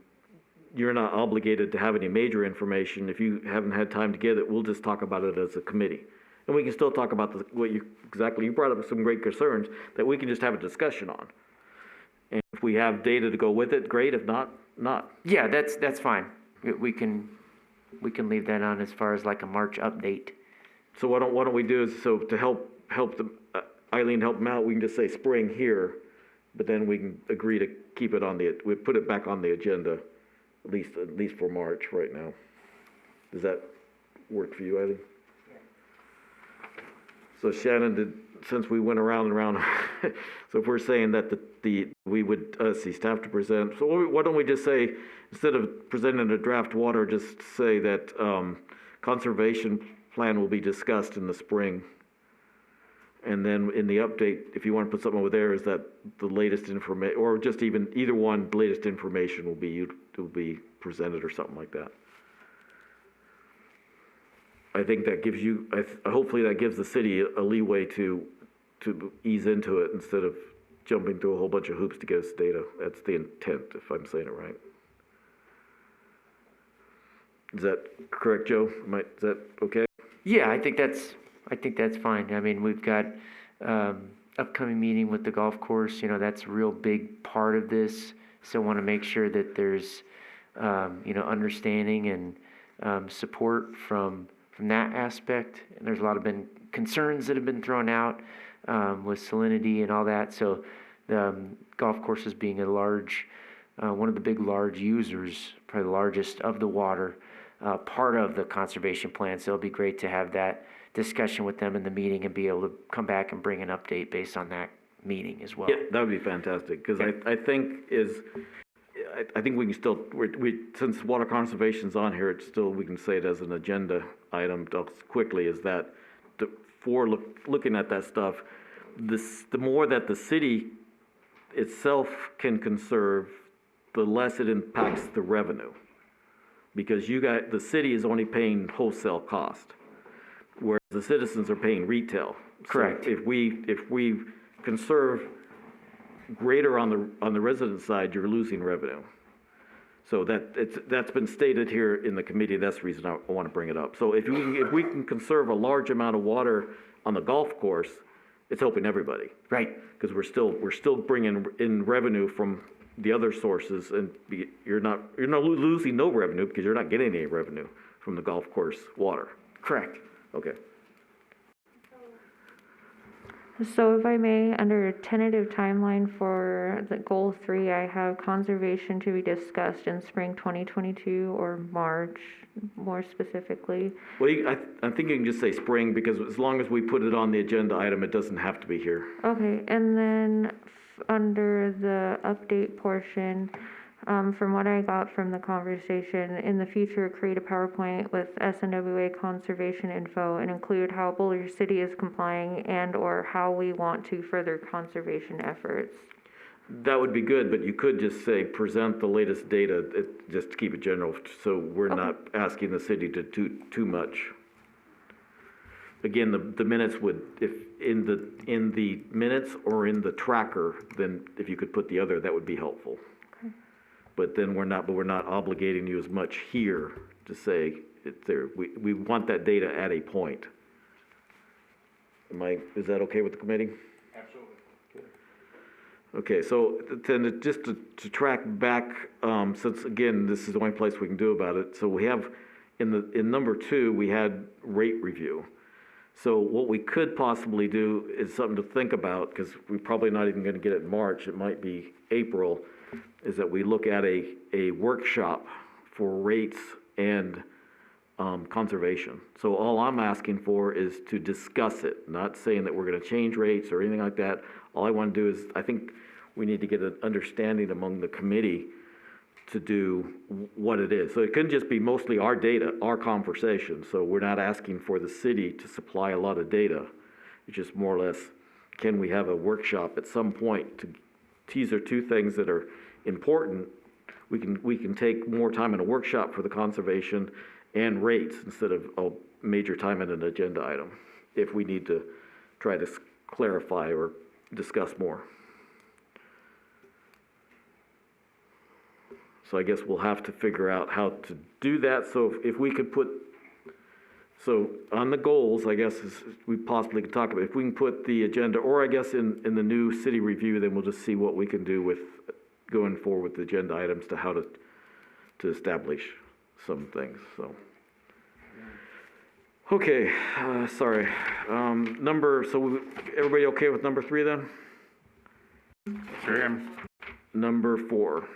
you're not obligated to have any major information. If you haven't had time to get it, we'll just talk about it as a committee. And we can still talk about you brought up some great concerns that we can just have a discussion on. And if we have data to go with it, great. If not, not. Yeah, that's fine. We can leave that on as far as like a March update. So why don't we do is, so to help Eileen help them out, we can just say spring here, but then we can agree to keep it we put it back on the agenda, at least for March right now. Does that work for you, Eileen? Yeah. So Shannon, since we went around and around, so if we're saying that we would, see staff to present, so why don't we just say, instead of presenting a draft water, just say that, conservation plan will be discussed in the spring. And then in the update, if you want to put something over there, is that the latest information, or just even, either one, latest information will be presented or something like that. I think that gives you, hopefully that gives the city a leeway to ease into it instead of jumping through a whole bunch of hoops to get us data. That's the intent, if I'm saying it right. Is that correct, Joe? Is that okay? Yeah, I think that's fine. I mean, we've got upcoming meeting with the golf course, that's a real big part of this. So want to make sure that there's, understanding and support from that aspect. And there's a lot of concerns that have been thrown out with salinity and all that. So the golf course is being a large, one of the big large users, probably the largest of the water, part of the conservation plan. So it'll be great to have that discussion with them in the meeting and be able to come back and bring an update based on that meeting as well. Yeah, that would be fantastic, because I think I think we can still, since water conservation's on here, it's still, we can say it as an agenda item quickly, is that looking at that stuff, the more that the city itself can conserve, the less it impacts the revenue. Because the city is only paying wholesale cost, whereas the citizens are paying retail. Correct. So if we conserve greater on the resident side, you're losing revenue. So that's been stated here in the committee. That's the reason I want to bring it up. So if we can conserve a large amount of water on the golf course, it's helping everybody. Right. Because we're still bringing in revenue from the other sources, and you're not losing no revenue because you're not getting any revenue from the golf course water. Correct. Okay. So if I may, under tentative timeline for the goal 3, I have conservation to be discussed in spring 2022 or March, more specifically. Well, I think you can just say spring, because as long as we put it on the agenda item, it doesn't have to be here. Okay, and then under the update portion, from what I got from the conversation, in the future, create a PowerPoint with SNWA conservation info and include how Boulder City is complying and or how we want to further conservation efforts. That would be good, but you could just say, present the latest data, just to keep it general, so we're not asking the city to do too much. Again, the minutes would, if in the minutes or in the tracker, then if you could put the other, that would be helpful. Okay. But then we're not obligating you as much here to say it's there. We want that data at a point. Is that okay with the committee? Absolutely. Okay, so then just to track back, since again, this is the only place we can do about it. So we have, in number 2, we had rate review. So what we could possibly do is something to think about, because we're probably not even gonna get it in March, it might be April, is that we look at a workshop for rates and conservation. So all I'm asking for is to discuss it, not saying that we're gonna change rates or anything like that. All I wanna do is, I think we need to get an understanding among the committee to do what it is. So it couldn't just be mostly our data, our conversation. So we're not asking for the city to supply a lot of data. It's just more or less, can we have a workshop at some point to, these are 2 things that are important. We can take more time in a workshop for the conservation and rates instead of a major time in an agenda item, if we need to try to clarify or discuss more. So I guess we'll have to figure out how to do that. So if we could put, so on the goals, I guess we possibly could talk about, if we can put the agenda, or I guess in the new city review, then we'll just see what we can do with going forward with the agenda items to how to establish some things, so. Okay, sorry. So everybody okay with number 3 then? Sure am. Number 4.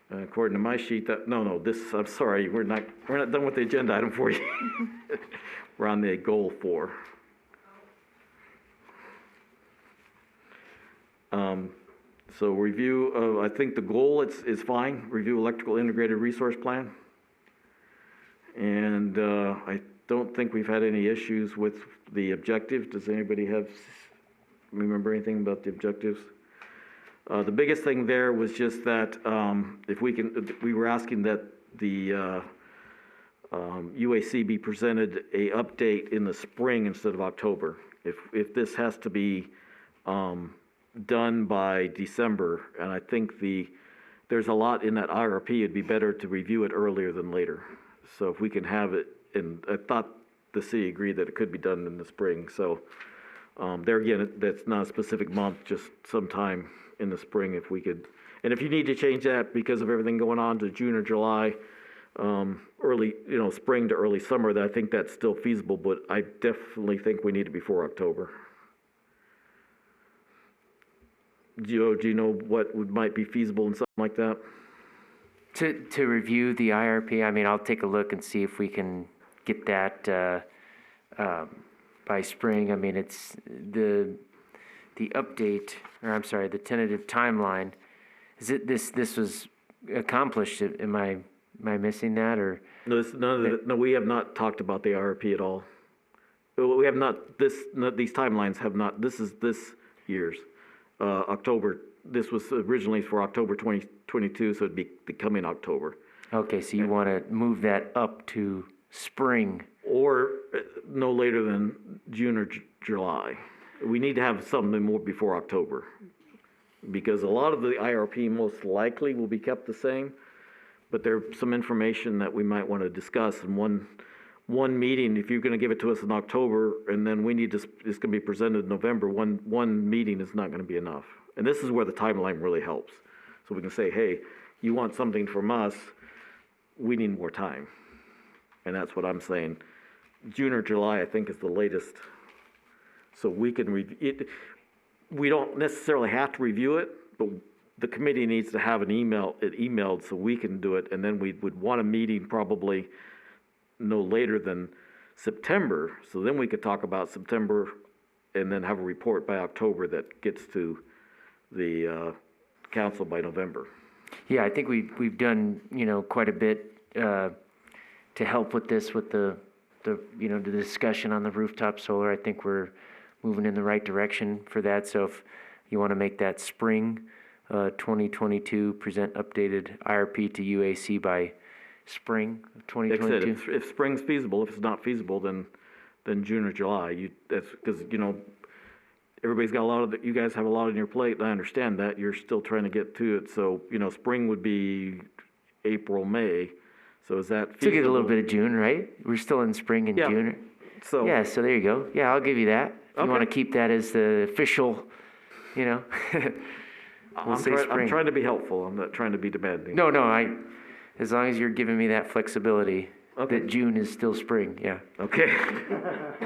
According to my sheet, I'm sorry, we're not done with the agenda item for you. We're on the goal 4. So review of, I think the goal is fine, review electrical integrated resource plan. And I don't think we've had any issues with the objectives. Does anybody remember anything about the objectives? The biggest thing there was just that we were asking that the UAC be presented a update in the spring instead of October. If this has to be done by December, and I think there's a lot in that IRP, it'd be better to review it earlier than later. So if we can have it, and I thought the city agreed that it could be done in the spring. So there again, that's not a specific month, just sometime in the spring if we could. And if you need to change that because of everything going on to June or July, early, spring to early summer, I think that's still feasible, but I definitely think we need it before October. Do you know what might be feasible in something like that? To review the IRP, I mean, I'll take a look and see if we can get that by spring. I mean, it's the update, or I'm sorry, the tentative timeline. Is it this was accomplished? Am I missing that, or? No, no, we have not talked about the IRP at all. We have not. These timelines have not. This is this year's October. This was originally for October 2022, so it'd be the coming October. Okay, so you want to move that up to spring? Or no later than June or July. We need to have something more before October, because a lot of the IRP most likely will be kept the same, but there's some information that we might want to discuss. And one meeting, if you're going to give it to us in October, and then it's going to be presented in November, one meeting is not going to be enough. And this is where the timeline really helps. So we can say, hey, you want something from us, we need more time. And that's what I'm saying. June or July, I think, is the latest. So we can review it. We don't necessarily have to review it, but the committee needs to have it emailed so we can do it. And then we would want a meeting probably no later than September. So then we could talk about September and then have a report by October that gets to the council by November. Yeah, I think we've done quite a bit to help with this, with the discussion on the rooftop solar. I think we're moving in the right direction for that. So if you want to make that spring 2022, present updated IRP to UAC by spring of 2022. Like I said, if spring's feasible, if it's not feasible, then June or July. That's because everybody's got you guys have a lot on your plate, and I understand that. You're still trying to get to it. So, spring would be April, May. So is that feasible? To get a little bit of June, right? We're still in spring and June. So yeah, so there you go. Yeah, I'll give you that. If you want to keep that as the official, we'll say spring. I'm trying to be helpful. I'm not trying to be demanding. No, as long as you're giving me that flexibility, that June is still spring, yeah. Okay.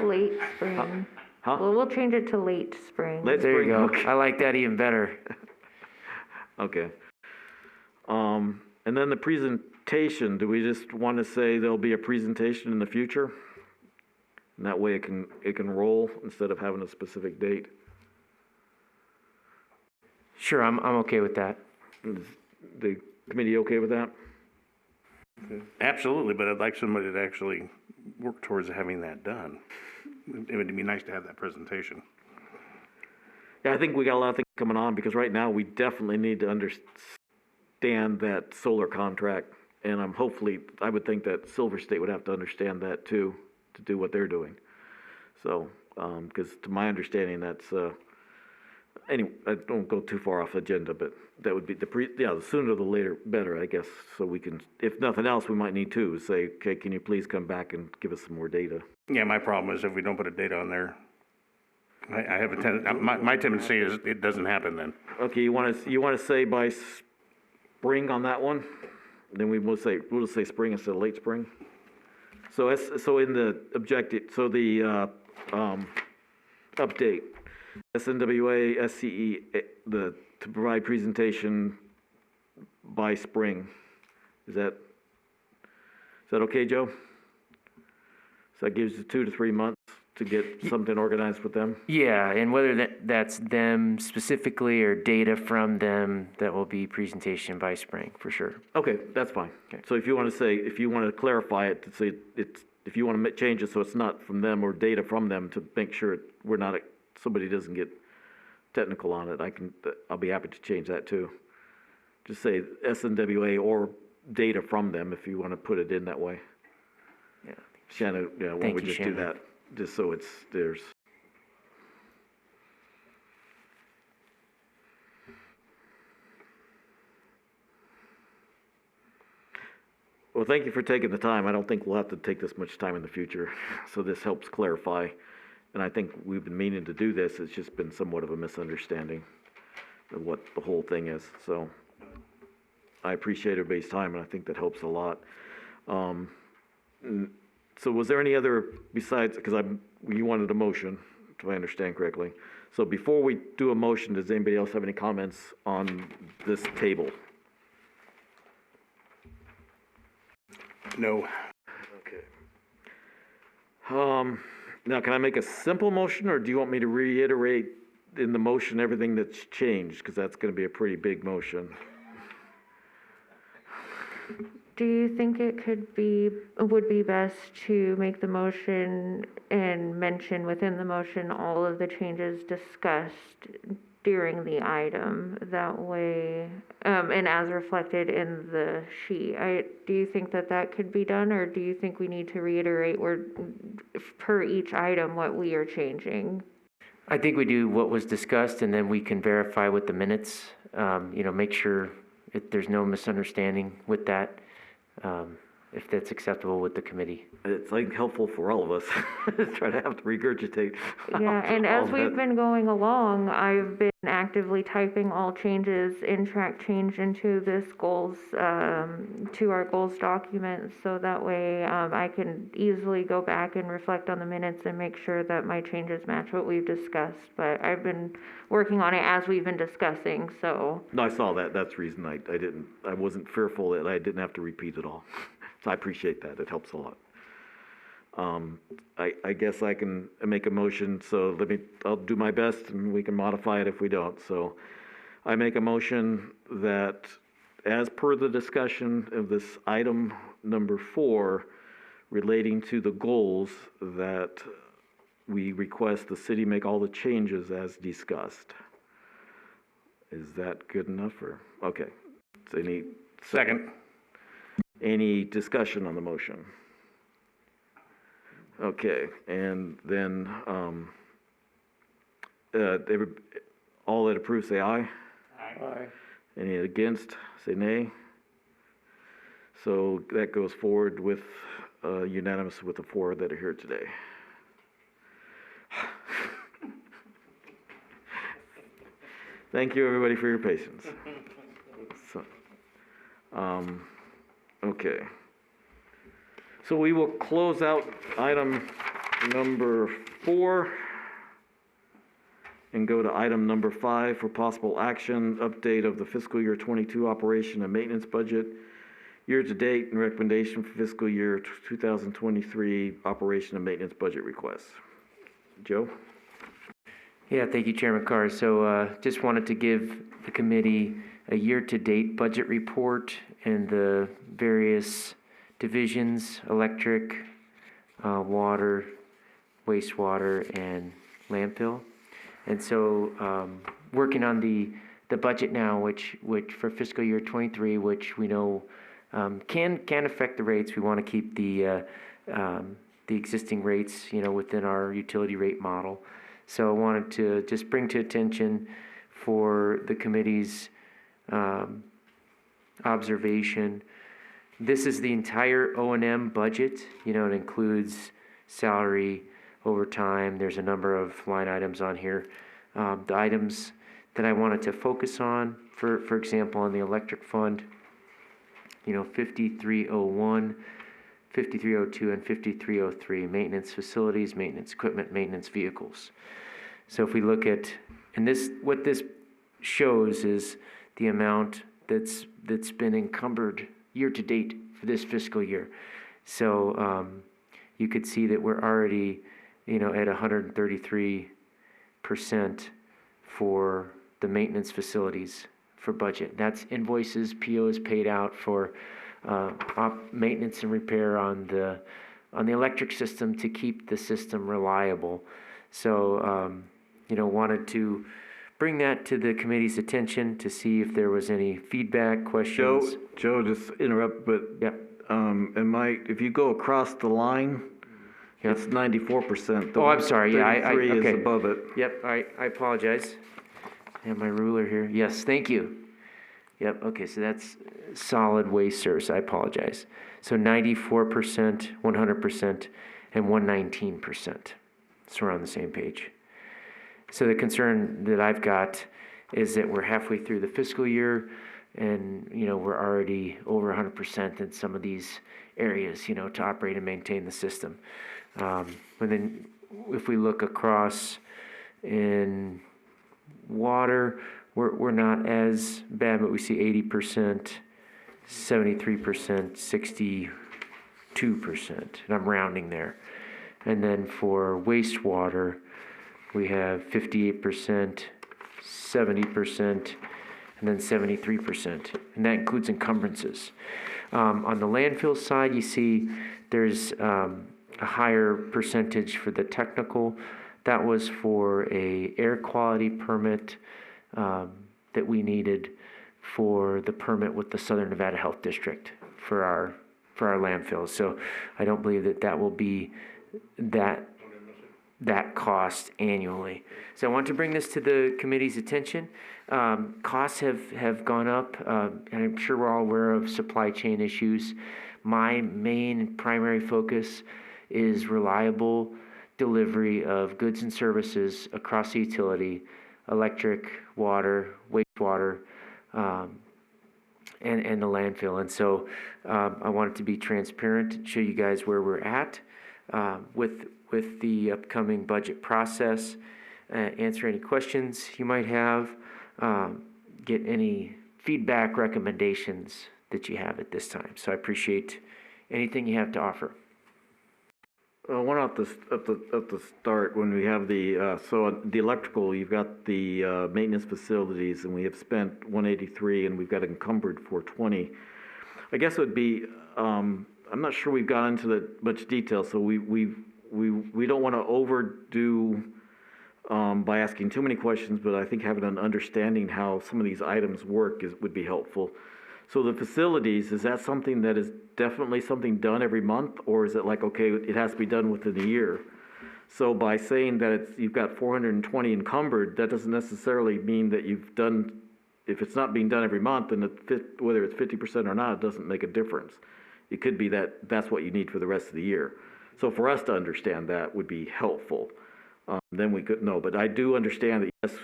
Late spring. Huh? Well, we'll change it to late spring. Late There spring, you go. okay. I like that even better. Okay. And then the presentation, do we just want to say there'll be a presentation in the future? And that way it can roll instead of having a specific date? Sure, I'm okay with that. Is the committee okay with that? Absolutely, but I'd like somebody to actually work towards having that done. It would be nice to have that presentation. Yeah, I think we got a lot of things coming on, because right now we definitely need to understand that solar contract. And I would think that Silver State would have to understand that too, to do what they're doing. So, because to my understanding, that's, anyway, I don't go too far off the agenda, but that would be the sooner the later better, I guess. So we can, if nothing else, we might need to say, okay, can you please come back and give us some more data? Yeah, my problem is if we don't put a date on there, I have my tendency is it doesn't happen then. Okay, you want to say by spring on that one? Then we'll just say spring instead of late spring. So in the objective, so the update, SNWA, SCE, to provide presentation by spring. Is that okay, Joe? So that gives you 2 to 3 months to get something organized with them? Yeah, and whether that's them specifically or data from them, that will be presentation by spring, for sure. Okay, that's fine. Okay. So if you want to clarify it, to say if you want to change it so it's not from them or data from them, to make sure somebody doesn't get technical on it, I'll be happy to change that too. Just say SNWA or data from them if you want to put it in that way. Yeah. Shannon, why don't Thank we you, just do Shannon. that, just so there's. Well, thank you for taking the time. I don't think we'll have to take this much time in the future, so this helps clarify. And I think we've been meaning to do this, it's just been somewhat of a misunderstanding of what the whole thing is, so. I appreciate everybody's time, and I think that helps a lot. So was there any other besides, because you wanted a motion, if I understand correctly. So before we do a motion, does anybody else have any comments on this table? No. Okay. Now, can I make a simple motion, or do you want me to reiterate in the motion everything that's changed? Because that's going to be a pretty big motion. Do you think it would be best to make the motion and mention within the motion all of the changes discussed during the item? That way, and as reflected in the sheet. Do you think that could be done, or do you think we need to reiterate per each item what we are changing? I think we do what was discussed, and then we can verify with the minutes, make sure there's no misunderstanding with that, if that's acceptable with the committee. It's like helpful for all of us, try to have to regurgitate. Yeah, and as all we've that. been going along, I've been actively typing all changes in track change into this goals, to our goals document, so that way I can easily go back and reflect on the minutes and make sure that my changes match what we've discussed. But I've been working on it as we've been discussing, so. No, I saw that, that's the reason I wasn't fearful that I didn't have to repeat it all. So I appreciate that, it helps a lot. I guess I can make a motion, so I'll do my best and we can modify it if we don't. So I make a motion that as per the discussion of this item number 4 relating to the goals, that we request the city make all the changes as discussed. Is that good enough, or, okay. So Second. Any discussion on the motion? Okay, and then, all that approve, say aye. Aye. Any against, say nay. So that goes forward with, unanimous with the 4 that are here today. Thank you, everybody, for your patience. So, okay. So we will close out item number 4 and go to item number 5 for possible action, update of the fiscal year 22 operation and maintenance budget, year-to-date, and recommendation for fiscal year 2023 operation and maintenance budget requests. Joe? Yeah, thank you, Chairman Carr. So just wanted to give the committee a year-to-date budget report and the various divisions: electric, water, wastewater, and landfill. And so working on the budget now, which for fiscal year 23, which we know can affect the rates. We want to keep the existing rates, within our utility rate model. So I wanted to just bring to attention for the committee's observation. This is the entire O&M budget. It includes salary, overtime. There's a number of line items on here. The items that I wanted to focus on, for example, on the electric fund, 5301, 5302, and 5303, maintenance facilities, maintenance equipment, maintenance vehicles. So if we look at, and what this shows is the amount that's been encumbered year to date for this fiscal year. So you could see that we're already at 133% for the maintenance facilities for budget. That's invoices, POs paid out for maintenance and repair on the electric system to keep the system reliable. So, wanted to bring that to the committee's attention to see if there was any feedback, questions. Joe, just interrupt, but Yep. if you go across the line, Yep. it's 94%. Oh, I'm sorry. Yeah, 33 okay. is above it. Yep, I apologize. I have my ruler here. Yes, thank you. Yep, okay, so that's solid waste service. I apologize. So 94%, 100%, and 119%. So we're on the same page. So the concern that I've got is that we're halfway through the fiscal year and, we're already over 100% in some of these areas, to operate and maintain the system. And then if we look across in water, we're not as bad, but we see 80%, 73%, 62%, and I'm rounding there. And then for wastewater, we have 58%, 70%, and then 73%, and that includes encumbrances. On the landfill side, you see there's a higher percentage for the technical. That was for a air quality permit that we needed for the permit with the Southern Nevada Health District for our landfills. So I don't believe that will be that cost annually. So I want to bring this to the committee's attention. Costs have gone up, and I'm sure we're all aware of supply chain issues. My main primary focus is reliable delivery of goods and services across the utility, electric, water, wastewater, and the landfill. And so I wanted to be transparent and show you guys where we're at with the upcoming budget process, answer any questions you might have, get any feedback, recommendations that you have at this time. So I appreciate anything you have to offer. One at the start, when we have the electrical, you've got the maintenance facilities, and we have spent 183, and we've got encumbered 420. I guess it would be, I'm not sure we've gone into that much detail, so we don't want to overdo by asking too many questions, but I think having an understanding how some of these items work would be helpful. So the facilities, is that something that is definitely something done every month, or is it like, okay, it has to be done within a year? So by saying that you've got 420 encumbered, that doesn't necessarily mean that you've done, if it's not being done every month, then whether it's 50% or not, it doesn't make a difference. It could be that that's what you need for the rest of the year. So for us to understand that would be helpful. Then we could know, but I do understand that, yes,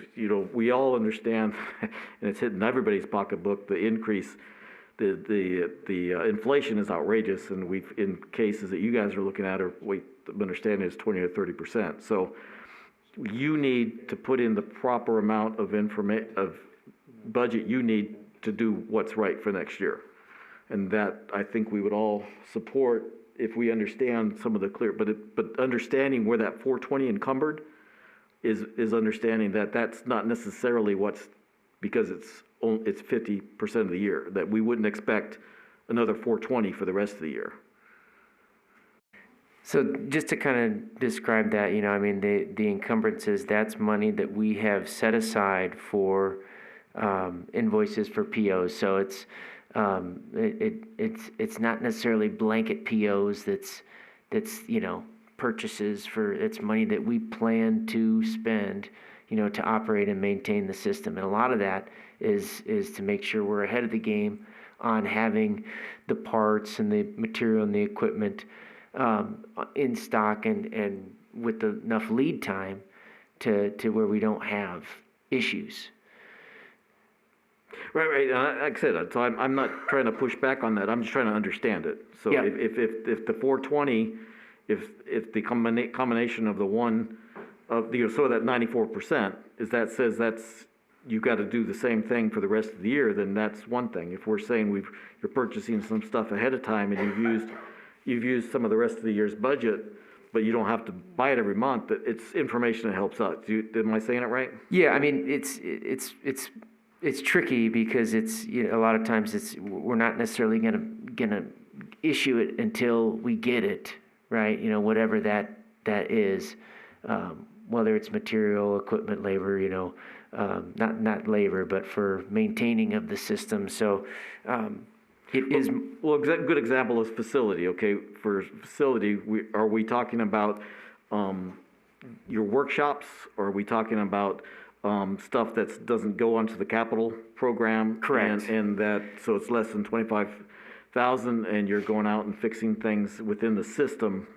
we all understand, and it's hitting everybody's pocketbook, the increase. The inflation is outrageous, and we've, in cases that you guys are looking at, we understand is 20 or 30%. So you need to put in the proper amount of budget you need to do what's right for next year, and that I think we would all support if we understand some of the clear. But understanding where that 420 encumbered is understanding that that's not necessarily because it's 50% of the year, that we wouldn't expect another 420 for the rest of the year. So just to kind of describe that, the encumbrances, that's money that we have set aside for invoices for POs. So it's not necessarily blanket POs that's purchases for, it's money that we plan to spend, to operate and maintain the system. And a lot of that is to make sure we're ahead of the game on having the parts and the material and the equipment in stock and with enough lead time to where we don't have issues. Right. Like I said, so I'm not trying to push back on that. I'm just trying to understand it. So Yeah. if the 420, if the combination of the one of so that 94% that says you've got to do the same thing for the rest of the year, then that's one thing. If we're saying you're purchasing some stuff ahead of time and you've used some of the rest of the year's budget, but you don't have to buy it every month. It's information that helps us. Am I saying it right? Yeah, I mean, it's tricky because a lot of times we're not necessarily gonna issue it until we get it, right? Whatever that is, whether it's material, equipment, labor, not labor, but for maintaining of the system. So, it is. Well, good example is facility, okay? For facility, are we talking about your workshops, or are we talking about stuff that doesn't go onto the capital program? Correct. And that, so it's less than 25,000, and you're going out and fixing things within the system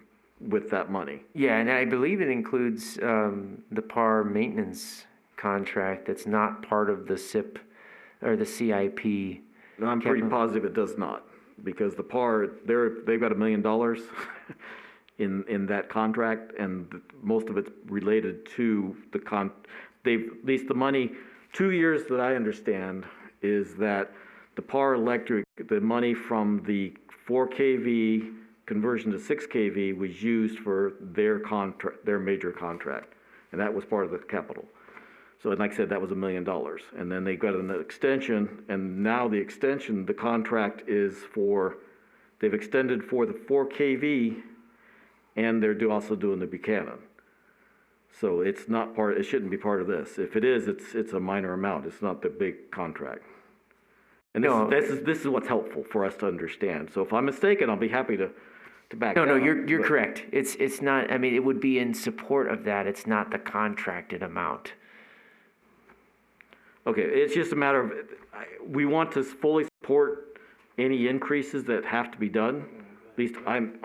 with that money? Yeah, and I believe it includes the PAR maintenance contract that's not part of the SIP or the CIP. No, I'm pretty positive it does not, because the PAR, they've got $1 million in that contract, and most of it's related to they've, at least the money, 2 years that I understand, is that the PAR Electric, the money from the 4 kV conversion to 6 kV was used for their major contract, and that was part of the capital. So, and like I said, that was $1 million. And then they got an extension, and now the extension, the contract is they've extended for the 4 kV, and they're also doing the Buchanan. So it's not it shouldn't be part of this. If it is, it's a minor amount. It's not the big contract. And this is what's helpful for us to understand. So if I'm mistaken, I'll be happy to back down. No, you're correct. It's not, I mean, it would be in support of that. It's not the contracted amount. Okay, it's just a matter of, we want to fully support any increases that have to be done. At least I'm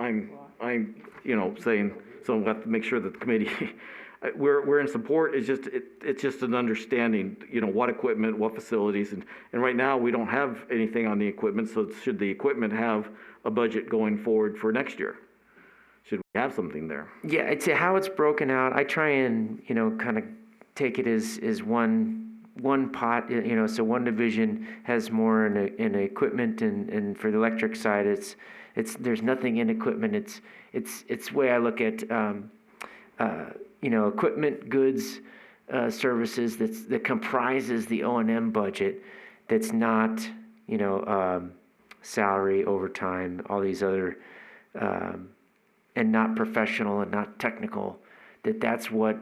saying, so we'll have to make sure that the committee, we're in support. It's just an understanding, what equipment, what facilities, and right now we don't have anything on the equipment. So should the equipment have a budget going forward for next year? Should we have something there? Yeah, it's how it's broken out. I try and kind of take it as one pot, so one division has more in equipment, and for the electric side, there's nothing in equipment. It's the way I look at, equipment, goods, services that comprises the O&M budget. That's not, salary, overtime, all these other, and not professional and not technical. That's what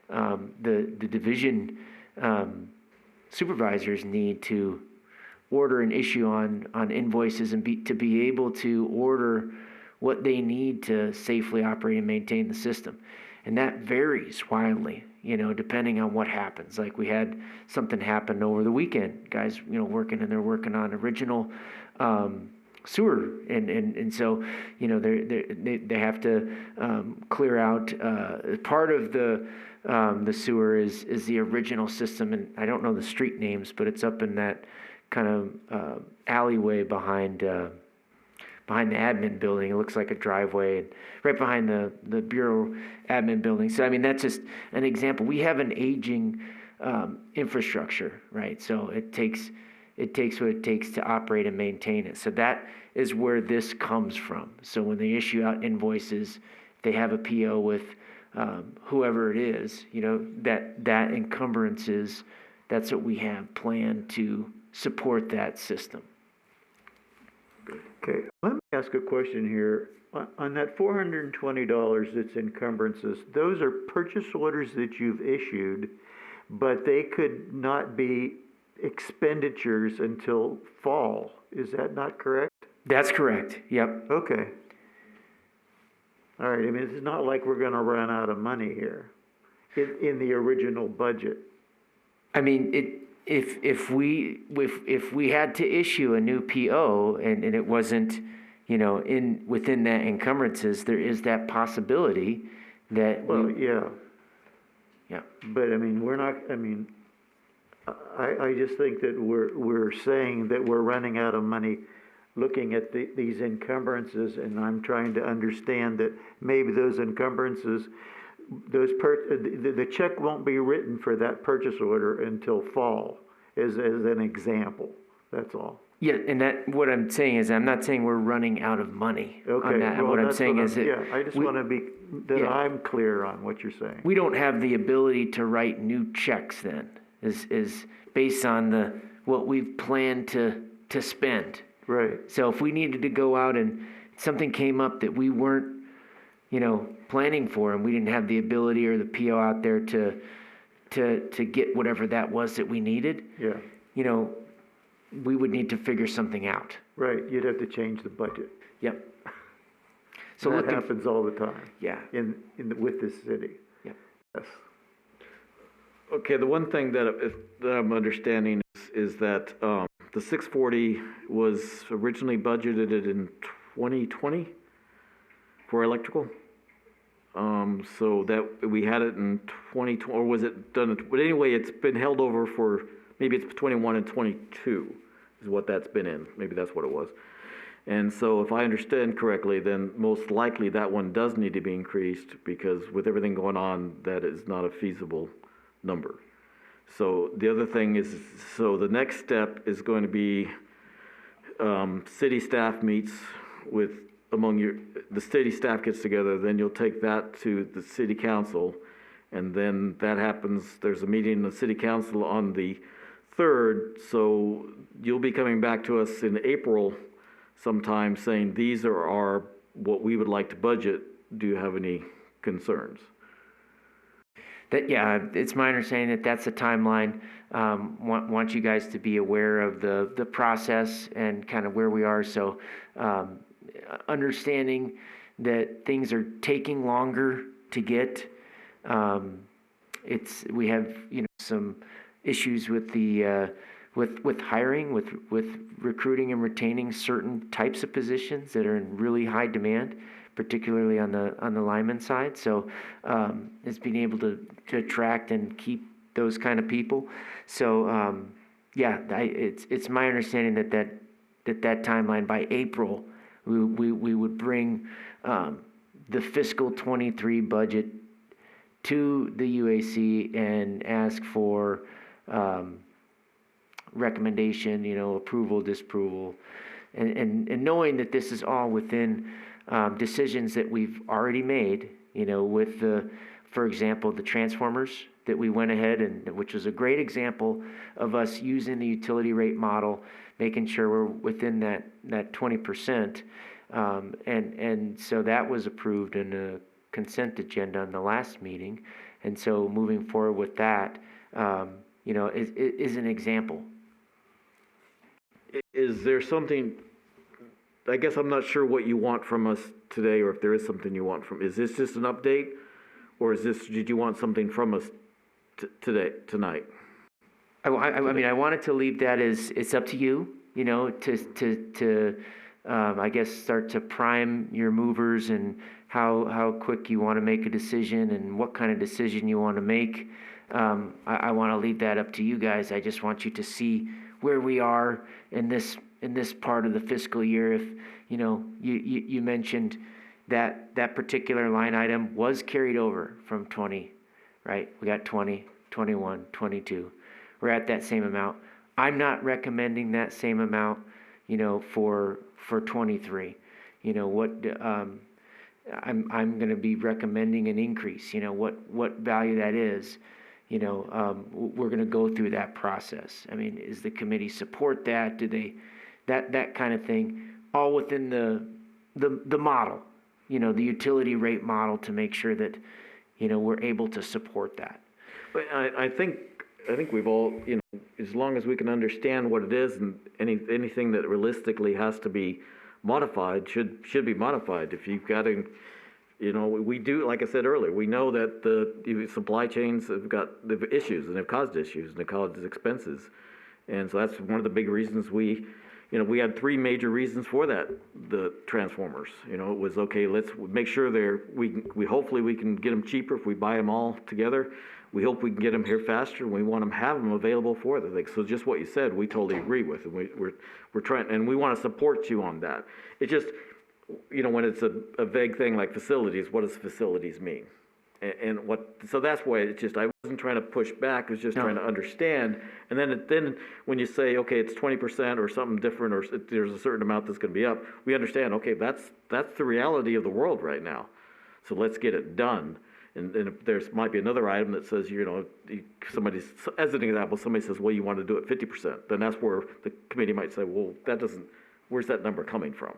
the division supervisors need to order and issue on invoices, and to be able to order what they need to safely operate and maintain the system. And that varies wildly, depending on what happens. Like we had something happen over the weekend, guys, working on original sewer, and so they have to clear out part of the sewer is the original system, and I don't know the street names, but it's up in that kind of alleyway behind the admin building. It looks like a driveway, and right behind the bureau admin building. So I mean, that's just an example. We have an aging infrastructure, right? So it takes what it takes to operate and maintain it. So that is where this comes from. So when they issue out invoices, they have a PO with whoever it is, that encumbrances, that's what we have planned to support that system. Okay, let me ask a question here. On that $420 that's encumbrances, those are purchase orders that you've issued, but they could not be expenditures until fall. Is that not correct? That's correct. Yep. Okay. All right. I mean, it's not like we're going to run out of money here in the original budget. I mean, if we had to issue a new PO and it wasn't, within that encumbrances, there is that possibility that. Well, yeah. Yeah. But I mean, we're not. I mean, I just think that we're saying that we're running out of money looking at these encumbrances, and I'm trying to understand that maybe those encumbrances, the check won't be written for that purchase order until fall, as an example. That's all. Yeah, and that, what I'm saying is, I'm not saying we're running out of money Okay, on that. well, What I'm that's saying is that. yeah, I just we- want to be, that Yeah. I'm clear on what you're saying. We don't have the ability to write new checks then, is based on what we've planned to spend. Right, So if we needed to go out and something came up that we weren't, planning for, and we didn't have the ability or the PO out there to get whatever that was that we needed, yeah, we would need to figure something out. right, you'd have to change the budget. Yep. So That looking, happens all the time yeah, with this city. Yep. Yes. Okay, the one thing that I'm understanding is that the 640 was originally budgeted in 2020 for electrical. So that we had it in 2020, or was it done? But anyway, it's been held over for, maybe it's 21 and 22 is what that's been in. Maybe that's what it was. And so if I understand correctly, then most likely that one does need to be increased, because with everything going on, that is not a feasible number. So the other thing is, so the next step is going to be city staff meets with, the city staff gets together, then you'll take that to the city council, and then that happens, there's a meeting in the city council on the 3rd, so you'll be coming back to us in April sometime saying, these are what we would like to budget. Do you have any concerns? yeah, it's my understanding that that's the timeline. Want you guys to be aware of the process and kind of where we are. So understanding that things are taking longer to get. We have some issues with the with hiring, with recruiting and retaining certain types of positions that are in really high demand, particularly on the lineman side. So it's being able to attract and keep those kind of people. So it's my understanding that timeline by April we would bring the fiscal 23 budget to the UAC and ask for recommendation, approval, disapproval, and knowing that this is all within decisions that we've already made, with for example, the transformers that we went ahead and, which was a great example of us using the utility rate model, making sure we're within that 20%. And so that was approved in a consent agenda on the last meeting. And so moving forward with that, is an example. Is there something, I guess I'm not sure what you want from us today, or if there is something you want from, is this just an update? Or did you want something from us tonight? I wanted to leave that as, it's up to you, to I guess start to prime your movers and how quick you want to make a decision and what kind of decision you want to make. I want to leave that up to you guys. I just want you to see where we are in this part of the fiscal year. If you mentioned that particular line item was carried over from 20, right? We got 20, 21, 22. We're at that same amount. I'm not recommending that same amount, for 23. I'm going to be recommending an increase. What value that is. We're going to go through that process. I mean, does the committee support that? Do they, that kind of thing, all within the model, the utility rate model, to make sure that, we're able to support that. But I think we've all, as long as we can understand what it is, and anything that realistically has to be modified should be modified. If you've got to, we do, like I said earlier, we know that the supply chains they've issues, and they've caused issues, and they've caused expenses. And so that's one of the big reasons we had 3 major reasons for that, the transformers. It was, okay, let's make sure we hopefully we can get them cheaper if we buy them all together. We hope we can get them here faster, and we want them, have them available for the thing. So just what you said, we totally agree with, and we're trying, and we want to support you on that. It's just, when it's a vague thing like facilities, what does facilities mean? And so that's why it's just, I wasn't trying to push back, I was just trying to understand. And then when you say, okay, it's 20% or something different, or there's a certain amount that's gonna be up, we understand, okay, that's the reality of the world right now. So let's get it done. And if there's, might be another item that says, somebody's, as an example, somebody says, well, you want to do it 50%. Then that's where the committee might say, well, where's that number coming from?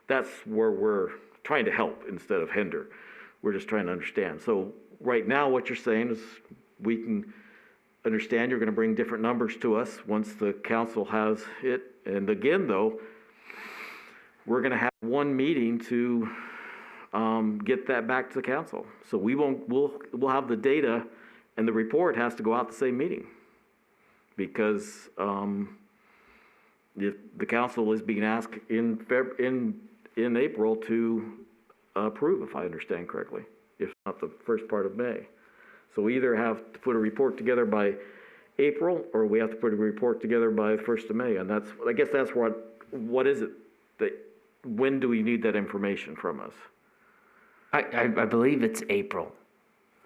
That's where we're trying to help instead of hinder. We're just trying to understand. So right now, what you're saying is we can understand you're going to bring different numbers to us once the council has it. And again, though, we're going to have one meeting to get that back to the council. So we'll have the data, and the report has to go out the same meeting, because if the council is being asked in April to approve, if I understand correctly, if not the first part of May. So we either have to put a report together by April, or we have to put a report together by the 1st of May, and I guess that's what is it that, when do we need that information from us? I believe it's April,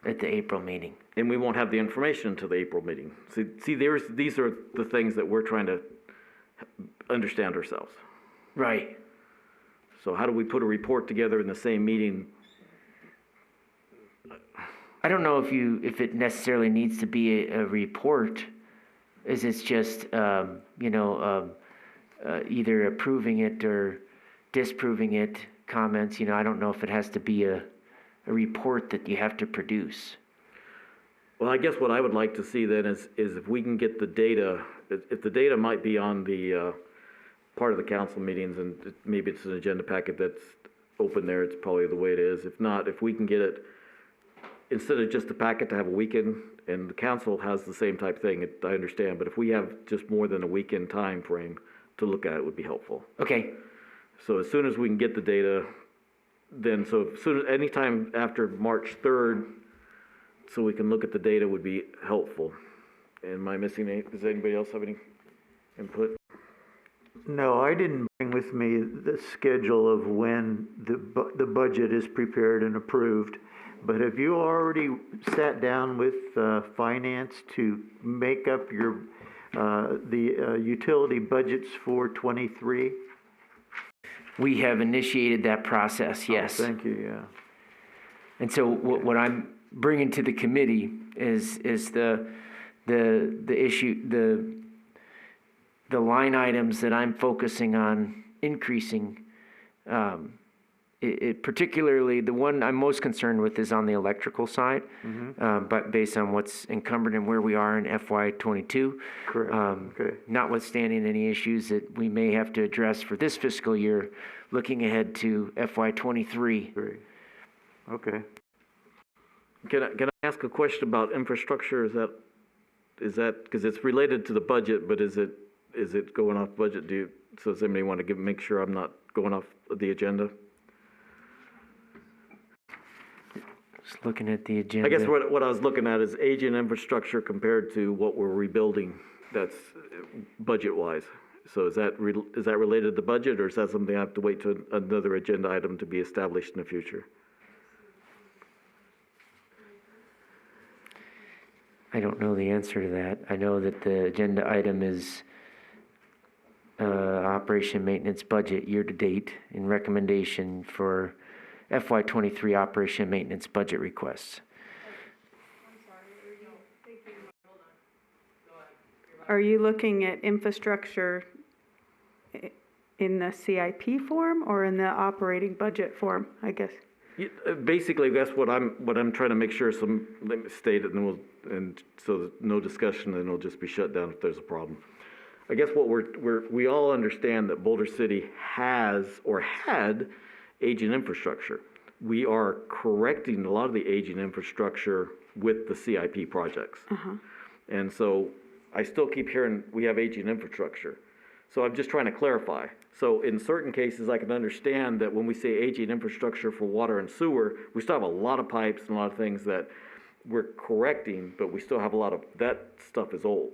at the April meeting. And we won't have the information until the April meeting. See, these are the things that we're trying to understand ourselves. Right. So how do we put a report together in the same meeting? I don't know if it necessarily needs to be a report, is it's just, either approving it or disproving it, comments, I don't know if it has to be a report that you have to produce. Well, I guess what I would like to see then is if we can get the data, if the data might be on the part of the council meetings, and maybe it's an agenda packet that's open there, it's probably the way it is. If not, if we can get it, instead of just the packet to have a weekend, and the council has the same type thing, I understand, but if we have just more than a weekend time frame to look at, it would be helpful. Okay. So as soon as we can get the data, then anytime after March 3rd, so we can look at the data would be helpful. Am I missing anything? Does anybody else have any input? No, I didn't bring with me the schedule of when the budget is prepared and approved. But have you already sat down with finance to make up the utility budgets for '23? We have initiated that process, yes. Oh, thank you, yeah. And so what I'm bringing to the committee is the issue, the line items that I'm focusing on increasing. Particularly, the one I'm most concerned with is on the electrical side, but based on what's encumbered and where we are in FY22. Correct. Okay. Notwithstanding any issues that we may have to address for this fiscal year, looking ahead to FY23. Great. Okay. Can I ask a question about infrastructure? Is that because it's related to the budget, but is it going off budget? So does anybody want to make sure I'm not going off the agenda? Just looking at the agenda. I guess what I was looking at is aging infrastructure compared to what we're rebuilding. That's budget-wise. So is that related to the budget, or is that something I have to wait to another agenda item to be established in the future? I don't know the answer to that. I know that the agenda item is operation maintenance budget year-to-date in recommendation for FY23 operation maintenance budget requests. Are you looking at infrastructure in the CIP form or in the operating budget form, I guess? Basically, that's what I'm trying to make sure. Let me state it, and so no discussion, and it'll just be shut down if there's a problem. I guess what we all understand that Boulder City has or had aging infrastructure. We are correcting a lot of the aging infrastructure with the CIP projects. And so I still keep hearing we have aging infrastructure. So I'm just trying to clarify. So in certain cases, I can understand that when we say aging infrastructure for water and sewer, we still have a lot of pipes and a lot of things that we're correcting, but we still have a lot of, that stuff is old.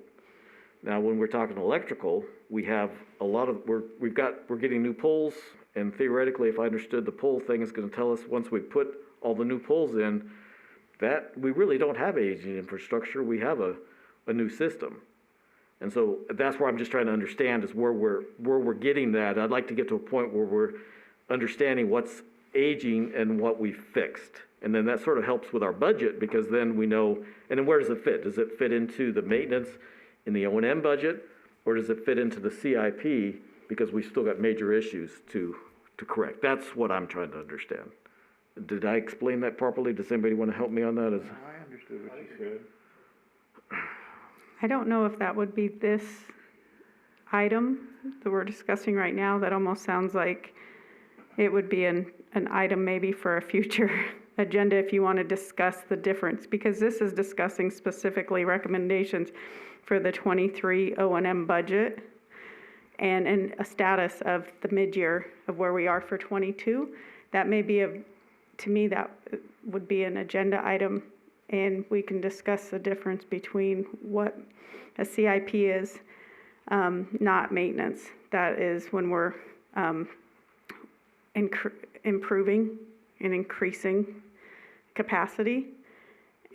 Now, when we're talking electrical, we have a lot of, we're getting new poles, and theoretically, if I understood, the pole thing is gonna tell us once we put all the new poles in, that, we really don't have aging infrastructure, we have a new system. And so that's where I'm just trying to understand is where we're getting that. I'd like to get to a point where we're understanding what's aging and what we fixed. And then that sort of helps with our budget because then we know, and then where does it fit? Does it fit into the maintenance in the O&M budget? Or does it fit into the CIP because we still got major issues to correct? That's what I'm trying to understand. Did I explain that properly? Does anybody want to help me on that? I understood what you said. I don't know if that would be this item that we're discussing right now. That almost sounds like it would be an item maybe for a future agenda if you want to discuss the difference, because this is discussing specifically recommendations for the 23 O&M budget and a status of the mid-year of where we are for 22. That may be to me, that would be an agenda item, and we can discuss the difference between what a CIP is, not maintenance. That is when we're improving and increasing capacity.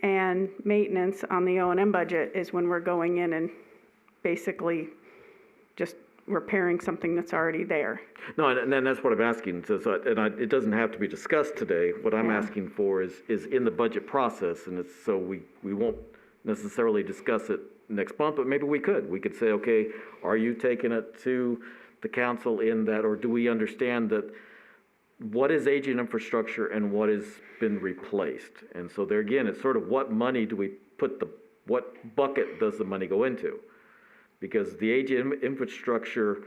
And maintenance on the O&M budget is when we're going in and basically just repairing something that's already there. No, and then that's what I'm asking. It doesn't have to be discussed today. What I'm Yeah. asking for is in the budget process, and it's so we won't necessarily discuss it next month, but maybe we could. We could say, okay, are you taking it to the council in that, or do we understand that what is aging infrastructure and what has been replaced? And so there again, it's sort of what money do we put what bucket does the money go into? Because the aging infrastructure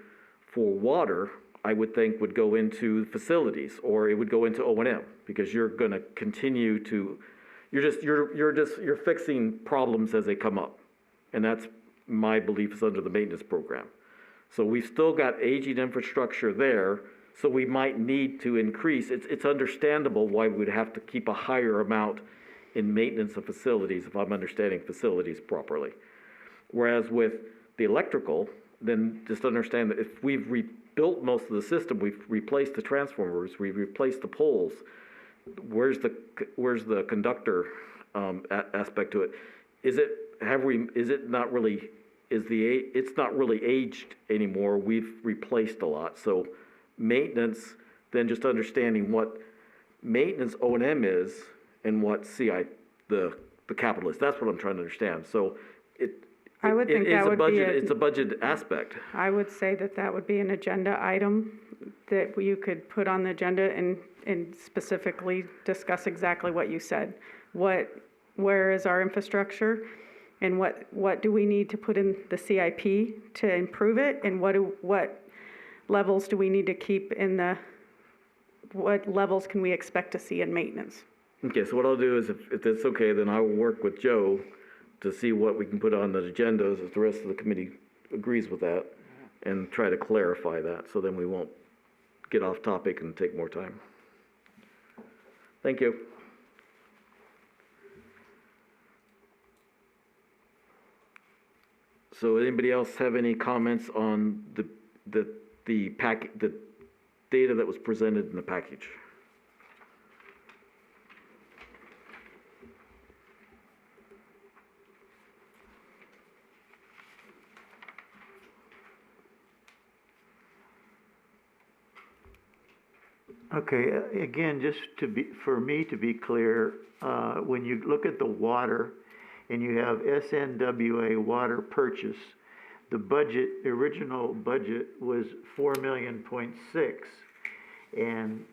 for water, I would think would go into facilities, or it would go into O&M, because you're gonna continue to, you're fixing problems as they come up. And that's my belief is under the maintenance program. So we've still got aging infrastructure there, so we might need to increase. It's understandable why we'd have to keep a higher amount in maintenance of facilities, if I'm understanding facilities properly. Whereas with the electrical, then just understand that if we've rebuilt most of the system, we've replaced the transformers, we've replaced the poles, where's the conductor aspect to it? It's not really aged anymore. We've replaced a lot. So maintenance, then just understanding what maintenance O&M is and what the capital is. That's what I'm trying to understand. So I would think that would be it's a budget aspect. I would say that would be an agenda item that you could put on the agenda and specifically discuss exactly what you said. Where is our infrastructure, and what do we need to put in the CIP to improve it, and what levels do we need to keep what levels can we expect to see in maintenance? Okay, so what I'll do is if that's okay, then I will work with Joe to see what we can put on the agendas, if the rest of the committee agrees with that, and try to clarify that, so then we won't get off topic and take more time. Thank you. So anybody else have any comments on the data that was presented in the package? Okay, again, just for me to be clear, when you look at the water and you have SNWA water purchase, the original budget was 4.6 million, and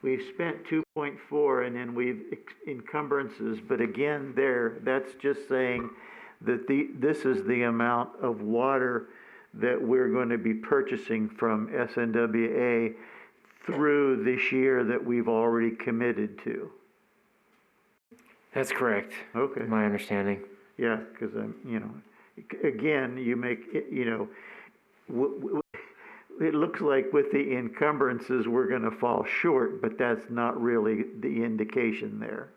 we've spent 2.4, and then we've encumbrances, but again, that's just saying that this is the amount of water that we're going to be purchasing from SNWA through this year that we've already committed to. That's correct. Okay. My understanding. Yeah, because again, you make it, it looks like with the encumbrances we're going to fall short, but that's not really the indication there.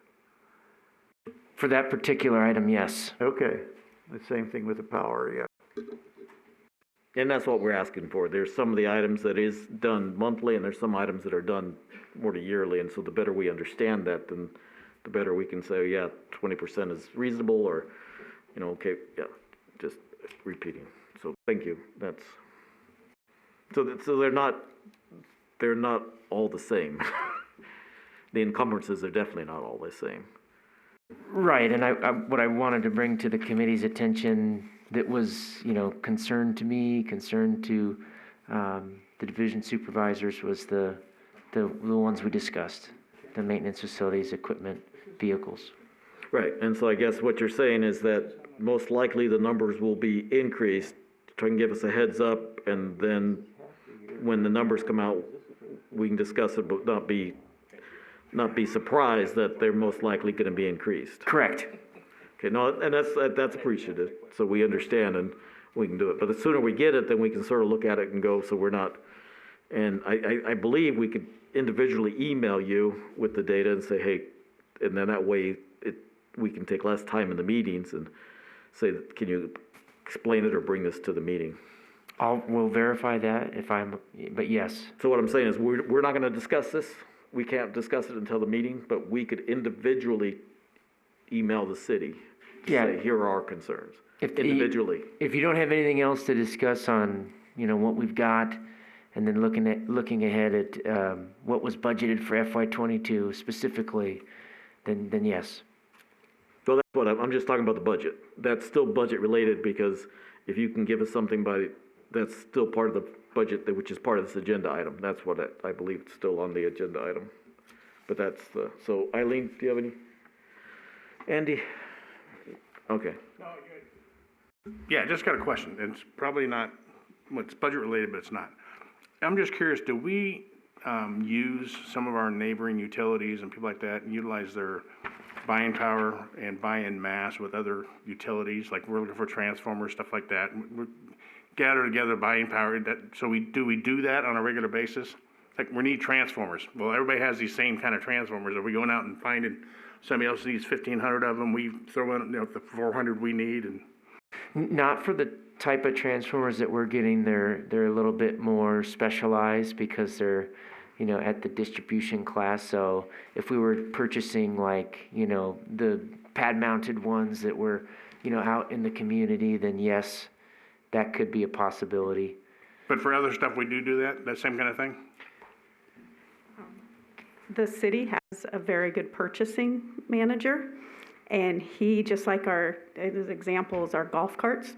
For that particular item, yes. Okay, the same thing with the power, yeah. And that's what we're asking for. There's some of the items that is done monthly, and there's some items that are done more to yearly, and so the better we understand that, then the better we can say, yeah, 20% is reasonable, or, okay, yeah, just repeating. So, thank you, so they're not all the same. The encumbrances are definitely not all the same. Right, and what I wanted to bring to the committee's attention that was, concern to me, concern to the division supervisors was the ones we discussed, the maintenance facilities, equipment, vehicles. Right, and so I guess what you're saying is that most likely the numbers will be increased, try and give us a heads up, and then when the numbers come out, we can discuss it, but not be surprised that they're most likely gonna be increased. Correct. Okay, no, and that's appreciative, so we understand and we can do it. But the sooner we get it, then we can sort of look at it and go, so we're not, and I believe we could individually email you with the data and say, hey, and then that way we can take less time in the meetings and say, can you explain it or bring this to the meeting? We'll verify that but yes. So what I'm saying is, we're not gonna discuss this. We can't discuss it until the meeting, but we could individually email the city to Yeah. say, here are our concerns, If individually. If you don't have anything else to discuss on, what we've got, and then looking ahead at what was budgeted for FY22 specifically, then yes. So that's what I'm just talking about the budget. That's still budget related, because if you can give us something that's still part of the budget, which is part of this agenda item. That's what I believe it's still on the agenda item. But so Eileen, do you have any? Andy? Okay. Yeah, just got a question. It's probably not, it's budget related, but it's not. I'm just curious, do we use some of our neighboring utilities and people like that and utilize their buying power and buy-in mass with other utilities? Like, we're looking for transformers, stuff like that. We're gather together buying power. So we do that on a regular basis? Like, we need transformers. Well, everybody has these same kind of transformers. Are we going out and finding somebody else needs 1,500 of them? We throw in the 400 we need and. Not for the type of transformers that we're getting. They're a little bit more specialized because they're, at the distribution class. So if we were purchasing the pad-mounted ones that were, out in the community, then yes, that could be a possibility. But for other stuff, we do that same kind of thing? The city has a very good purchasing manager, and he, just like his examples, our golf carts,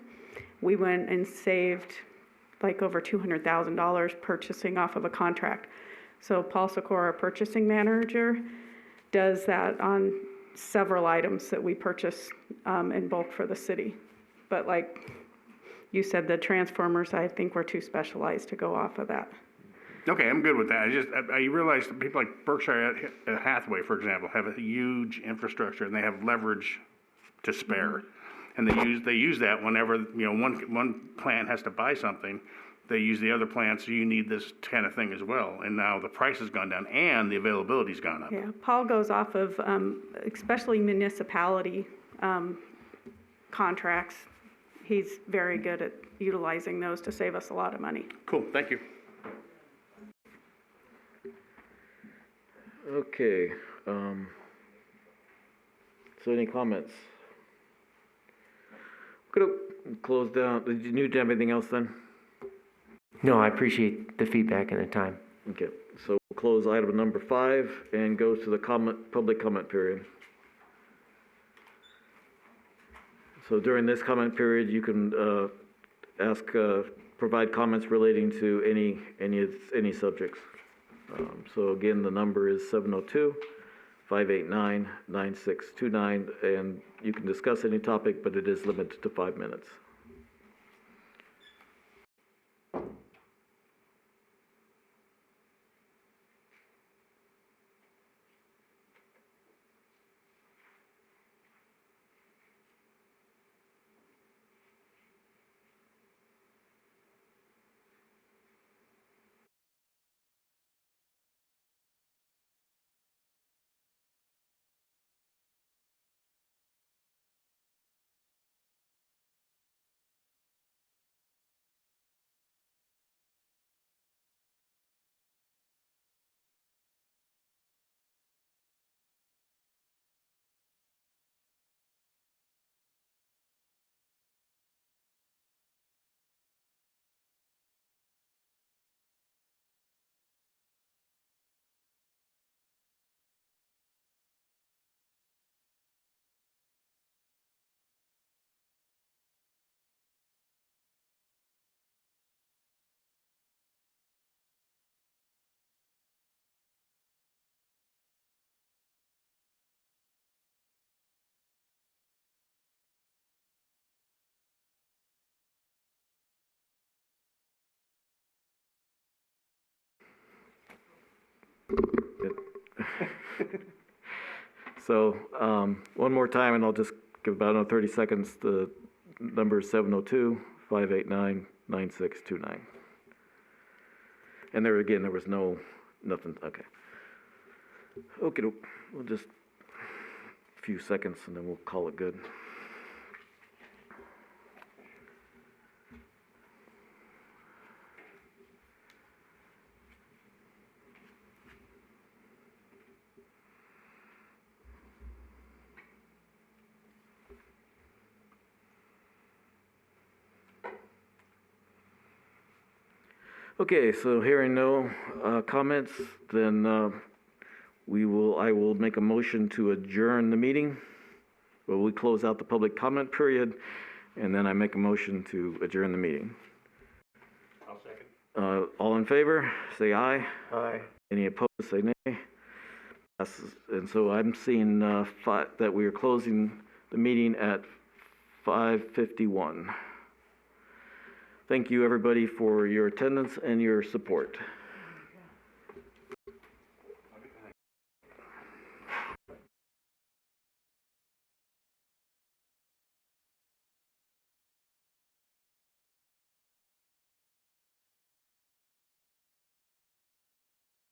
we went and saved like over $200,000 purchasing off of a contract. So Paul Sikora, our purchasing manager, does that on several items that we purchase in bulk for the city. But like you said, the transformers, I think we're too specialized to go off of that. Okay, I'm good with that. I realize that people like Berkshire Hathaway, for example, have a huge infrastructure and they have leverage to spare. And they use that whenever, one plant has to buy something, they use the other plants, so you need this kind of thing as well. And now the price has gone down and the availability's gone up. Yeah, Paul goes off of especially municipality contracts. He's very good at utilizing those to save us a lot of money. Cool, thank you. Okay, so any comments? Could have closed down, did you have anything else then? No, I appreciate the feedback and the time. Okay, so we'll close item number 5 and go to the public comment period. So during this comment period, you can provide comments relating to any subjects. So again, the number is 702-589-9629, and you can discuss any topic, but it is limited to 5 minutes. So, one more time, and I'll just give about another 30 seconds. The number is 702-589-9629. And there again, there was nothing, okay. Okay, we'll just a few seconds and then we'll call it good. Okay, so hearing no comments, then I will make a motion to adjourn the meeting. Well, we close out the public comment period, and then I make a motion to adjourn the meeting. I'll second. All in favor, say aye. Aye. Any opposed, say nay. And so I'm seeing that we are closing the meeting at 5:51. Thank you, everybody, for your attendance and your support.